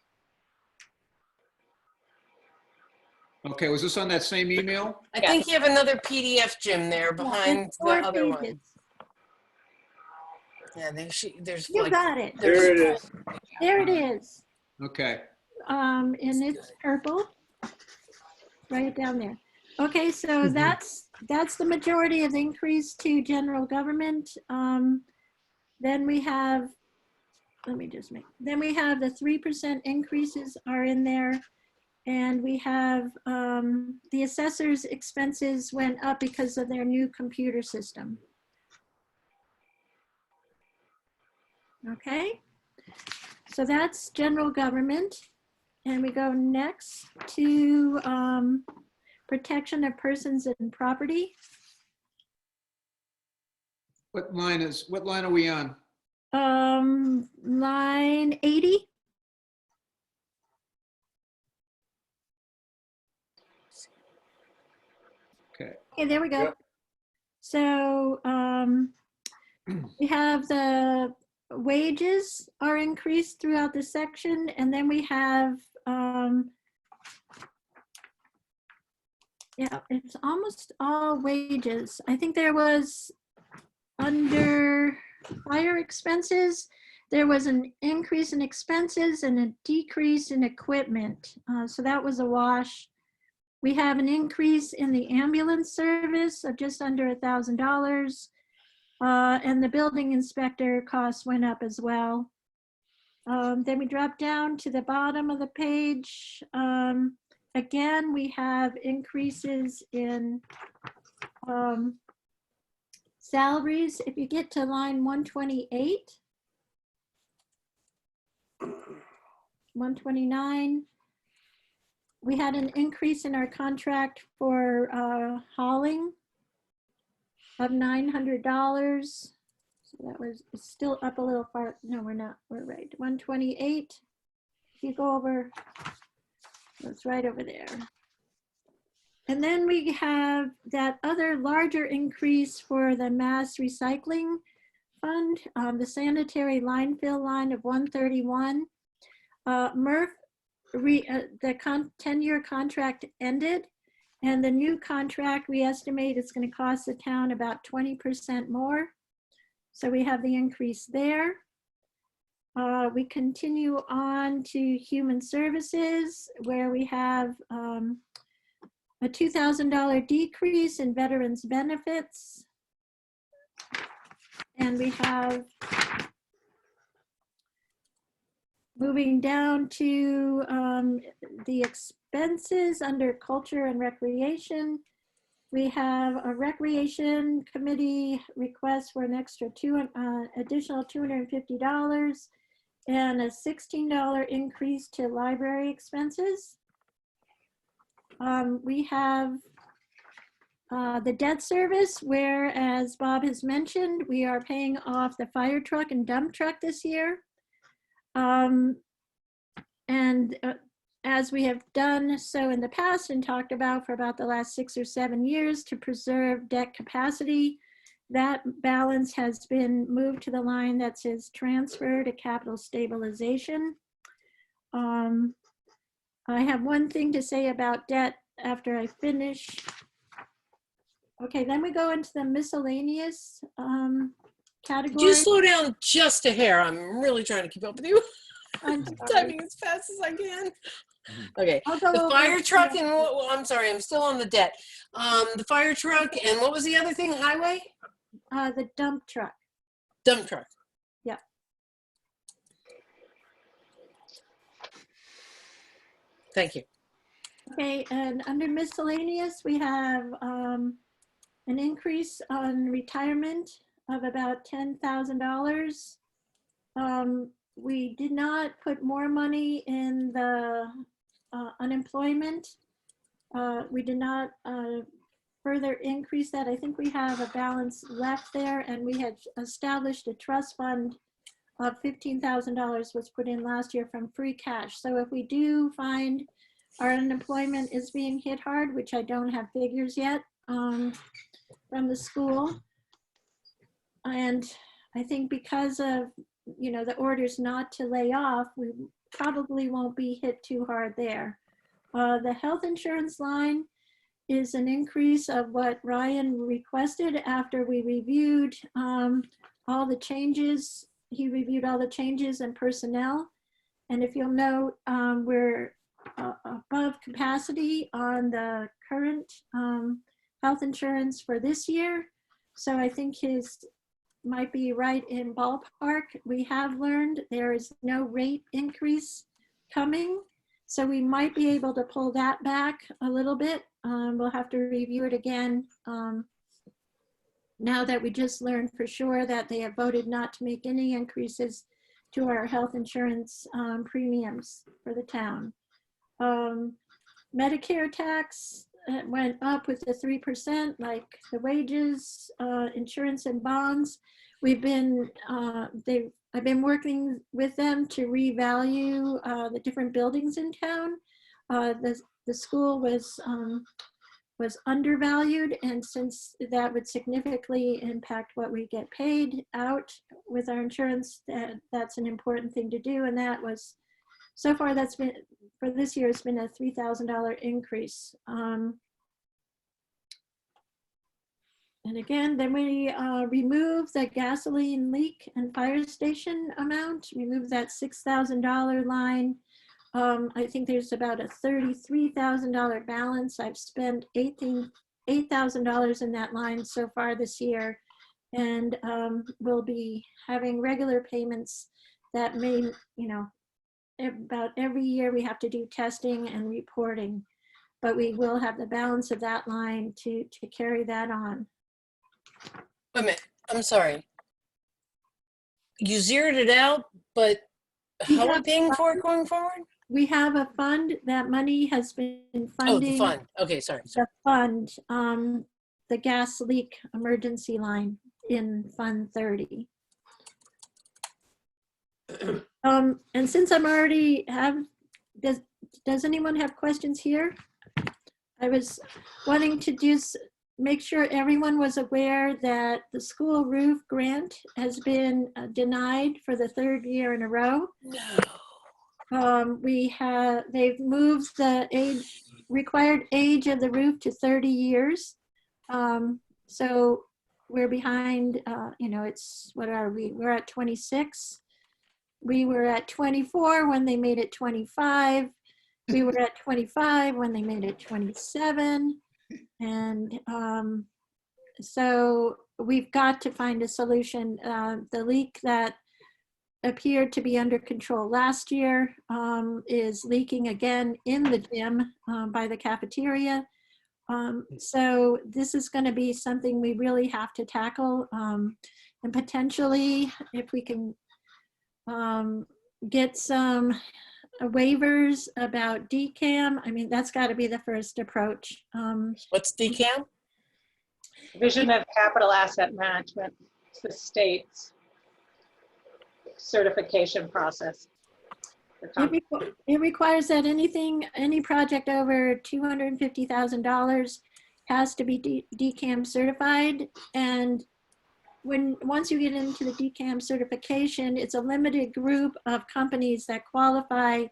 [SPEAKER 11] Okay, was this on that same email?
[SPEAKER 10] I think you have another PDF, Jim, there behind the other one. Yeah, there's
[SPEAKER 2] You
[SPEAKER 10] like,
[SPEAKER 2] got it.
[SPEAKER 1] There it is.
[SPEAKER 2] There it is.
[SPEAKER 11] Okay.
[SPEAKER 2] And it's purple. Right down there. Okay, so that's the majority of the increase to general government. Then we have, then we have the 3% increases are in there. And we have the assessor's expenses went up because of their new computer system. Okay, so that's general government. And we go next to protection of persons and property.
[SPEAKER 11] What line are we on?
[SPEAKER 2] Line 80.
[SPEAKER 11] Okay.
[SPEAKER 2] Okay, there we go. Yep. So we have the wages are increased throughout the section, and then we have yeah, it's almost all wages. I think there was under fire expenses, there was an increase in expenses and a decrease in equipment. So that was a wash. We have an increase in the ambulance service of just under $1,000. And the building inspector costs went up as well. Then we drop down to the bottom of the page. Again, we have increases in salaries. If you get to line 128, 129, we had an increase in our contract for hauling of $900. So that was still up a little far. No, we're not. We're right. 128. If you go over, it's right over there. And then we have that other larger increase for the mass recycling fund, the sanitary line fill line of 131. Murph, the 10-year contract ended, and the new contract we estimate is going to cost the town about 20% more. So we have the increase there. We continue on to human services, where we have a $2,000 decrease in veterans benefits. And we have, moving down to the expenses under culture and recreation, we have a recreation committee request for an extra additional $250 and a $16 increase to library expenses. We have the debt service, where, as Bob has mentioned, we are paying off the fire truck and dump truck this year. As we have done so in the past and talked about for about the last 6 or 7 years to preserve debt capacity, that balance has been moved to the line that says transfer to capital stabilization. I have one thing to say about debt after I finish. Okay, then we go into the miscellaneous category.
[SPEAKER 10] Could you slow down just a hair? I'm really trying to keep up with you.
[SPEAKER 2] I'm
[SPEAKER 10] typing as fast as I can. Okay,
[SPEAKER 2] I'll go
[SPEAKER 10] the
[SPEAKER 2] over
[SPEAKER 10] fire
[SPEAKER 2] it.
[SPEAKER 10] truck and well, I'm sorry, I'm still on the debt. The fire truck and what was the other thing? Highway?
[SPEAKER 2] The dump truck.
[SPEAKER 10] Dump truck.
[SPEAKER 2] Yeah.
[SPEAKER 10] Thank you.
[SPEAKER 2] Okay, and under miscellaneous, we have an increase on retirement of about $10,000. We did not put more money in the unemployment. We did not further increase that. I think we have a balance left there, and we had established a trust fund of $15,000 was put in last year from free cash. So if we do find our unemployment is being hit hard, which I don't have figures yet from the school, and I think because of the orders not to lay off, we probably won't be hit too hard there. The health insurance line is an increase of what Ryan requested after we reviewed all the changes. He reviewed all the changes in personnel. And if you'll note, we're above capacity on the current health insurance for this year. So I think his might be right in ballpark. We have learned there is no rate increase coming. So we might be able to pull that back a little bit. We'll have to review it again now that we just learned for sure that they have voted not to make any increases to our health insurance premiums for the town. Medicare tax went up with the 3%, like the wages, insurance and bonds. We've been, I've been working with them to revalue the different buildings in town. The school was undervalued, and since that would significantly impact what we get paid out with our insurance, that's an important thing to do. And that was, so far that's been, for this year, it's been a $3,000 increase. And again, then we remove the gasoline leak and fire station amount, remove that $6,000 line. I think there's about a $33,000 balance. I've spent $8,000 in that line so far this year, and we'll be having regular payments that may, about every year we have to do testing and reporting, but we will have the balance of that line to carry that on.
[SPEAKER 10] Wait a minute, I'm sorry. You zeroed it out, but how are we paying for it going forward?
[SPEAKER 2] We have a fund. That money has been funding.
[SPEAKER 10] Oh, the fund. Okay, sorry.
[SPEAKER 2] The fund, the gas leak emergency line in Fund 30. And since I'm already does anyone have questions here? I was wanting to just make sure everyone was aware that the school roof grant has been denied for the third year in a row. They've moved the required age of the roof to 30 years. So we're behind, what are we? We're at 26. We were at 24 when they made it 25. We were at 25 when they made it 27. And so we've got to find a solution. The leak that appeared to be under control last year is leaking again in the gym by the cafeteria. So this is going to be something we really have to tackle. And potentially, if we can get some waivers about DCAM, I mean, that's got to be the first approach.
[SPEAKER 10] What's DCAM?
[SPEAKER 3] Division of Capital Asset Management. It's the state's certification process.
[SPEAKER 2] It requires that any project over $250,000 has to be DCAM certified. And once you get into the DCAM certification, it's a limited group of companies that qualify,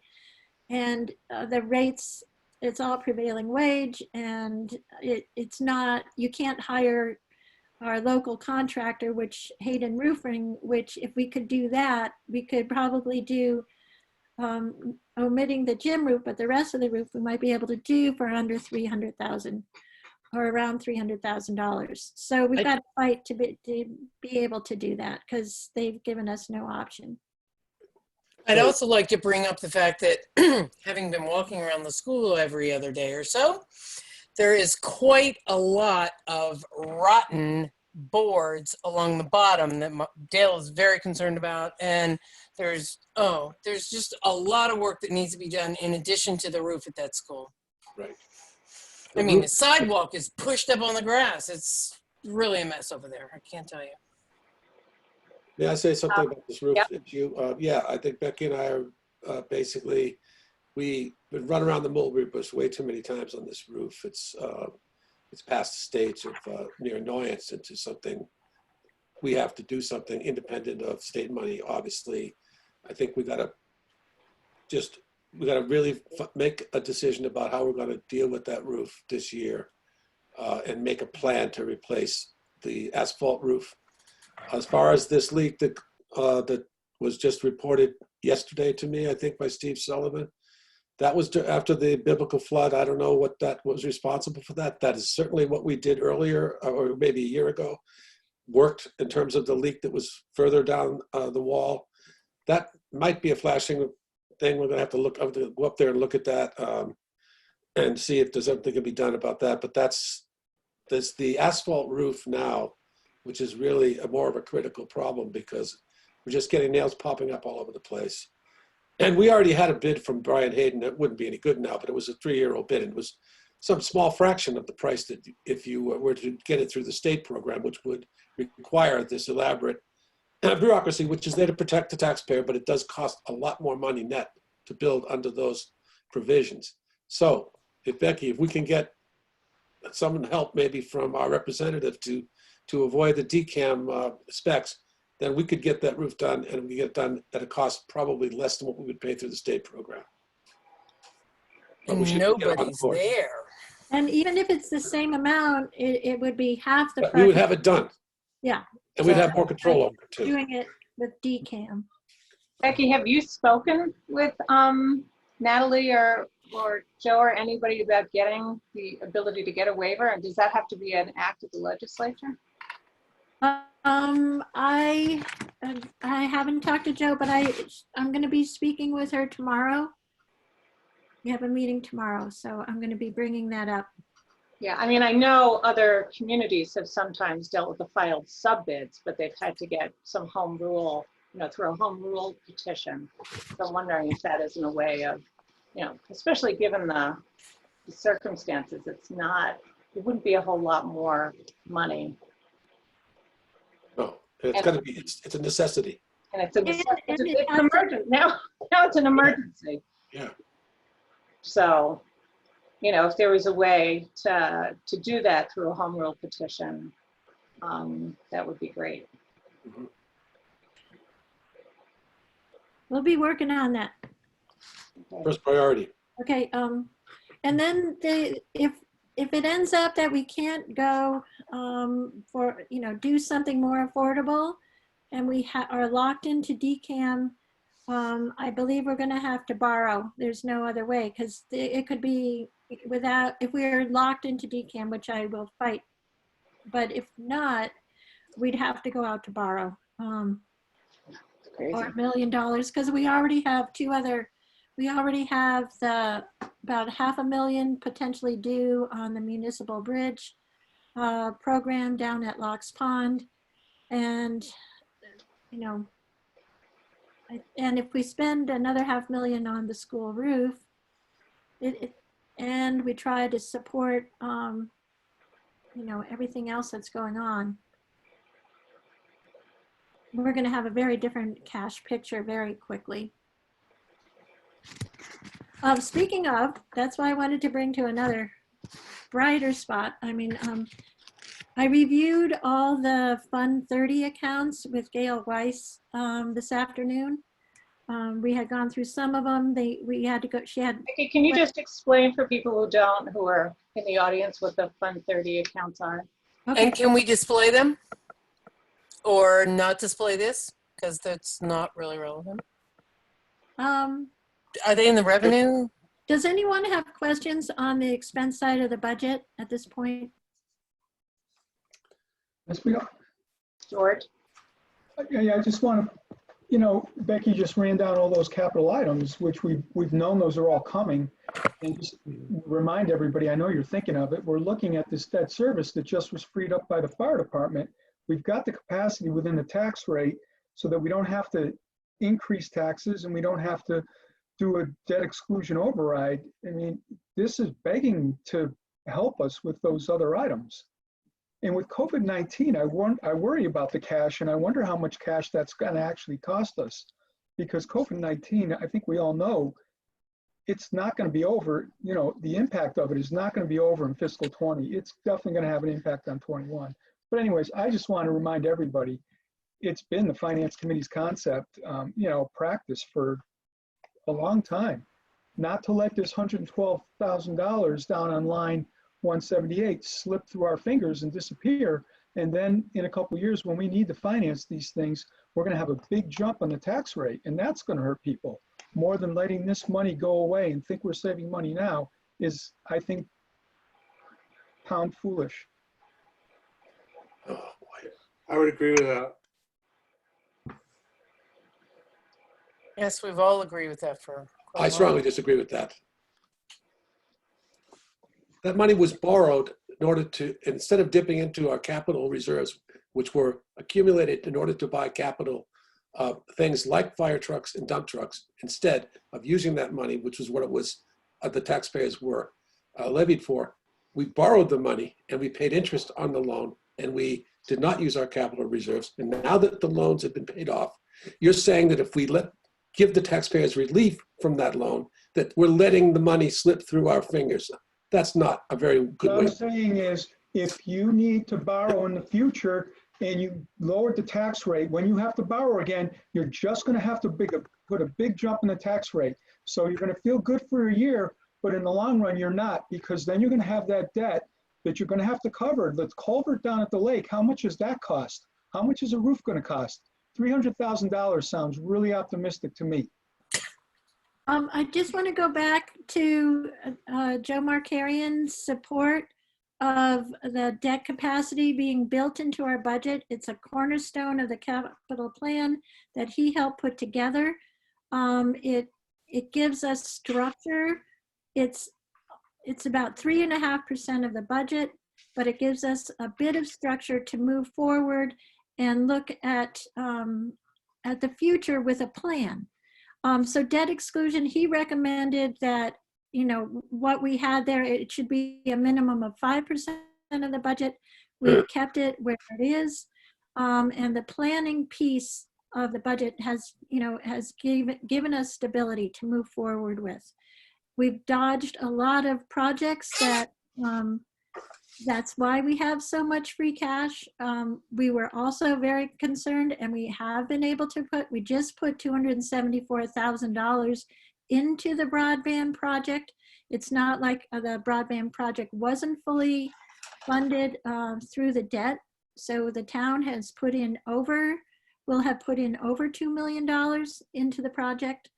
[SPEAKER 2] and the rates, it's all prevailing wage, and it's not, you can't hire our local contractor, which Hayden Roofing, which if we could do that, we could probably do omitting the gym roof, but the rest of the roof we might be able to do for under $300,000 or around $300,000. So we've got to fight to be able to do that because they've given us no option.
[SPEAKER 10] I'd also like to bring up the fact that having been walking around the school every other day or so, there is quite a lot of rotten boards along the bottom that Dale is very concerned about. And there's just a lot of work that needs to be done in addition to the roof at that school.
[SPEAKER 8] Right.
[SPEAKER 10] I mean, the sidewalk is pushed up on the grass. It's really a mess over there. I can't tell you.
[SPEAKER 8] May I say something about this roof
[SPEAKER 3] Yep.
[SPEAKER 8] issue? Yeah, I think Becky and I are basically, we've run around the mulberry bush way too many times on this roof. It's past the stage of near annoyance into something. We have to do something independent of state money, obviously. I think we got to really make a decision about how we're going to deal with that roof this year and make a plan to replace the asphalt roof. As far as this leak that was just reported yesterday to me, I think by Steve Sullivan, that was after the biblical flood. I don't know what that was responsible for that. That is certainly what we did earlier, or maybe a year ago, worked in terms of the leak that was further down the wall. That might be a flashing thing. We're going to have to go up there and look at that and see if there's something that can be done about that. But that's the asphalt roof now, which is really more of a critical problem because we're just getting nails popping up all over the place. And we already had a bid from Brian Hayden. It wouldn't be any good now, but it was a 3-year-old bid. And it was some small fraction of the price that if you were to get it through the state program, which would require this elaborate bureaucracy, which is there to protect the taxpayer, but it does cost a lot more money net to build under those provisions. So if we can get some help maybe from our representative to avoid the DCAM specs, then we could get that roof done, and we get it done at a cost probably less than what we would pay through the state program. But we should get on
[SPEAKER 10] Nobody's
[SPEAKER 8] board.
[SPEAKER 10] there.
[SPEAKER 2] And even if it's the same amount, it would be half the
[SPEAKER 8] But
[SPEAKER 2] price.
[SPEAKER 8] we would have it done,
[SPEAKER 2] Yeah,
[SPEAKER 8] and we'd have more control over it too.
[SPEAKER 2] doing it with DCAM.
[SPEAKER 3] Becky, have you spoken with Natalie or Joe or anybody about getting the ability to get a waiver? And does that have to be an act of the legislature?
[SPEAKER 2] I haven't talked to Joe, but I'm going to be speaking with her tomorrow. We have a meeting tomorrow, so I'm going to be bringing that up.
[SPEAKER 3] Yeah, I mean, I know other communities have sometimes dealt with the filed sub bids, but they've had to get some home rule, through a home rule petition. So I'm wondering if that isn't a way of, especially given the circumstances, it wouldn't be a whole lot more money.
[SPEAKER 8] No, it's got to be. It's a necessity.
[SPEAKER 3] And it's an emergency. Now it's an emergency.
[SPEAKER 8] Yeah.
[SPEAKER 3] So, you know, if there was a way to do that through a home rule petition, that would be great.
[SPEAKER 2] We'll be working on that.
[SPEAKER 8] First priority.
[SPEAKER 2] Okay, and then if it ends up that we can't go for, you know, do something more affordable and we are locked into DCAM, I believe we're gonna have to borrow. There's no other way, because it could be without, if we're locked into DCAM, which I will fight. But if not, we'd have to go out to borrow.
[SPEAKER 3] Crazy.
[SPEAKER 2] Or $1 million, because we already have we already have about $500,000 potentially due on the municipal bridge program down at Locks Pond. And, you know, and if we spend another $500,000 on the school roof, and we try to support, you know, everything else that's going on, we're going to have a very different cash picture very quickly. Speaking of, that's why I wanted to bring to another brighter spot. I mean, I reviewed all the Fund 30 accounts with Gail Weiss this afternoon. We had gone through some of them. We had to go, she had.
[SPEAKER 3] Okay, can you just explain for people who are in the audience, what the Fund 30 accounts are?
[SPEAKER 2] Okay.
[SPEAKER 10] And can we display them? Or not display this? Because that's not really relevant. Are they in the revenue?
[SPEAKER 2] Does anyone have questions on the expense side of the budget at this point?
[SPEAKER 7] Yes, we are.
[SPEAKER 3] George?
[SPEAKER 7] Yeah, I just want to, you know, Becky just ran down all those capital items, which we've known those are all coming. And just remind everybody, I know you're thinking of it, we're looking at this debt service that just was freed up by the fire department. We've got the capacity within the tax rate so that we don't have to increase taxes and we don't have to do a debt exclusion override. I mean, this is begging to help us with those other items. And with COVID-19, I worry about the cash, and I wonder how much cash that's going to actually cost us. Because COVID-19, I think we all know, it's not going to be over. You know, the impact of it is not going to be over in fiscal 20. It's definitely going to have an impact on 21. But anyways, I just want to remind everybody, it's been the Finance Committee's concept, you know, practice for a long time, not to let this $112,000 down on line 178 slip through our fingers and disappear. And then in a couple of years, when we need to finance these things, we're going to have a big jump on the tax rate. And that's going to hurt people more than letting this money go away and think we're saving money now is, I think, pound foolish.
[SPEAKER 8] Oh, boy.
[SPEAKER 1] I would agree with that.
[SPEAKER 10] Yes, we've all agreed with that for quite a
[SPEAKER 8] I
[SPEAKER 10] while.
[SPEAKER 8] strongly disagree with that. That money was borrowed in order to, instead of dipping into our capital reserves, which were accumulated in order to buy capital things like fire trucks and dump trucks, instead of using that money, which was what it was, the taxpayers were levied for, we borrowed the money and we paid interest on the loan and we did not use our capital reserves. And now that the loans have been paid off, you're saying that if we give the taxpayers relief from that loan, that we're letting the money slip through our fingers. That's not a very good
[SPEAKER 7] What
[SPEAKER 8] way.
[SPEAKER 7] I'm saying is, if you need to borrow in the future and you lowered the tax rate, when you have to borrow again, you're just going to have to put a big jump in the tax rate. So you're going to feel good for a year, but in the long run, you're not, because then you're going to have that debt that you're going to have to cover. The culvert down at the lake, how much does that cost? How much is a roof going to cost? $300,000 sounds really optimistic to me.
[SPEAKER 2] I just want to go back to Joe Markarian's support of the debt capacity being built into our budget. It's a cornerstone of the capital plan that he helped put together. It gives us structure. It's about 3.5% of the budget, but it gives us a bit of structure to move forward and look at the future with a plan. So debt exclusion, he recommended that, you know, what we had there, it should be a minimum of 5% of the budget. We've kept it where it is. And the planning piece of the budget has, you know, has given us stability to move forward with. We've dodged a lot of projects that's why we have so much free cash. We were also very concerned, and we have been able to we just put $274,000 into the broadband project. It's not like the broadband project wasn't fully funded through the debt. So the town has put in will have put in over $2 million into the project.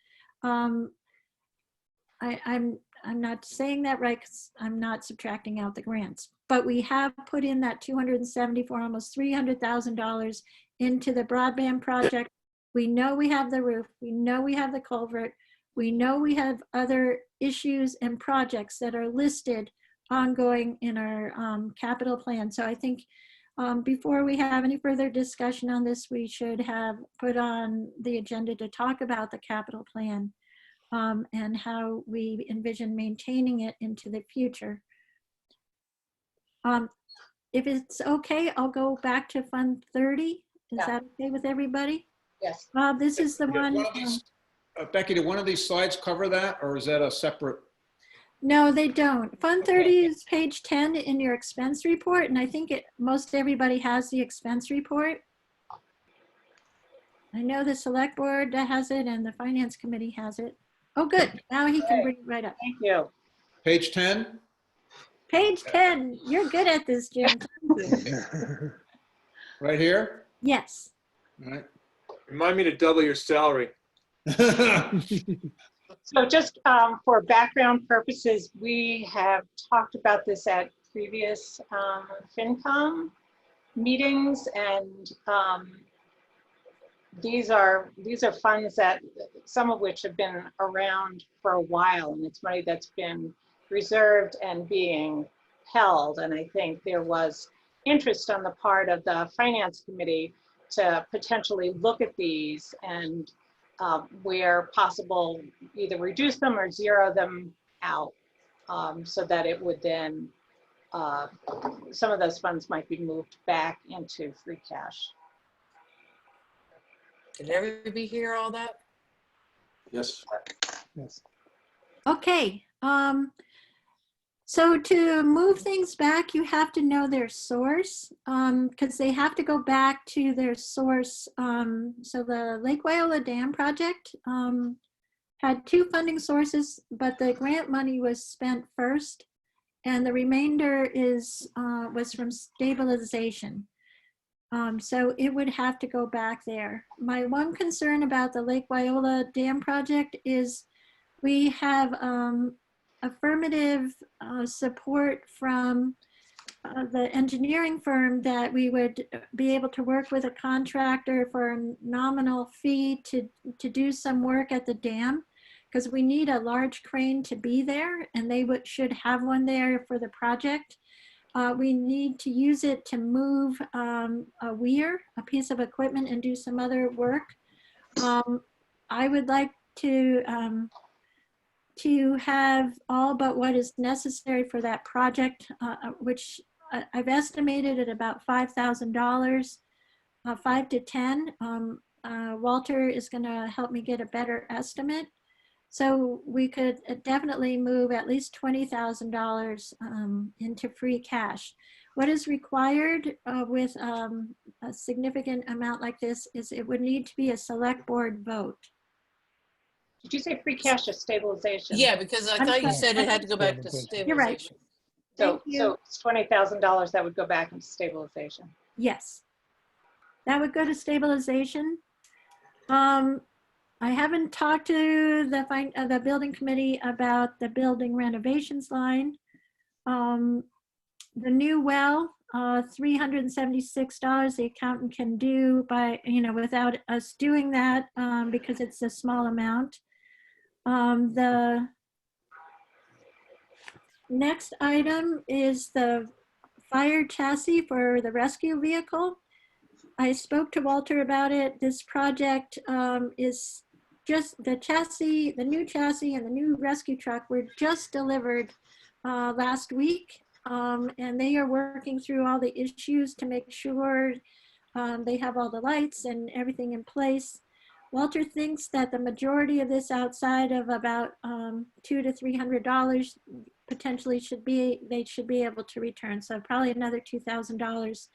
[SPEAKER 2] I'm not saying that right because I'm not subtracting out the grants, but we have put in that almost $300,000 into the broadband project. We know we have the roof. We know we have the culvert. We know we have other issues and projects that are listed ongoing in our capital plan. So I think before we have any further discussion on this, we should have put on the agenda to talk about the capital plan. And how we envision maintaining it into the future. If it's okay, I'll go back to Fund 30. Is that okay with everybody?
[SPEAKER 3] Yes.
[SPEAKER 2] This is the one.
[SPEAKER 11] Becky, did one of these slides cover that, or is that a separate?
[SPEAKER 2] No, they don't. Fund 30 is page 10 in your expense report, and I think most everybody has the expense report. I know the select board has it and the finance committee has it. Oh, good. Now he can bring it right up.
[SPEAKER 3] Thank you.
[SPEAKER 11] Page 10?
[SPEAKER 2] Page 10. You're good at this, Jim.
[SPEAKER 11] Right here?
[SPEAKER 2] Yes.
[SPEAKER 11] All right.
[SPEAKER 1] Remind me to double your salary.
[SPEAKER 3] So just for background purposes, we have talked about this at previous FinCom meetings, and these are funds that some of which have been around for a while, and it's money that's been reserved and being held. And I think there was interest on the part of the finance committee to potentially look at these and where possible, either reduce them or zero them out, so that it would then, some of those funds might be moved back into free cash.
[SPEAKER 10] Did everybody hear all that?
[SPEAKER 8] Yes.
[SPEAKER 9] Yes.
[SPEAKER 2] Okay. So to move things back, you have to know their source, because they have to go back to their source. So the Lake Wyola Dam project had two funding sources, but the grant money was spent first, and the remainder was from stabilization. So it would have to go back there. My one concern about the Lake Wyola Dam project is we have affirmative support from the engineering firm that we would be able to work with a contractor for a nominal fee to do some work at the dam, because we need a large crane to be there, and they should have one there for the project. We need to use it to move a weir, a piece of equipment, and do some other work. I would like to have all but what is necessary for that project, which I've estimated at about $5,000, 5 to 10. Walter is going to help me get a better estimate. So we could definitely move at least $20,000 into free cash. What is required with a significant amount like this is it would need to be a select board vote.
[SPEAKER 3] Did you say free cash or stabilization?
[SPEAKER 10] Yeah, because I thought you said it had to go back to stabilization.
[SPEAKER 2] You're right.
[SPEAKER 3] So it's $20,000 that would go back into stabilization.
[SPEAKER 2] Yes, that would go to stabilization. I haven't talked to the building committee about the building renovations line. The new well, $376 the accountant can do by, without us doing that because it's a small amount. The next item is the fire chassis for the rescue vehicle. I spoke to Walter about it. This project is just the chassis, the new chassis and the new rescue truck were just delivered last week. And they are working through all the issues to make sure they have all the lights and everything in place. Walter thinks that the majority of this, outside of about $200 to $300, potentially they should be able to return. So probably another $2,000.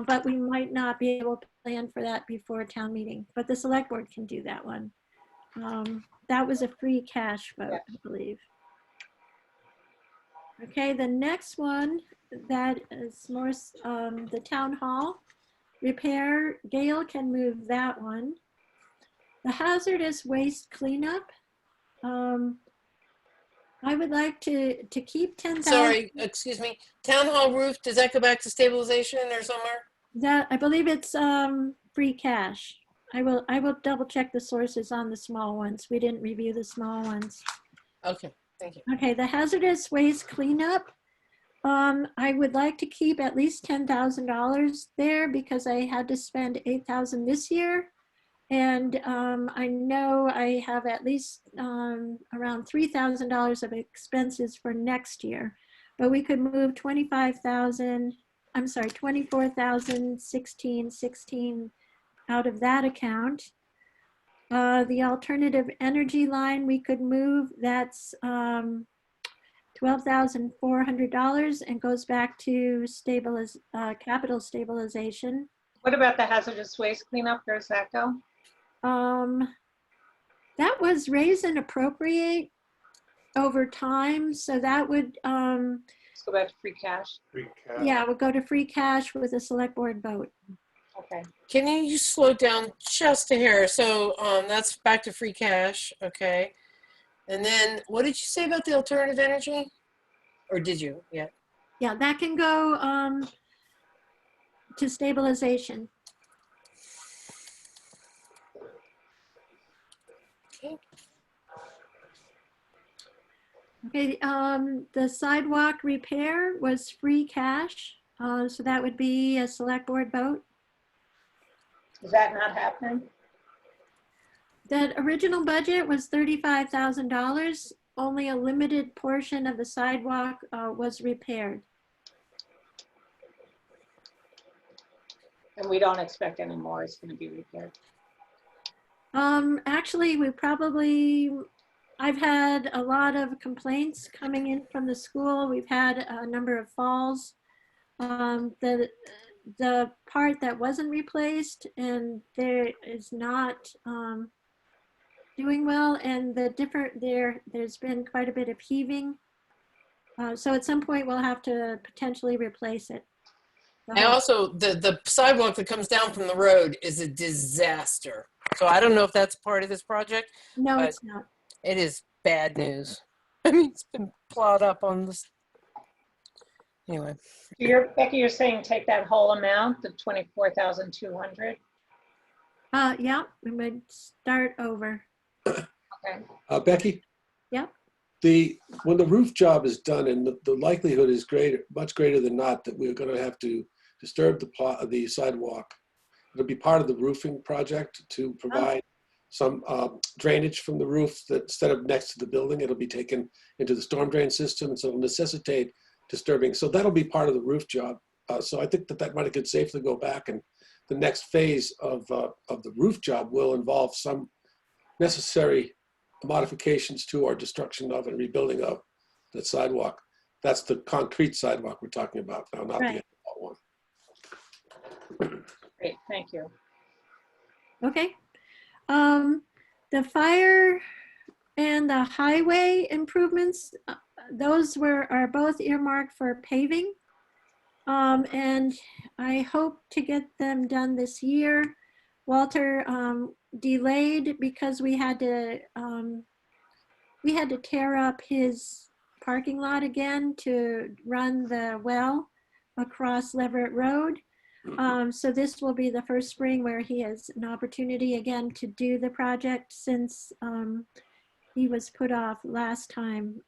[SPEAKER 2] But we might not be able to plan for that before town meeting, but the select board can do that one. That was a free cash vote, I believe. Okay, the next one that is more the town hall repair. Gail can move that one. The hazardous waste cleanup. I would like to keep 10,000.
[SPEAKER 10] Sorry, excuse me. Town hall roof, does that go back to stabilization or somewhere?
[SPEAKER 2] That, I believe it's free cash. I will double check the sources on the small ones. We didn't review the small ones.
[SPEAKER 10] Okay, thank you.
[SPEAKER 2] Okay, the hazardous waste cleanup. I would like to keep at least $10,000 there because I had to spend $8,000 this year. And I know I have at least around $3,000 of expenses for next year, but we could move 24,016 out of that account. The alternative energy line we could move, that's $12,400 and goes back to capital stabilization.
[SPEAKER 3] What about the hazardous waste cleanup? Where does that go?
[SPEAKER 2] That was raise and appropriate over time. So that would,
[SPEAKER 3] Let's go back to free cash.
[SPEAKER 1] Free cash.
[SPEAKER 2] yeah, would go to free cash with a select board vote.
[SPEAKER 3] Okay.
[SPEAKER 10] Can you slow down just a hair? So that's back to free cash, okay. And then what did you say about the alternative energy? Or did you? Yeah.
[SPEAKER 2] Yeah, that can go to stabilization.
[SPEAKER 10] Okay.
[SPEAKER 2] Okay, the sidewalk repair was free cash. So that would be a select board vote.
[SPEAKER 3] Is that not happening?
[SPEAKER 2] That original budget was $35,000. Only a limited portion of the sidewalk was repaired.
[SPEAKER 3] And we don't expect any more is going to be repaired.
[SPEAKER 2] Actually, I've had a lot of complaints coming in from the school. We've had a number of falls. The part that wasn't replaced and there is not doing well, and there's been quite a bit of heaving. So at some point we'll have to potentially replace it.
[SPEAKER 10] And also the sidewalk that comes down from the road is a disaster. So I don't know if that's part of this project.
[SPEAKER 2] No,
[SPEAKER 10] but
[SPEAKER 2] it's not.
[SPEAKER 10] It is bad news. I mean, it's been plowed up on this. Anyway.
[SPEAKER 3] Becky, you're saying take that whole amount, the 24,200?
[SPEAKER 2] Yeah, we would start over.
[SPEAKER 3] Okay.
[SPEAKER 8] Becky?
[SPEAKER 2] Yep.
[SPEAKER 8] When the roof job is done, and the likelihood is much greater than not that we're going to have to disturb the sidewalk. It'll be part of the roofing project to provide some drainage from the roof that instead of next to the building, it'll be taken into the storm drain system. And so it'll necessitate disturbing. So that'll be part of the roof job. So I think that money could safely go back, and the next phase of the roof job will involve some necessary modifications to or destruction of and rebuilding of the sidewalk. That's the concrete sidewalk we're talking about now, not the asphalt one.
[SPEAKER 3] Great, thank you.
[SPEAKER 2] Okay. The fire and the highway improvements, those are both earmarked for paving. And I hope to get them done this year. Walter delayed because we had to tear up his parking lot again to run the well across Leverett Road. So this will be the first spring where he has an opportunity again to do the project since he was put off last time.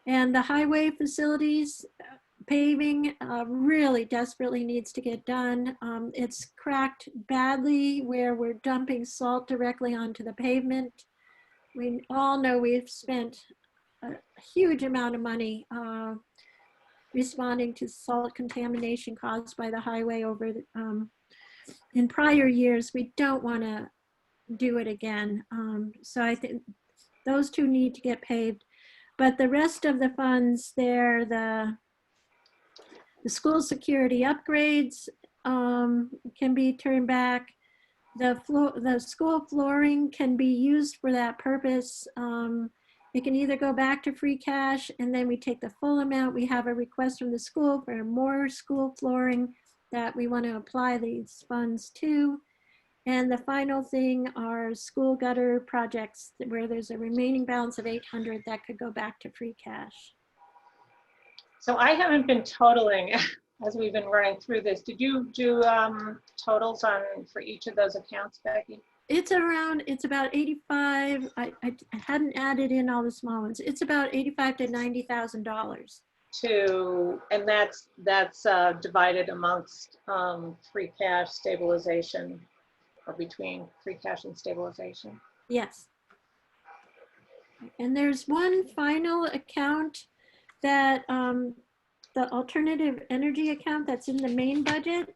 [SPEAKER 2] And the highway facilities paving really desperately needs to get done. It's cracked badly where we're dumping salt directly onto the pavement. We all know we've spent a huge amount of money responding to salt contamination caused by the highway over in prior years. We don't want to do it again. So I think those two need to get paved. But the rest of the funds there, the school security upgrades can be turned back. The school flooring can be used for that purpose. It can either go back to free cash and then we take the full amount. We have a request from the school for more school flooring that we want to apply these funds to. And the final thing are school gutter projects where there's a remaining balance of 800 that could go back to free cash.
[SPEAKER 3] So I haven't been totaling as we've been running through this. Did you do totals for each of those accounts, Becky?
[SPEAKER 2] It's about 85. I hadn't added in all the small ones. It's about $85,000 to $90,000.
[SPEAKER 3] And that's divided amongst free cash, stabilization, or between free cash and stabilization.
[SPEAKER 2] Yes. And there's one final account that the alternative energy account that's in the main budget,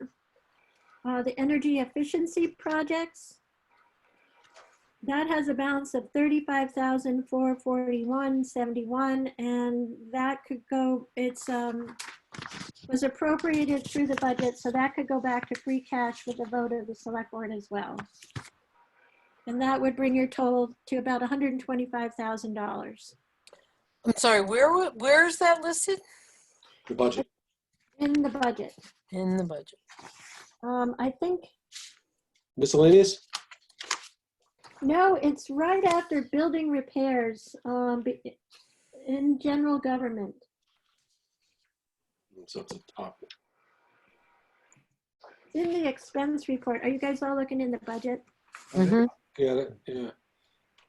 [SPEAKER 2] the energy efficiency projects. That has a balance of $35,441.71, and that could go, was appropriated through the budget, so that could go back to free cash with the vote of the select board as well. And that would bring your total to about $125,000.
[SPEAKER 10] I'm sorry, where's that listed?
[SPEAKER 8] The budget.
[SPEAKER 2] In the budget.
[SPEAKER 10] In the budget.
[SPEAKER 2] I think,
[SPEAKER 8] Miscellaneous?
[SPEAKER 2] no, it's right after building repairs in general government.
[SPEAKER 8] So it's a top.
[SPEAKER 2] In the expense report. Are you guys all looking in the budget?
[SPEAKER 10] Mm-hmm.
[SPEAKER 8] Yeah,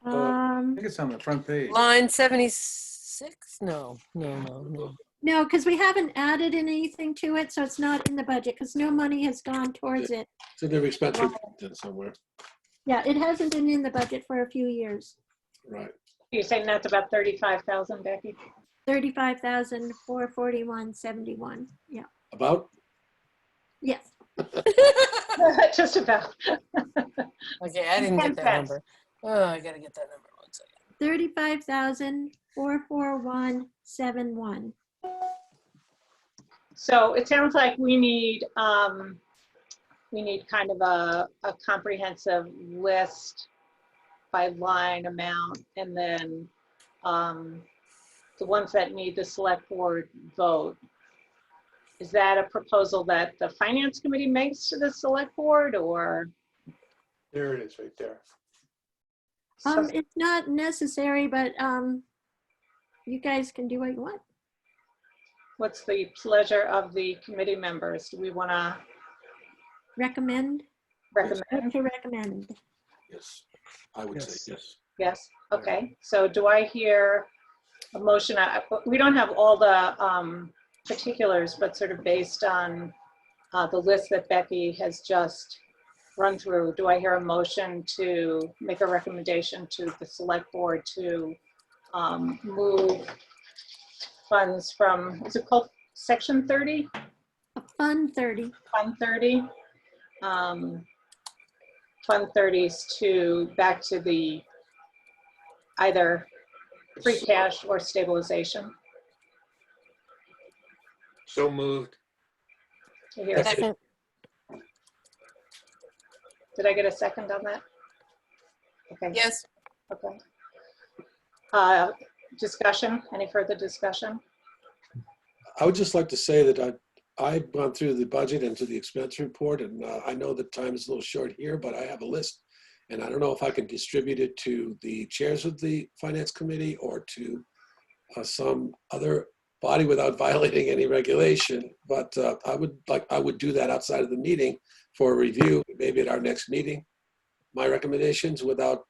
[SPEAKER 5] I think it's on the front page.
[SPEAKER 10] Line 76? No.
[SPEAKER 2] No, because we haven't added anything to it, so it's not in the budget because no money has gone towards it.
[SPEAKER 8] It's in their expense report then somewhere.
[SPEAKER 2] Yeah, it hasn't been in the budget for a few years.
[SPEAKER 8] Right.
[SPEAKER 3] You're saying that's about 35,000, Becky?
[SPEAKER 2] 35,441.71. Yeah.
[SPEAKER 8] About?
[SPEAKER 2] Yes.
[SPEAKER 3] Just about.
[SPEAKER 10] Okay, I didn't get that number. Oh, I gotta get that number. 1 second.
[SPEAKER 2] 35,441.71.
[SPEAKER 3] So it sounds like we need kind of a comprehensive list by line amount, and then the ones that need the select board vote. Is that a proposal that the finance committee makes to the select board, or?
[SPEAKER 1] There it is right there.
[SPEAKER 2] It's not necessary, but you guys can do what you want.
[SPEAKER 3] What's the pleasure of the committee members? Do we want to
[SPEAKER 2] recommend? To recommend.
[SPEAKER 8] Yes, I would say yes.
[SPEAKER 3] Yes. Okay. So do I hear a motion? We don't have all the particulars, but sort of based on the list that Becky has just run through, do I hear a motion to make a recommendation to the select board to move funds from, is it called section 30?
[SPEAKER 2] Fund 30.
[SPEAKER 3] Fund 30. Fund 30s to back to the either free cash or stabilization.
[SPEAKER 1] So moved.
[SPEAKER 10] Second.
[SPEAKER 3] Did I get a second on that? Okay.
[SPEAKER 10] Yes.
[SPEAKER 3] Okay. Discussion, any further discussion?
[SPEAKER 8] I would just like to say that I've gone through the budget and to the expense report, and I know that time is a little short here, but I have a list, and I don't know if I can distribute it to the chairs of the finance committee or to some other body without violating any regulation. But I would do that outside of the meeting for a review, maybe at our next meeting, my recommendations without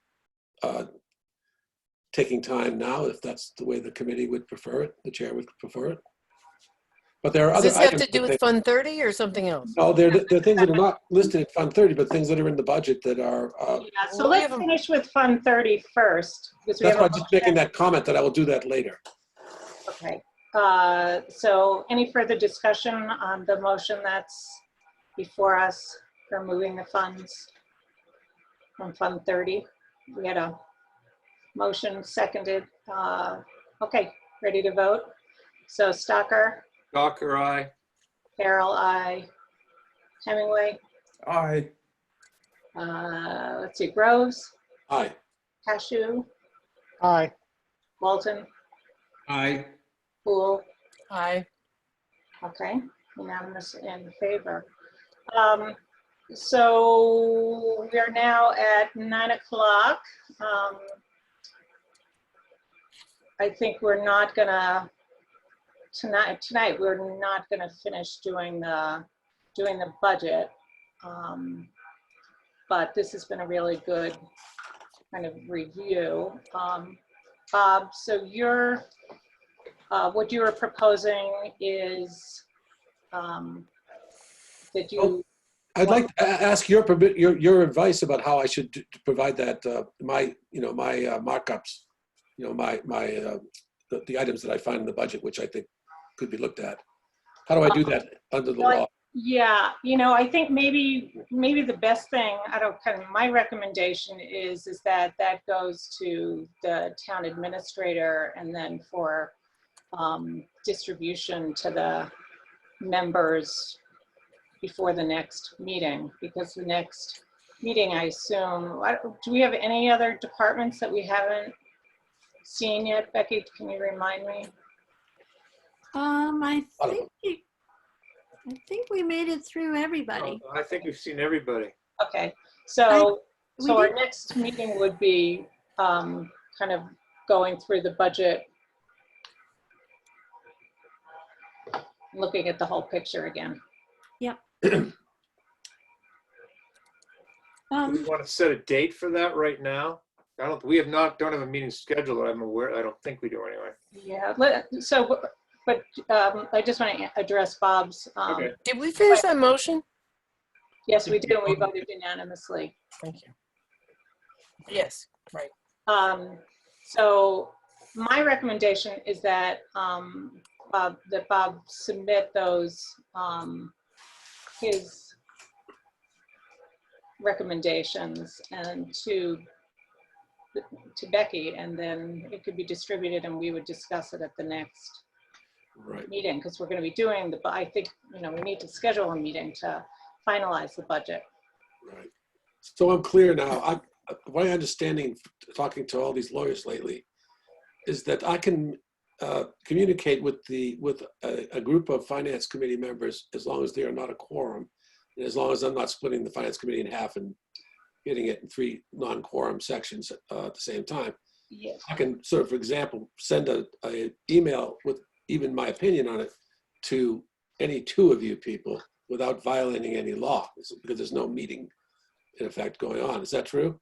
[SPEAKER 8] taking time now, if that's the way the committee would prefer it, the chair would prefer it. But there are other
[SPEAKER 10] Does this have
[SPEAKER 8] items
[SPEAKER 10] to do with Fund 30 or something else?
[SPEAKER 8] No, there are things that are not listed in Fund 30, but things that are in the budget that are.
[SPEAKER 3] Yeah, so let's finish with Fund 30 first.
[SPEAKER 8] That's why I'm just making that comment that I will do that later.
[SPEAKER 3] Okay. So any further discussion on the motion that's before us for moving the funds? from Fund 30. We had a motion seconded. Okay, ready to vote? So Stocker,
[SPEAKER 1] Docker, aye.
[SPEAKER 3] Farrell, I, Hemingway,
[SPEAKER 5] Aye.
[SPEAKER 3] let's see, Groves,
[SPEAKER 8] Aye.
[SPEAKER 3] Cashew,
[SPEAKER 9] Aye.
[SPEAKER 3] Walton,
[SPEAKER 11] Aye.
[SPEAKER 3] Poole.
[SPEAKER 10] Aye.
[SPEAKER 3] Okay, unanimous in favor. So we are now at 9 o'clock. I think we're not gonna, tonight we're not gonna finish doing the budget. But this has been a really good kind of review. Bob, so what you were proposing is that you.
[SPEAKER 8] I'd like to ask your advice about how I should provide that my markups, the items that I find in the budget, which I think could be looked at. How do I do that under the law?
[SPEAKER 3] Yeah, I think maybe the best thing, my recommendation is that goes to the town administrator and then for distribution to the members before the next meeting, because the next meeting, I assume, do we have any other departments that we haven't seen yet? Becky, can you remind me?
[SPEAKER 2] I think we made it through everybody.
[SPEAKER 1] I think we've seen everybody.
[SPEAKER 3] Okay, so our
[SPEAKER 2] did-
[SPEAKER 3] next meeting would be kind of going through the budget, looking at the whole picture again.
[SPEAKER 2] Yep.
[SPEAKER 1] Do we want to set a date for that right now? We don't have a meeting scheduled that I'm aware. I don't think we do anyway.
[SPEAKER 3] Yeah, but I just want to address Bob's.
[SPEAKER 1] Okay.
[SPEAKER 10] Did we finish that motion?
[SPEAKER 3] Yes, we did. We voted unanimously.
[SPEAKER 10] Thank you. Yes, right.
[SPEAKER 3] So my recommendation is that Bob submit those his recommendations and to Becky, and then it could be distributed and we would discuss it at the next meeting, because we're going to be doing I think we need to schedule a meeting to finalize the budget.
[SPEAKER 8] Right. So I'm clear now. My understanding, talking to all these lawyers lately, is that I can communicate with a group of finance committee members as long as they are not a quorum, and as long as I'm not splitting the finance committee in half and hitting it in 3 non-quorum sections at the same time.
[SPEAKER 3] Yes.
[SPEAKER 8] I can sort of, for example, send a email with even my opinion on it to any 2 of you people without violating any law, because there's no meeting in effect going on. Is that true,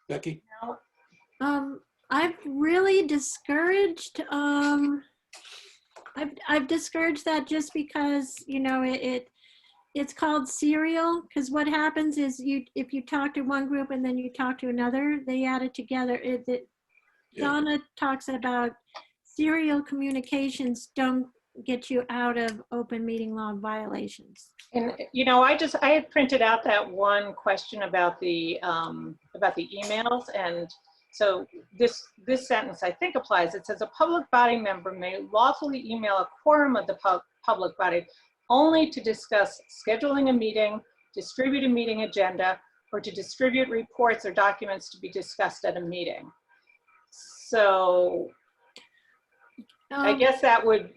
[SPEAKER 8] Becky?
[SPEAKER 3] No.
[SPEAKER 2] I've really discouraged. I've discouraged that just because it's called serial. Because what happens is if you talk to one group and then you talk to another, they add it together. Donna talks about serial communications don't get you out of open meeting law violations.
[SPEAKER 3] And I had printed out that one question about the emails, and so this sentence I think applies. It says a public body member may lawfully email a quorum of the public body only to discuss scheduling a meeting, distribute a meeting agenda, or to distribute reports or documents to be discussed at a meeting. So I guess that would,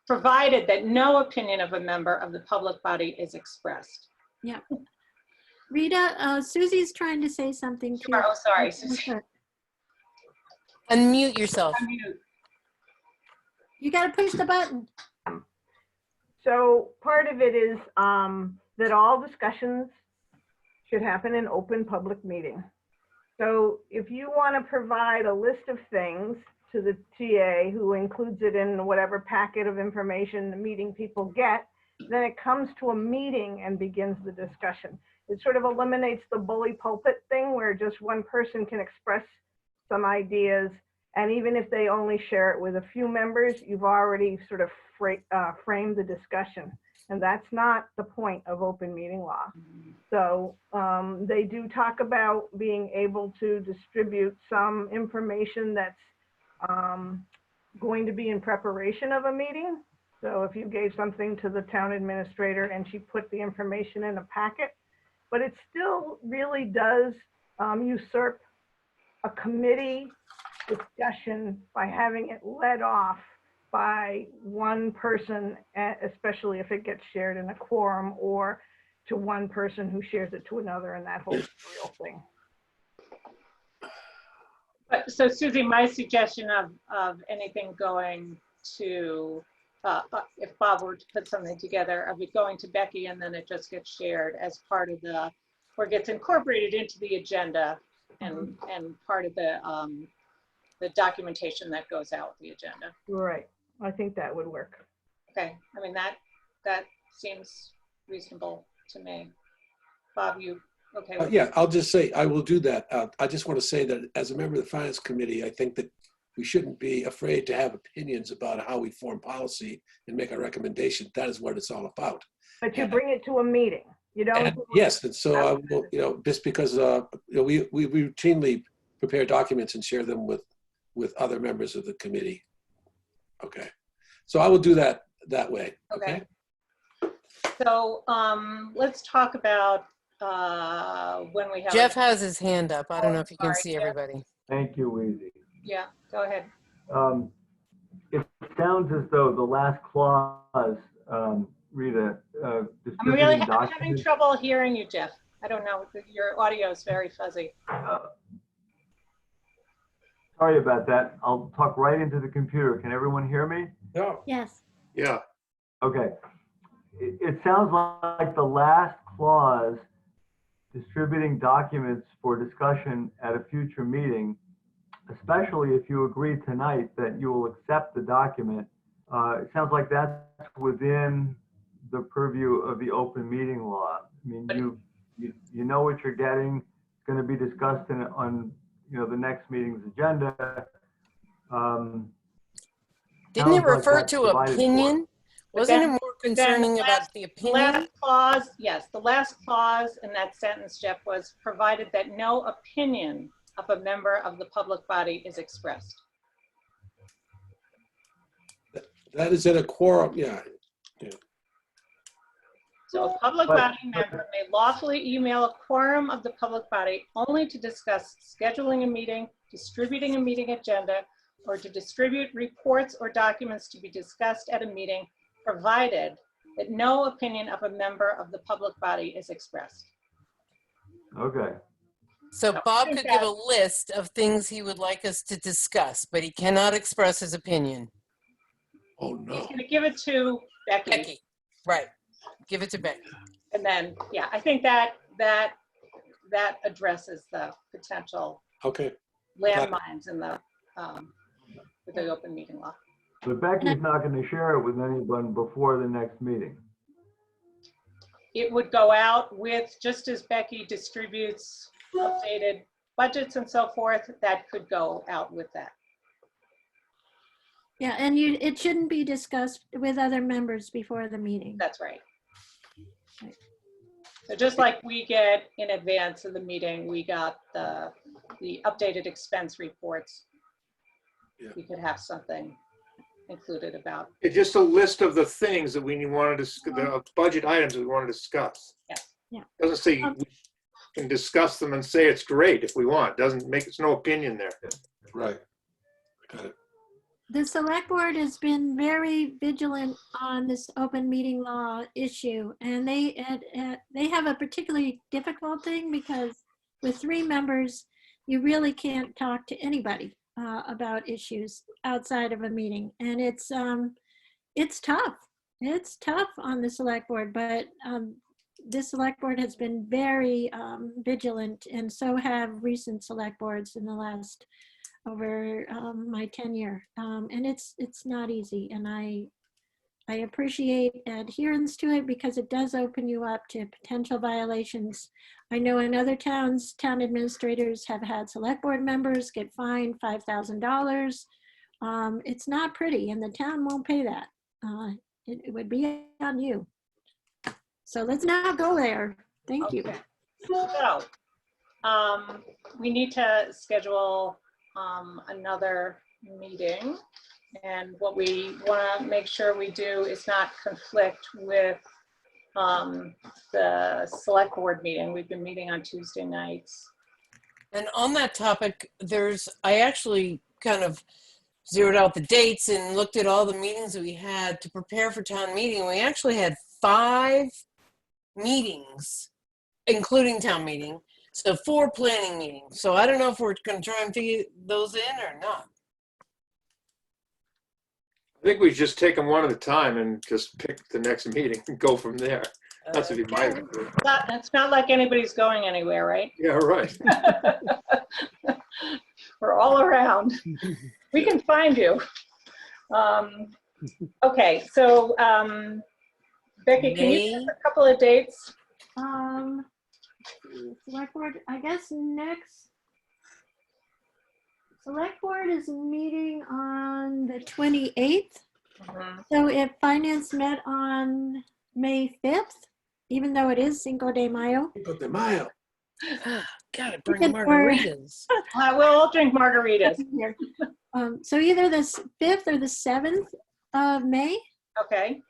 [SPEAKER 3] provided that no opinion of a member of the public body is expressed.
[SPEAKER 2] Yeah. Rita, Susie's trying to say something too.
[SPEAKER 3] Oh, sorry, Susie.
[SPEAKER 10] Unmute yourself.
[SPEAKER 3] Unmute.
[SPEAKER 2] You got to push the button.
[SPEAKER 6] So part of it is that all discussions should happen in open public meeting. So if you want to provide a list of things to the TA, who includes it in whatever packet of information the meeting people get, then it comes to a meeting and begins the discussion. It sort of eliminates the bully pulpit thing where just one person can express some ideas. And even if they only share it with a few members, you've already sort of framed the discussion. And that's not the point of open meeting law. So they do talk about being able to distribute some information that's going to be in preparation of a meeting. So if you gave something to the town administrator and she put the information in a packet, but it still really does usurp a committee discussion by having it led off by one person, especially if it gets shared in a quorum, or to one person who shares it to another, and that whole real thing.
[SPEAKER 3] But, so Susie, my suggestion of anything going to, if Bob were to put something together, of it going to Becky and then it just gets shared as part of the, or gets incorporated into the agenda and part of the documentation that goes out with the agenda.
[SPEAKER 6] Right. I think that would work.
[SPEAKER 3] Okay. I mean, that seems reasonable to me. Bob, you okay with
[SPEAKER 8] Yeah, I'll just say I will do that. I just want to say that as a member of the Finance Committee, I think that we shouldn't be afraid to have opinions about how we form policy and make a recommendation. That is what it's all about.
[SPEAKER 6] But you bring it to a meeting. You don't.
[SPEAKER 8] Yes, and so I will, you know, just because you know, we routinely prepare documents and share them with other members of the committee. Okay, so I will do that way.
[SPEAKER 3] Okay. So let's talk about when we have.
[SPEAKER 10] Jeff has his hand up. I don't know if you can
[SPEAKER 3] Sorry,
[SPEAKER 10] see
[SPEAKER 3] Jeff.
[SPEAKER 10] everybody.
[SPEAKER 14] Thank you, Weezy.
[SPEAKER 3] Yeah, go ahead.
[SPEAKER 14] It sounds as though the last clause, Rita,
[SPEAKER 3] I'm
[SPEAKER 14] distributing
[SPEAKER 3] really having
[SPEAKER 14] documents.
[SPEAKER 3] trouble hearing you, Jeff. I don't know, your audio is very fuzzy.
[SPEAKER 14] Sorry about that. I'll talk right into the computer. Can everyone hear me?
[SPEAKER 1] Yeah.
[SPEAKER 2] Yes.
[SPEAKER 1] Yeah.
[SPEAKER 14] Okay. It sounds like the last clause, distributing documents for discussion at a future meeting, especially if you agree tonight that you will accept the document. It sounds like that's within the purview of the open meeting law. I mean, you know what you're getting. It's going to be discussed on the next meeting's agenda.
[SPEAKER 10] Didn't it
[SPEAKER 14] Sounds like
[SPEAKER 10] refer
[SPEAKER 14] that's
[SPEAKER 10] to
[SPEAKER 14] provided for.
[SPEAKER 10] opinion? Wasn't it more
[SPEAKER 3] Then
[SPEAKER 10] concerning
[SPEAKER 3] the
[SPEAKER 10] about
[SPEAKER 3] last-
[SPEAKER 10] the
[SPEAKER 3] The
[SPEAKER 10] opinion?
[SPEAKER 3] last clause, yes, the last clause in that sentence, Jeff, was provided that no opinion of a member of the public body is expressed.
[SPEAKER 8] That is in a quorum, yeah.
[SPEAKER 3] So a public body member may lawfully email a quorum of the public body only to discuss scheduling a meeting, distributing a meeting agenda, or to distribute reports or documents to be discussed at a meeting, provided that no opinion of a member of the public body is expressed.
[SPEAKER 14] Okay.
[SPEAKER 10] So Bob
[SPEAKER 3] think
[SPEAKER 10] could give a
[SPEAKER 3] that-
[SPEAKER 10] list of things he would like us to discuss, but he cannot express his opinion.
[SPEAKER 8] Oh,
[SPEAKER 3] He's
[SPEAKER 8] no.
[SPEAKER 3] going to give it to Becky.
[SPEAKER 10] Becky, right. Give it to Becky.
[SPEAKER 3] And then, yeah, I think that addresses the potential
[SPEAKER 8] Okay.
[SPEAKER 3] landmines in the with the open meeting law.
[SPEAKER 14] But Becky's not going to share it with anyone before the next meeting.
[SPEAKER 3] It would go out with, just as Becky distributes updated budgets and so forth, that could go out with that.
[SPEAKER 2] Yeah, and it shouldn't be discussed with other members before the meeting.
[SPEAKER 3] That's right. So just like we get in advance of the meeting, we got the updated expense reports.
[SPEAKER 8] Yeah.
[SPEAKER 3] We could have something included about.
[SPEAKER 1] It's just a list of the things that we wanted to, the budget items that we want to discuss.
[SPEAKER 3] Yeah.
[SPEAKER 2] Yeah.
[SPEAKER 1] Doesn't say we can discuss them and say it's great if we want. Doesn't make, it's no opinion there.
[SPEAKER 8] Right. Got it.
[SPEAKER 2] The select board has been very vigilant on this open meeting law issue, and they have a particularly difficult thing because with 3 members, you really can't talk to anybody about issues outside of a meeting, and it's tough. It's tough on the select board, but this select board has been very vigilant, and so have recent select boards in the last over my tenure, and it's not easy, and I appreciate adherence to it because it does open you up to potential violations. I know in other towns, town administrators have had select board members get fined $5,000. It's not pretty, and the town won't pay that. It would be on you. So let's not go there. Thank you.
[SPEAKER 3] Okay. So, we need to schedule another meeting. And what we want to make sure we do is not conflict with the select board meeting. We've been meeting on Tuesday nights.
[SPEAKER 10] And on that topic, I actually kind of zeroed out the dates and looked at all the meetings that we had to prepare for town meeting. We actually had 5 meetings, including town meeting. So 4 planning meetings. So I don't know if we're going to try and figure those in or not.
[SPEAKER 1] I think we just take them one at a time and just pick the next meeting and go from there. That's what you might do.
[SPEAKER 3] It's not like anybody's going anywhere, right?
[SPEAKER 1] Yeah, right.
[SPEAKER 3] We're all around. We can find you. Okay, so Becky, can you give a couple of dates?
[SPEAKER 2] Select board, I guess next select board is meeting on the 28th. So if finance met on May 5th, even though it is Cinco de Mayo.
[SPEAKER 8] Cinco de Mayo.
[SPEAKER 10] Gotta bring margaritas.
[SPEAKER 3] We'll all drink margaritas.
[SPEAKER 2] So either the 5th or the 7th of May.
[SPEAKER 3] Okay.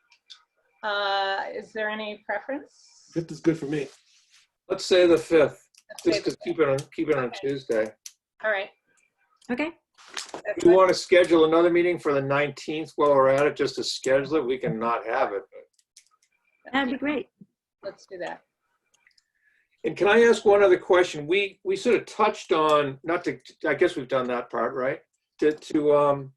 [SPEAKER 3] Is there any preference?
[SPEAKER 8] 5th is good for me.
[SPEAKER 1] Let's say the 5th, just to keep it on Tuesday.
[SPEAKER 3] All right.
[SPEAKER 2] Okay.
[SPEAKER 1] If you want to schedule another meeting for the 19th while we're at it, just to schedule it, we can not have it.
[SPEAKER 2] That'd be great.
[SPEAKER 3] Let's do that.
[SPEAKER 1] And can I ask one other question? We sort of touched on, I guess we've done that part, right? Just to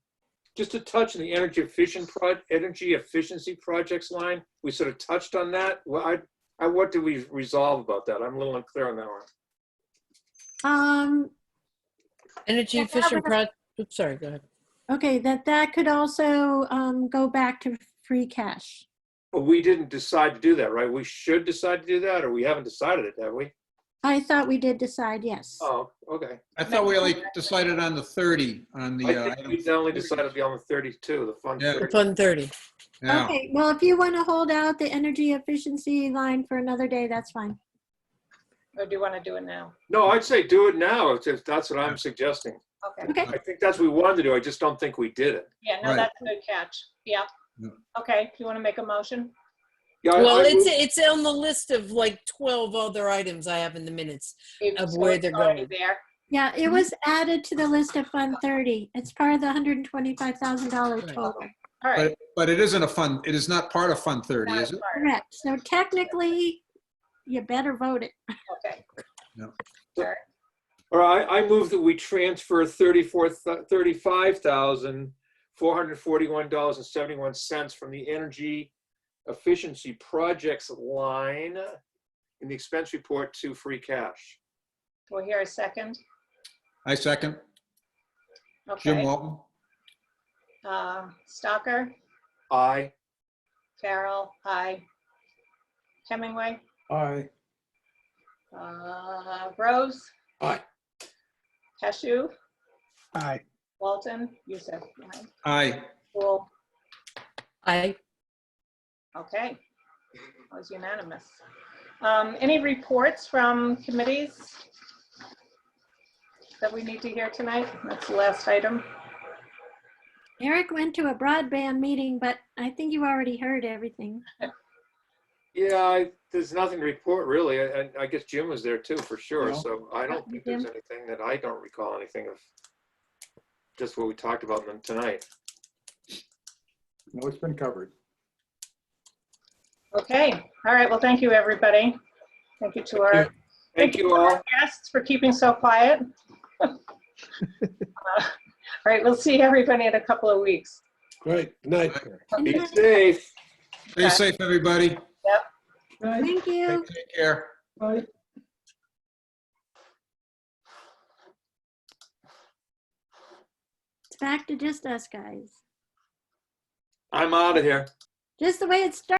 [SPEAKER 1] touch on the energy efficiency projects line. We sort of touched on that. Well, what did we resolve about that? I'm a little unclear on that one.
[SPEAKER 10] Energy efficient project. Oops, sorry, go ahead.
[SPEAKER 2] Okay, that could also go back to free cash.
[SPEAKER 1] But we didn't decide to do that, right? We should decide to do that, or we haven't decided it, have we?
[SPEAKER 2] I thought we did decide, yes.
[SPEAKER 1] Oh, okay.
[SPEAKER 11] I thought we only decided on the 30 on the.
[SPEAKER 1] I think we only decided to be on the 32, the fund 30.
[SPEAKER 10] The fund 30.
[SPEAKER 11] Yeah.
[SPEAKER 2] Okay, well, if you want to hold out the energy efficiency line for another day, that's fine.
[SPEAKER 3] Or do you want to do it now?
[SPEAKER 1] No, I'd say do it now, if that's what I'm suggesting.
[SPEAKER 3] Okay.
[SPEAKER 1] I think that's what we wanted to do. I just don't think we did it.
[SPEAKER 3] Yeah, no,
[SPEAKER 11] Right.
[SPEAKER 3] that's a good catch. Yeah.
[SPEAKER 11] Yeah.
[SPEAKER 3] Okay, do you want to make a motion?
[SPEAKER 1] Yeah,
[SPEAKER 10] Well,
[SPEAKER 1] I
[SPEAKER 10] it's on the list of like 12 other items I have in the minutes of
[SPEAKER 3] So
[SPEAKER 10] where
[SPEAKER 3] it's
[SPEAKER 10] they're
[SPEAKER 3] already
[SPEAKER 10] going.
[SPEAKER 3] there.
[SPEAKER 2] Yeah, it was added to the list of Fund 30. It's part of the $125,000 total.
[SPEAKER 3] All right.
[SPEAKER 11] But it isn't a fund, it is not part of Fund 30, is it?
[SPEAKER 2] Correct. So technically, you better vote it.
[SPEAKER 3] Okay.
[SPEAKER 11] No.
[SPEAKER 3] All right.
[SPEAKER 1] All right, I move that we transfer $35,441.71 from the energy efficiency projects line in the expense report to free cash.
[SPEAKER 3] We'll hear a second.
[SPEAKER 11] I second. Jim
[SPEAKER 3] Okay.
[SPEAKER 11] Walton.
[SPEAKER 3] Stocker,
[SPEAKER 1] Aye.
[SPEAKER 3] Farrell, aye. Hemingway,
[SPEAKER 5] Aye.
[SPEAKER 3] Rose,
[SPEAKER 8] Aye.
[SPEAKER 3] Cashew,
[SPEAKER 9] Aye.
[SPEAKER 3] Walton, you said aye.
[SPEAKER 11] Aye.
[SPEAKER 3] Cool.
[SPEAKER 10] I
[SPEAKER 3] Okay. That was unanimous. Any reports from committees that we need to hear tonight? That's the last item.
[SPEAKER 2] Eric went to a broadband meeting, but I think you already heard everything.
[SPEAKER 1] Yeah, there's nothing to report really. I guess Jim was there too, for sure.
[SPEAKER 5] Yeah.
[SPEAKER 1] So I don't think there's anything that I don't recall anything of just what we talked about tonight.
[SPEAKER 5] No, it's been covered.
[SPEAKER 3] Okay. All right. Well, thank you, everybody. Thank you to our
[SPEAKER 1] Thank you all.
[SPEAKER 3] guests for keeping so quiet. All right. We'll see everybody in a couple of weeks.
[SPEAKER 8] Great. Good night.
[SPEAKER 1] Be safe.
[SPEAKER 11] Stay safe, everybody.
[SPEAKER 2] Thank you.
[SPEAKER 11] Take care.
[SPEAKER 7] Bye.
[SPEAKER 2] It's back to just us guys.
[SPEAKER 1] I'm out of here.
[SPEAKER 2] Just the way it started.